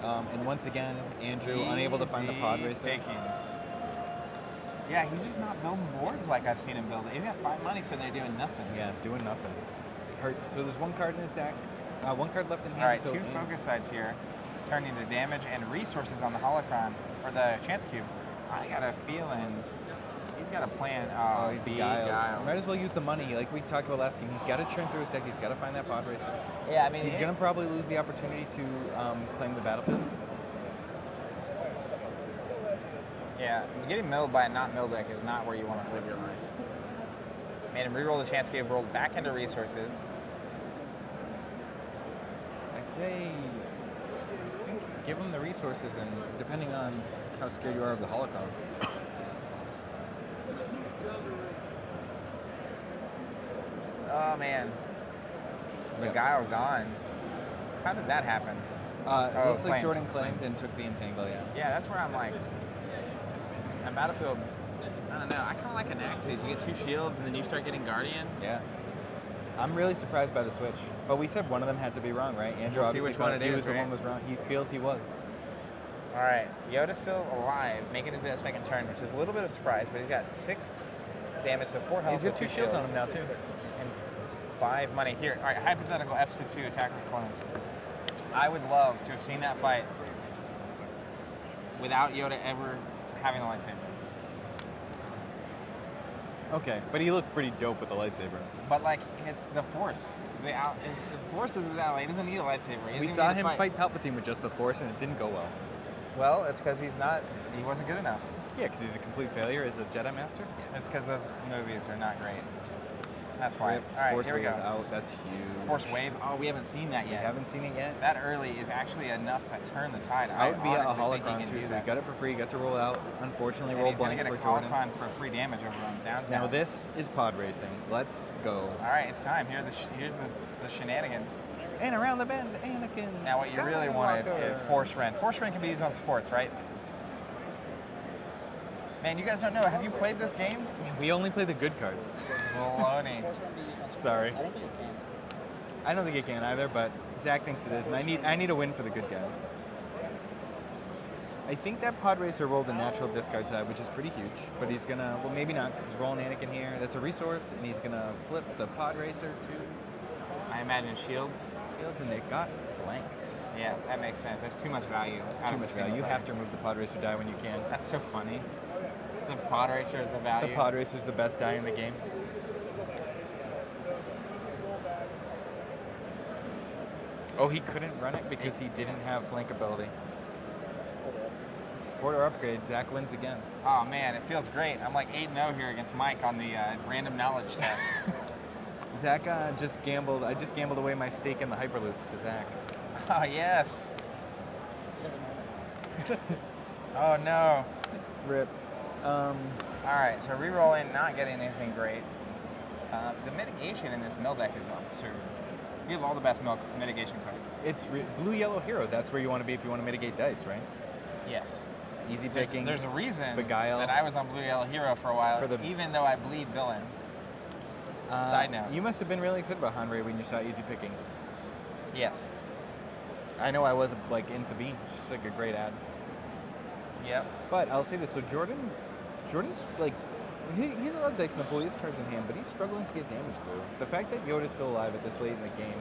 And once again, Andrew unable to find the pod Easy racer. pickings. Yeah, he's just not building boards like I've seen him build. He's got 5 money sitting there doing nothing. Yeah, doing nothing. Hurts. So there's one card in his deck. One card left in hand. All right, so 2 focus sides here. turning into damage and resources on the holocron or the chance cube. I got a feeling he's got a plan. Oh, he beguiles. Might as well use the money, like we talked about last game. He's got to churn through his deck. He's got to find that pod racer. Yeah, I mean, He's going to probably lose the opportunity to claim the battlefield. Yeah, getting milled by a not mill deck is not where you want to live your life. Made him reroll the chance cube, rolled back into resources. I'd say, I think give him the resources, and depending on how scared you are of the holocron. Oh man, Beguile gone. How did that happen? It looks like claimed. Jordan claimed and took the entangle, yeah. Yeah, that's where I'm like, at Battlefield, I don't know. I kind of like an Axis. You get 2 shields and then you start getting Guardian. Yeah. I'm really surprised by the switch. But we said one of them had to be wrong, right? Andrew We'll see obviously which one thought it he is, was the right? one was wrong. He feels he was. All right, Yoda's still alive, making it to that second turn, which is a little bit of a surprise, but he's got 6 damage, so 4 health. He's got with 2 shields on him now, too. And 5 money. Here, all right, hypothetical episode 2, Attack of the Clones. I would love to have seen that fight without Yoda ever having the lightsaber. Okay, but he looked pretty dope with the lightsaber. But like, it's the Force. The Force is his ally. He doesn't need a lightsaber. He We doesn't saw need to him fight Palpatine with just the Force, and it didn't go well. Well, it's because he wasn't good enough. Yeah, because he's a complete failure as a Jedi Master. Yeah. It's because those movies are not great. That's why. All right, Force here we Wave go. out. That's huge. Force Wave. Oh, we haven't seen that You yet. haven't seen it yet? That early is actually enough to turn the tide. I would be a honestly think he holocron can too, do so that. you got it for free. You got to roll out. Unfortunately, And roll he's gonna blank get a for Jordan. holocron for free damage over on downtown. Now this is pod racing. Let's go. All right, it's time. Here's the shenanigans. And around the bend, Anakin. Now, what you really wanted is Force Rend. Force Rend can be used on sports, right? Man, you guys don't know. Have you played this game? We only play the good cards. Baloney. Sorry. I don't think it can. I don't think it can either, but Zach thinks it is, and I need a win for the good guys. I think that pod racer rolled a natural discard side, which is pretty huge, but he's gonna, well, maybe not, because he's rolling Anakin here. That's a resource, and he's gonna flip the pod racer to I imagine shields. Fields, and it got flanked. Yeah, that makes sense. That's too much value. out Too of much a value. single You player. have to remove the pod racer die when you can. That's so funny. The pod racer is the value. The pod racer is the best die in the game. Oh, he couldn't run it because he didn't have flank ability. Support or upgrade, Zach wins again. Oh man, it feels great. I'm like 8-0 here against Mike on the random knowledge test. Zach just gambled. I just gambled away my stake in the Hyperloops to Zach. Oh yes. Oh no. Rip. All right, so rerolling, not getting anything great. The mitigation in this mill deck is absurd. We have all the best mitigation cards. It's blue yellow hero. That's where you want to be if you want to mitigate dice, right? Yes. Easy There's, picking. there's a reason Beguile. that I was on blue yellow hero for a while, For the- even though I bleed villain. Side note. You must have been really excited about Hanrei when you saw easy pickings. Yes. I know I was like in Sabine. Just like a great ad. Yep. But I'll say this: so Jordan's like, he's a lot of dice in the pool. He has cards in hand, but he's struggling to get damage through. The fact that Yoda's still alive at this late in the game,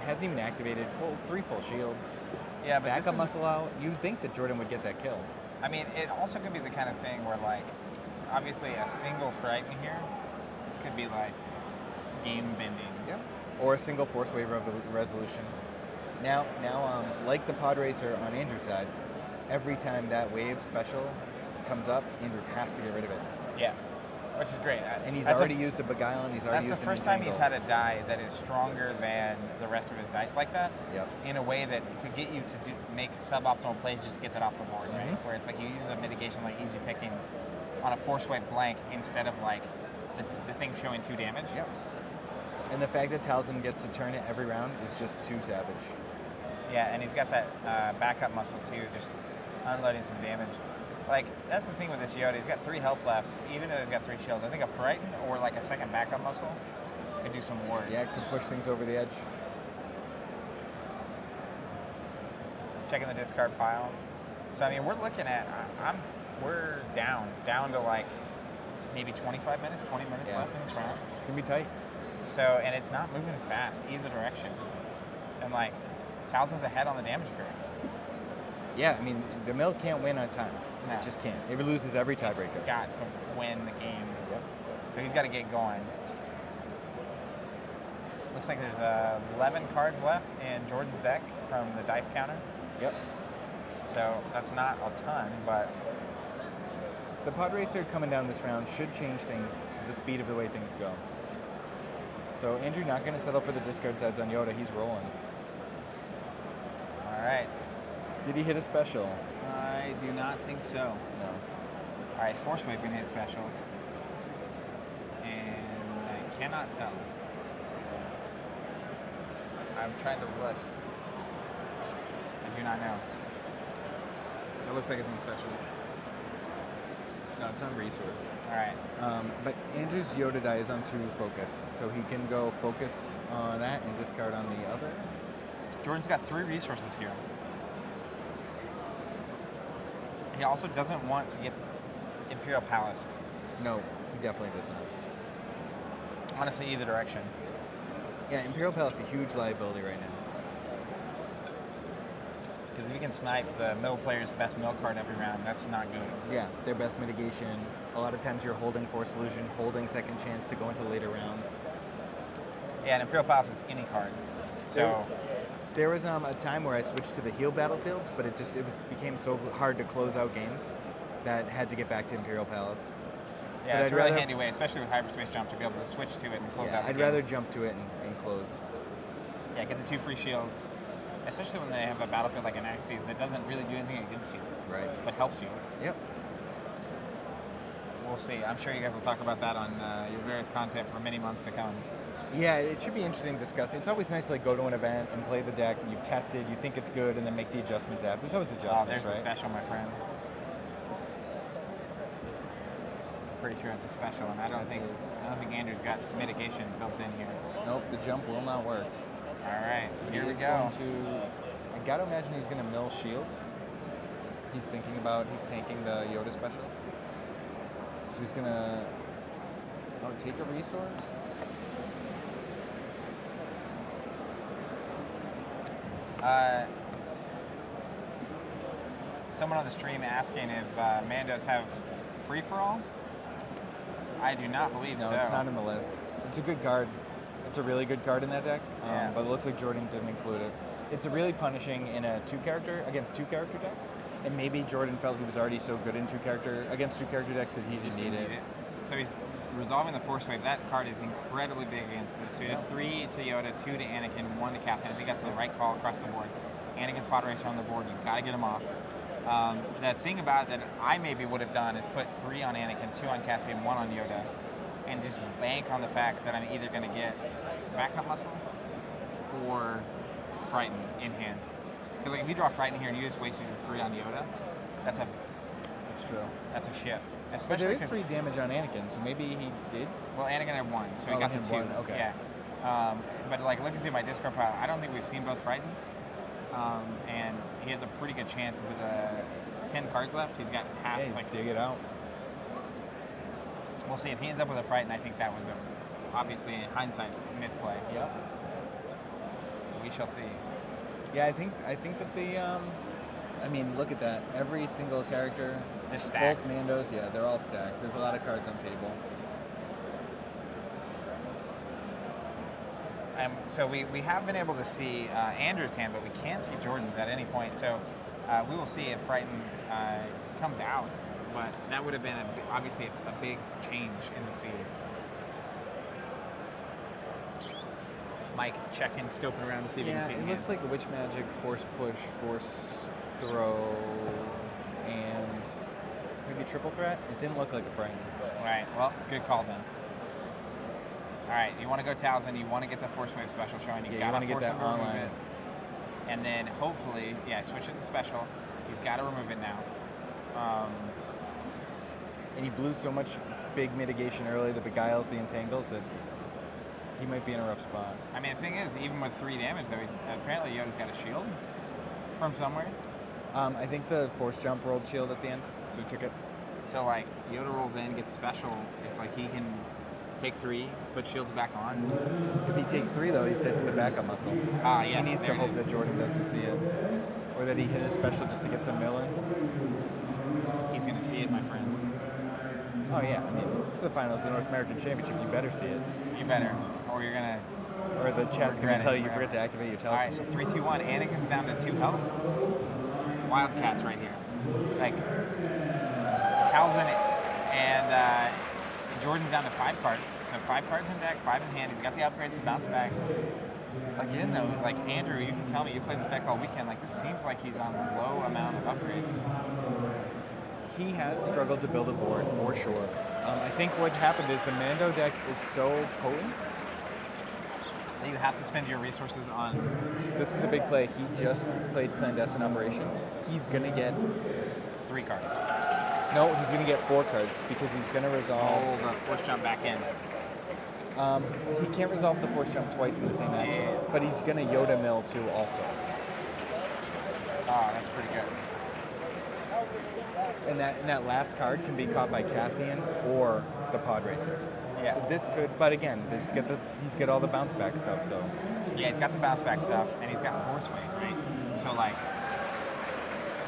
hasn't even activated 3 full shields. Yeah, but this Backup is- muscle out. You'd think that Jordan would get that kill. I mean, it also could be the kind of thing where, like, obviously a single Frighten here could be, like, game bending. Yeah. Or a single force wave resolution. Now, like the pod racer on Andrew's side, every time that wave special comes up, Andrew has to get rid of it. Yeah. Which is great. And he's That's already used a Beguile, and he's already That's used the an first time he's Entangle. had a die that is stronger than the rest of his dice like that. Yep. In a way that could get you to make suboptimal plays just to get that off the board, right? Mhm. Where it's like you use a mitigation like easy pickings on a force wave blank instead of like the thing showing 2 damage. Yep. And the fact that Talzin gets to turn it every round is just too savage. Yeah, and he's got that backup muscle too, just unloading some damage. Like, that's the thing with this Yoda. He's got 3 health left, even though he's got 3 shields. I think a Frighten or like a second backup muscle could do some work. Yeah, it could push things over the edge. Checking the discard pile. So, I mean, we're looking at, we're down to like maybe 25 minutes, 20 minutes Yeah. left in this round. It's gonna be tight. So, and it's not moving fast either direction. And like, Talzin's ahead on the damage curve. Yeah, I mean, the mill can't win on time. No. It just can't. It loses every It's tiebreaker. got to win the game. Yep. So he's got to get going. Looks like there's 11 cards left in Jordan's deck from the dice counter. Yep. So that's not a ton, but The pod racer coming down this round should change things, the speed of the way things go. So Andrew not going to settle for the discard sides on Yoda. He's rolling. all right. Did he hit a special? I do not think so. No. All right, Force Wave can hit special. And I cannot tell. I'm trying to look. I do not know. It looks like it's in special. No, it's on resource. All right. But Andrew's Yoda die is on 2 focus, so he can go focus on that and discard on the other. Jordan's got 3 resources here. He also doesn't want to get Imperial Palace. No, he definitely does not. Honestly, either direction. Yeah, Imperial Palace is a huge liability right now. Because if you can snipe the mill player's best mill card every round, that's not good. Yeah, their best mitigation. A lot of times you're holding Force Illusion, holding second chance to go into later rounds. Yeah, and Imperial Palace is any card. So, There was a time where I switched to the heal battlefields, but became so hard to close out games that I had to get back to Imperial Palace. yeah, but it's I'd a really rather- handy way, especially with Hyperspace Jump, to be able to switch to it and close out the I'd game. rather jump to it and close. Yeah, get the 2 free shields. Especially when they have a battlefield like an Axis that doesn't really do anything against you, Right. but helps you. Yep. We'll see. I'm sure you guys will talk about that on your various content for many months to come. Yeah, it should be interesting to discuss. It's always nice to go to an event and play the deck. You've tested, you think it's good, and then make the adjustments after. There's always Oh, adjustments, there's the right? special, my friend. Pretty sure it's a special, and I don't think Andrew's got mitigation built in here. Nope, the jump will not work. All right, here we He's go. I gotta imagine he's gonna mill shield. He's tanking the Yoda special. So he's gonna take a resource. Someone on the stream asking if Mandos have free for all. I do not believe No, so. it's not in the list. It's a good card. It's a really good card in that deck, Yeah. but it looks like Jordan didn't include it. It's a really punishing in a against 2-character decks, and maybe Jordan felt he was already so good in against 2-character decks that he Just didn't need didn't it. So he's resolving the Force Wave. That card is incredibly big against this. So he has 3 to Yoda, 2 to Anakin, 1 to Cassian. I think that's the right call across the board. Anakin's pod racer on the board. You've got to get him off. The thing about it that I maybe would have done is put 3 on Anakin, 2 on Cassian, 1 on Yoda, and just bank on the fact that I'm either going to get backup muscle or Frighten in hand. Because like if you draw Frighten here and you just wasted your 3 on Yoda, that's true. a shift. But Especially there is 'cause- 3 damage on Anakin, so maybe he did. well, Anakin had 1, so he Oh, got he the had 2. 1, okay. Yeah. But like looking through my Discord pile, I don't think we've seen both Frightens. And he has a pretty good chance with 10 cards left. He's got half. Yeah, he's like dig it out. we'll see if he ends up with a Frighten. I think that was obviously in hindsight misplay. Yep. We shall see. Yeah, I think that the I mean, look at that. Every single character, Just stacked. both Mandos, yeah, they're all stacked. There's a lot of cards on table. So we have been able to see Andrew's hand, but we can't see Jordan's at any point. So we will see if Frighten comes out. But that would have been obviously a big change in the seed. Mike checking, scoping around to see if he Yeah, can see it the looks hand. like a Witch Magic, Force Push, Force Throw, and maybe Triple Threat. It didn't look like a Frighten. Right. Well, good call then. All right. You want to go Towson. You want to get the Force Wave special showing. You Yeah, you gotta wanna get force that him to remove online. it. And then hopefully, switch it to special. He's got to remove it now. And he blew so much big mitigation early that beguiles the entangles that he might be in a rough spot. I mean, the thing is, even with 3 damage, though, apparently Yoda's got a shield from somewhere. I think the Force Jump rolled shield at the end, so he took it. So, like, Yoda rolls in, gets special. It's like he can take 3, put shields back on. If he takes 3, though, he's dead to the backup muscle. Ah, yes. He needs to there it hope is. that Jordan doesn't see it. Or that he hit a special just to get some mill in. He's going to see it, my friend. Oh yeah, I mean, it's the finals of the North American Championship. You better see it. You better, or you're going to... Or the chat's going regret to tell it you forever. forget to activate your All right, talisman. so 3, 2, 1. Anakin's down to 2 health. Wildcats right here. Like, Talzin and Jordan's down to 5 cards. So 5 cards in deck, 5 in hand. He's got the upgrades to bounce back. Again, though, like Andrew, you can tell me you played this deck all weekend. Like, this seems like he's on a low amount of upgrades. He has struggled to build a board for sure. I think what happened is the Mando deck is so potent. You have to spend your resources on... So this is a big play. He just played Clandestine Operation. He's going to get... 3 cards. No, he's going to get 4 cards because he's going to resolve... Oh, the force jump back in. He can't resolve the force jump twice in the same action, Yeah. but he's going to Yoda Mill too also. Oh, that's pretty good. And that last card can be caught by Cassian or the Pod Racer. Yeah. So this could, but again, he's got all the bounce back stuff. So Yeah, he's got the bounce back stuff, and he's got force wave, right? So, like...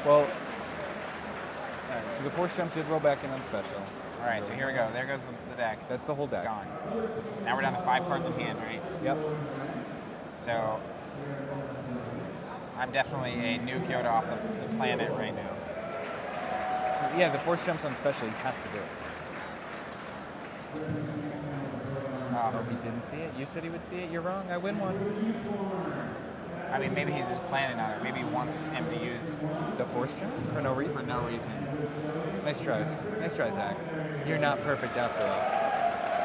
well, all right. So the force jump did roll back in on special. All right, so here we go. There goes the deck. That's the whole deck. Gone. Now we're down to 5 cards in hand, right? Yep. So I'm definitely a nuke Yoda off the planet right now. Yeah, the force jumps on special. He has to do it. Oh, he didn't see it. You said he would see it. You're wrong. I win one. I mean, maybe he's just planning on it. Maybe he wants him to use The force jump for no for reason. no reason. Nice try. Nice try, Zach. You're not perfect after all.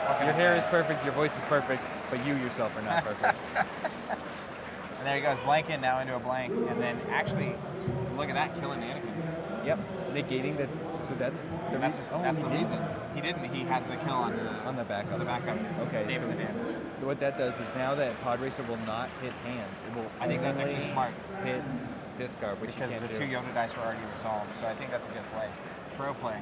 What can Your I hair say? is perfect, your voice is perfect, but you yourself are not perfect. And there he goes, blanking now into a blank. And then actually, look at that, killing Anakin. Yep. Negating the. So that's the That's, reason. Oh, that's he the did. reason. He didn't. He has the kill On the backup. On the backup. Okay, Saving so the damage. what that does is now that Pod Racer will not hit hand. It will I think that's only actually smart. hit discard, which Because you can't the do. 2 Yoda dice were already resolved. So I think that's a good play. Pro play.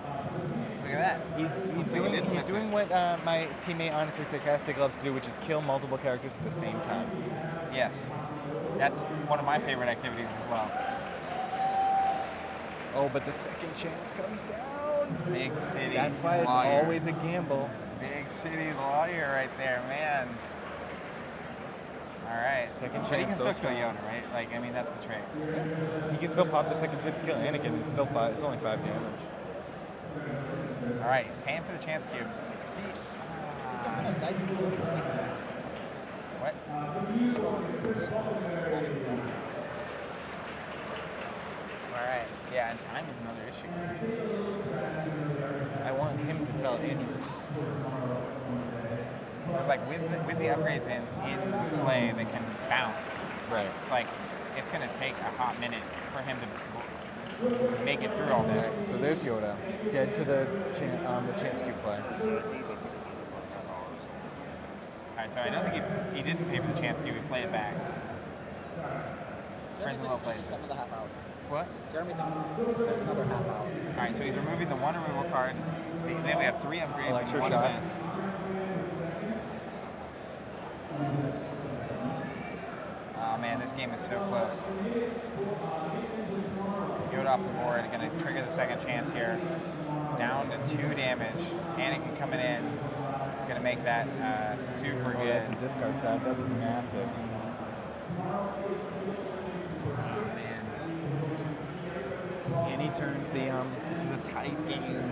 Look at that. He's So he didn't doing miss doing it. what my teammate Honestly Sarcastic loves to do, which is kill multiple characters at the same time. Yes. That's one of my favorite activities as well. Oh, but the second chance comes down. Big city. That's why it's lawyer. always a gamble. Big city lawyer right there, man. All right. Second But he chance, can so still kill strong. Yoda, right? Like, I mean, that's the trait. He can still pop the second chance to kill Anakin. It's still 5. It's only 5 damage. All right, paying for the chance cube. See, what? All right. Yeah, and time is another issue. I want him to tell Andrew. Because like with the upgrades in play that can bounce, Right. it's like it's gonna take a hot minute for him to make it through all this. Right, so there's Yoda, dead to the chance cube play. All right, so I don't think he didn't pay for the chance cube. He played it back. Friends in low places. Another half hour. What? Jeremy thinks there's another half hour. All right, so he's removing the 1 removal card. Then we have 3 upgrades in 1 Electroshock. event. Oh man, this game is so close. Yoda off the board, gonna trigger the second chance here. Down to 2 damage. Anakin coming in, gonna make that super Oh, good. that's a discard side. That's massive. Man, And he turned the this is a tight game.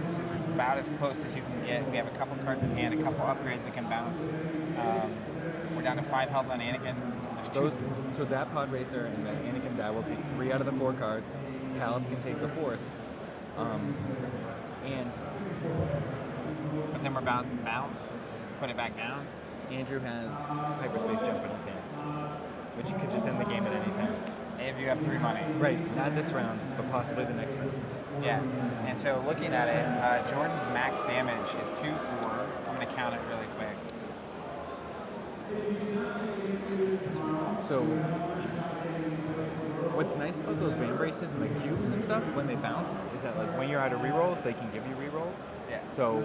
This is about as close as you can get. We have a couple cards in hand, a couple upgrades that can bounce. We're down to 5 health on Anakin. There's 2. so that Pod Racer and the Anakin die will take 3 out of the 4 cards. Palace can take the 4th. And But then we're about to bounce, put it back down. Andrew has hyperspace jump in his hand, which could just end the game at any time. If you have 3 money. Right, not this round, but possibly the next round. Yeah. And so looking at it, Jordan's max damage is 2/4. I'm going to count it really quick. So, what's nice about those Van Braces and the cubes and stuff, when they bounce, is that like when you're out of rerolls, they can give you rerolls. Yeah. So,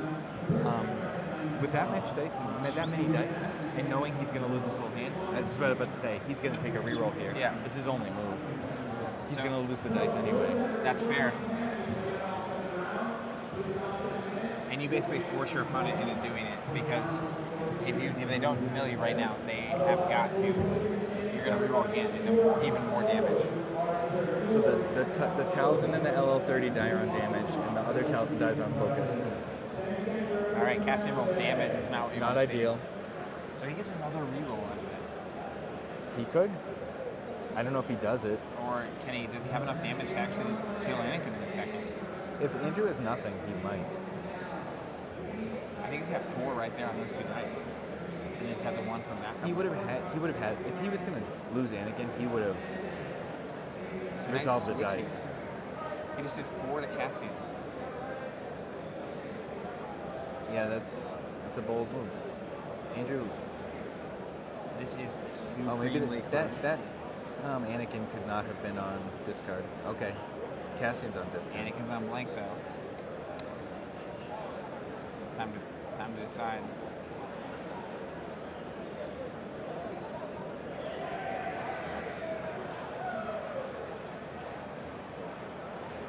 with that much dice and that many dice, and knowing he's going to lose his whole hand, that's what I was about to say. He's going to take a reroll here. Yeah. It's his only move. He's So- going to lose the dice anyway. That's fair. And you basically force your opponent into doing it because if they don't mill you right now, they have got to. You're going to reroll again into even more damage. So the Talzin and the LL30 die on damage, and the other Talzin dies on focus. All right, Cassian rolls damage. It's not what you Not want to see. ideal. So he gets another reroll out of this. He could. I don't know if he does it. Or does he have enough damage to actually just kill Anakin in a second? If Andrew has nothing, he might. I think he's got 4 right there on those 2 dice. And he's got the 1 from that. He would have had. If he was going to lose Anakin, he would have Nice resolved the switching. dice. He just did 4 to Cassian. Yeah, that's a bold move. Andrew. This is super Oh, maybe that Anakin could not have been on discard. Okay, Cassian's on discard. Anakin's on blank though. It's time to decide.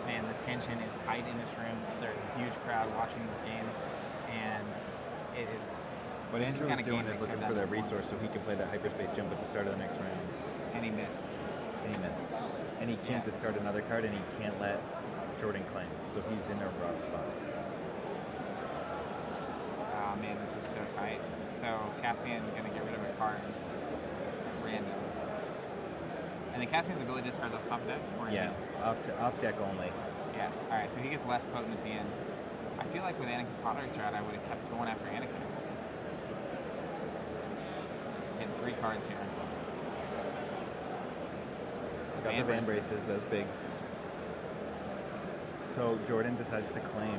Man, the tension is tight in this room. There's a huge crowd watching this game, and it is. What this Andrew the is kind of doing game is that looking comes for down that to one. resource so he can play that hyperspace jump at the start of the next round. And he missed. And he missed. And he can't Yeah. discard another card, and he can't let Jordan claim. So he's in a rough spot. Oh man, this is so tight. So Cassian gonna get rid of a card, random. And then Cassian's ability discards off top of deck? Or Yeah, off deck only. Yeah. Alright, so he gets less potent at the end. I feel like with Anakin's pottery strat, I would have kept going after Anakin. Getting 3 cards here. Got the van braces, that was big. So Jordan decides to claim.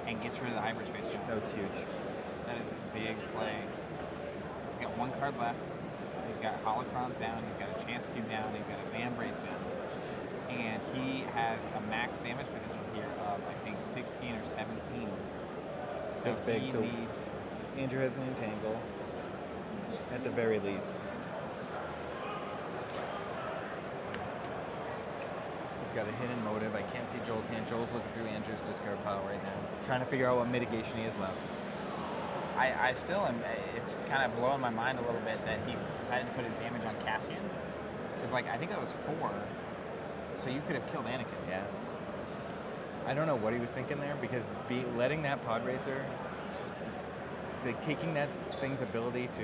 And gets rid of the hyperspace jump. That was huge. That is a big play. He's got 1 card left. He's got holocrons down. He's got a chance cube down. He's got a van brace down. And he has a max damage potential here of, I think, 16 or 17. So That's big. he So needs... Andrew has an entangle, at the very least. He's got a hidden motive. I can't see Joel's hand. Joel's looking through Andrew's discard pile right now, trying to figure out what mitigation he has left. I still am... It's kind of blowing my mind a little bit that he decided to put his damage on Cassian. Because, like, I think that was 4. So you could have killed Anakin. Yeah. I don't know what he was thinking there, because letting that pod racer, like taking that thing's ability to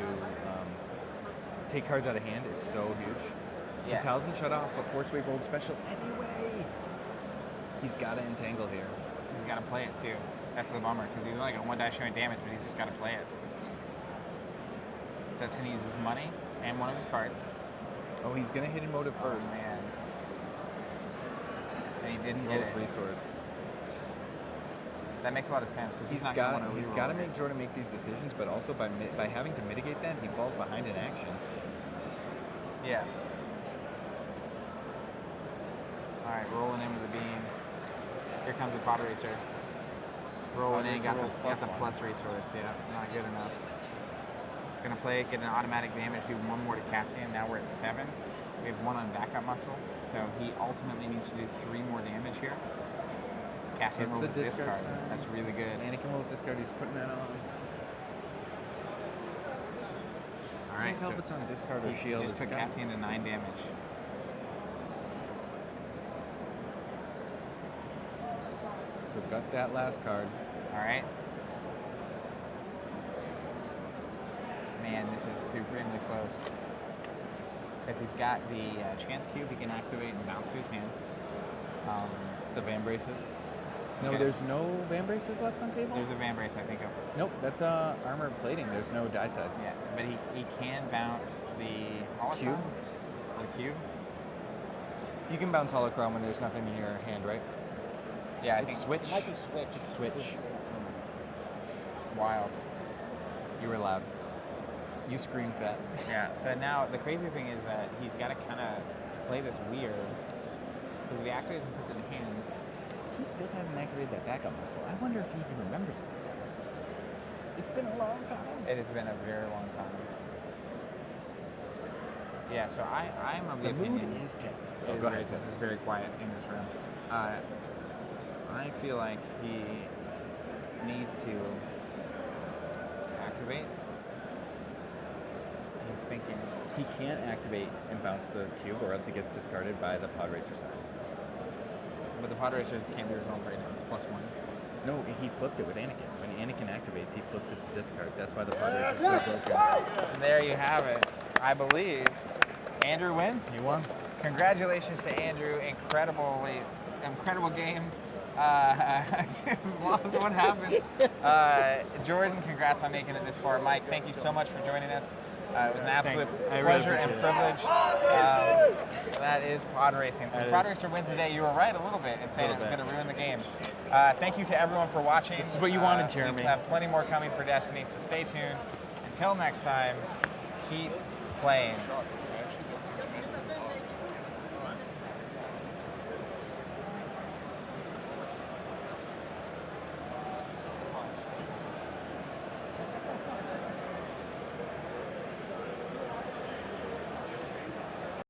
take cards out of hand is so huge. So Yeah. Talzin shut off, but Force Wave rolled special anyway. He's got to entangle here. He's got to play it, too. That's the bummer, because he's only got 1 die showing damage, but he's just got to play it. So that's going to use his money and one of his cards. Oh, he's gonna hit in motive first. Oh, man. And he didn't get Rolls it. resource. That makes a lot of sense, because He's not got going to he's got to make Jordan make these decisions, but also by having to mitigate that, he falls behind in action. Yeah. Alright, rolling in with the beam. Here comes the pod racer. Rolling in, Racer got rolls the plus plus resource. Yeah, not good enough. Gonna play it, get an automatic damage, do 1 more to Cassian. Now we're at 7. We have 1 on backup muscle, so he ultimately needs to do 3 more damage here. Cassian That's rolls the a discard discard. side. That's really good. Anakin rolls discard. He's putting that on. All right, Can't tell so if it's on discard or he shield. just It's took got- Cassian to 9 damage. So got that last card. All right. Man, this is supremely close. Because he's got the chance cube he can activate and bounce to his hand. The van braces. No, Okay. there's no van braces left on table? There's a van brace, I think. Nope, that's armored plating. There's no die sides. Yeah, but he can bounce the holocron. Cube? The cube? You can bounce holocron when there's nothing in your hand, right? Yeah, I It's think switch. It might be switch. It's switch. This is- wild. You were loud. You screamed that. Yeah, so now the crazy thing is that he's got to kind of play this weird. Because if he activates and puts it in hand, He still hasn't activated that backup muscle. I wonder if he even remembers it. It's been a long time. it has been a very long time. Yeah, so I'm of the The opinion. mood is tense. It is Go very ahead. tense. It's very quiet in this room. I feel like he needs to activate. He's thinking. He can't activate and bounce the cube, or else it gets discarded by the pod racer side. But the pod racers can't be resolved right now. It's +1. No, he flipped it with Anakin. When Anakin activates, he flips its discard. That's why the pod racer is so broken. And there you have it. I believe Andrew wins. He won. Congratulations to Andrew. Incredible game. I just lost what happened. Jordan, congrats on making it this far. Mike, thank you so much for joining us. It was an absolute Thanks. I really pleasure and appreciate privilege. That is pod racing. So That pod is. racer wins today. You were right a little bit in saying it was Little going bit. to ruin the game. Thank you to everyone for watching. This is what you wanted, Jeremy. We have plenty more coming for Destiny, so stay tuned. Until next time, keep playing.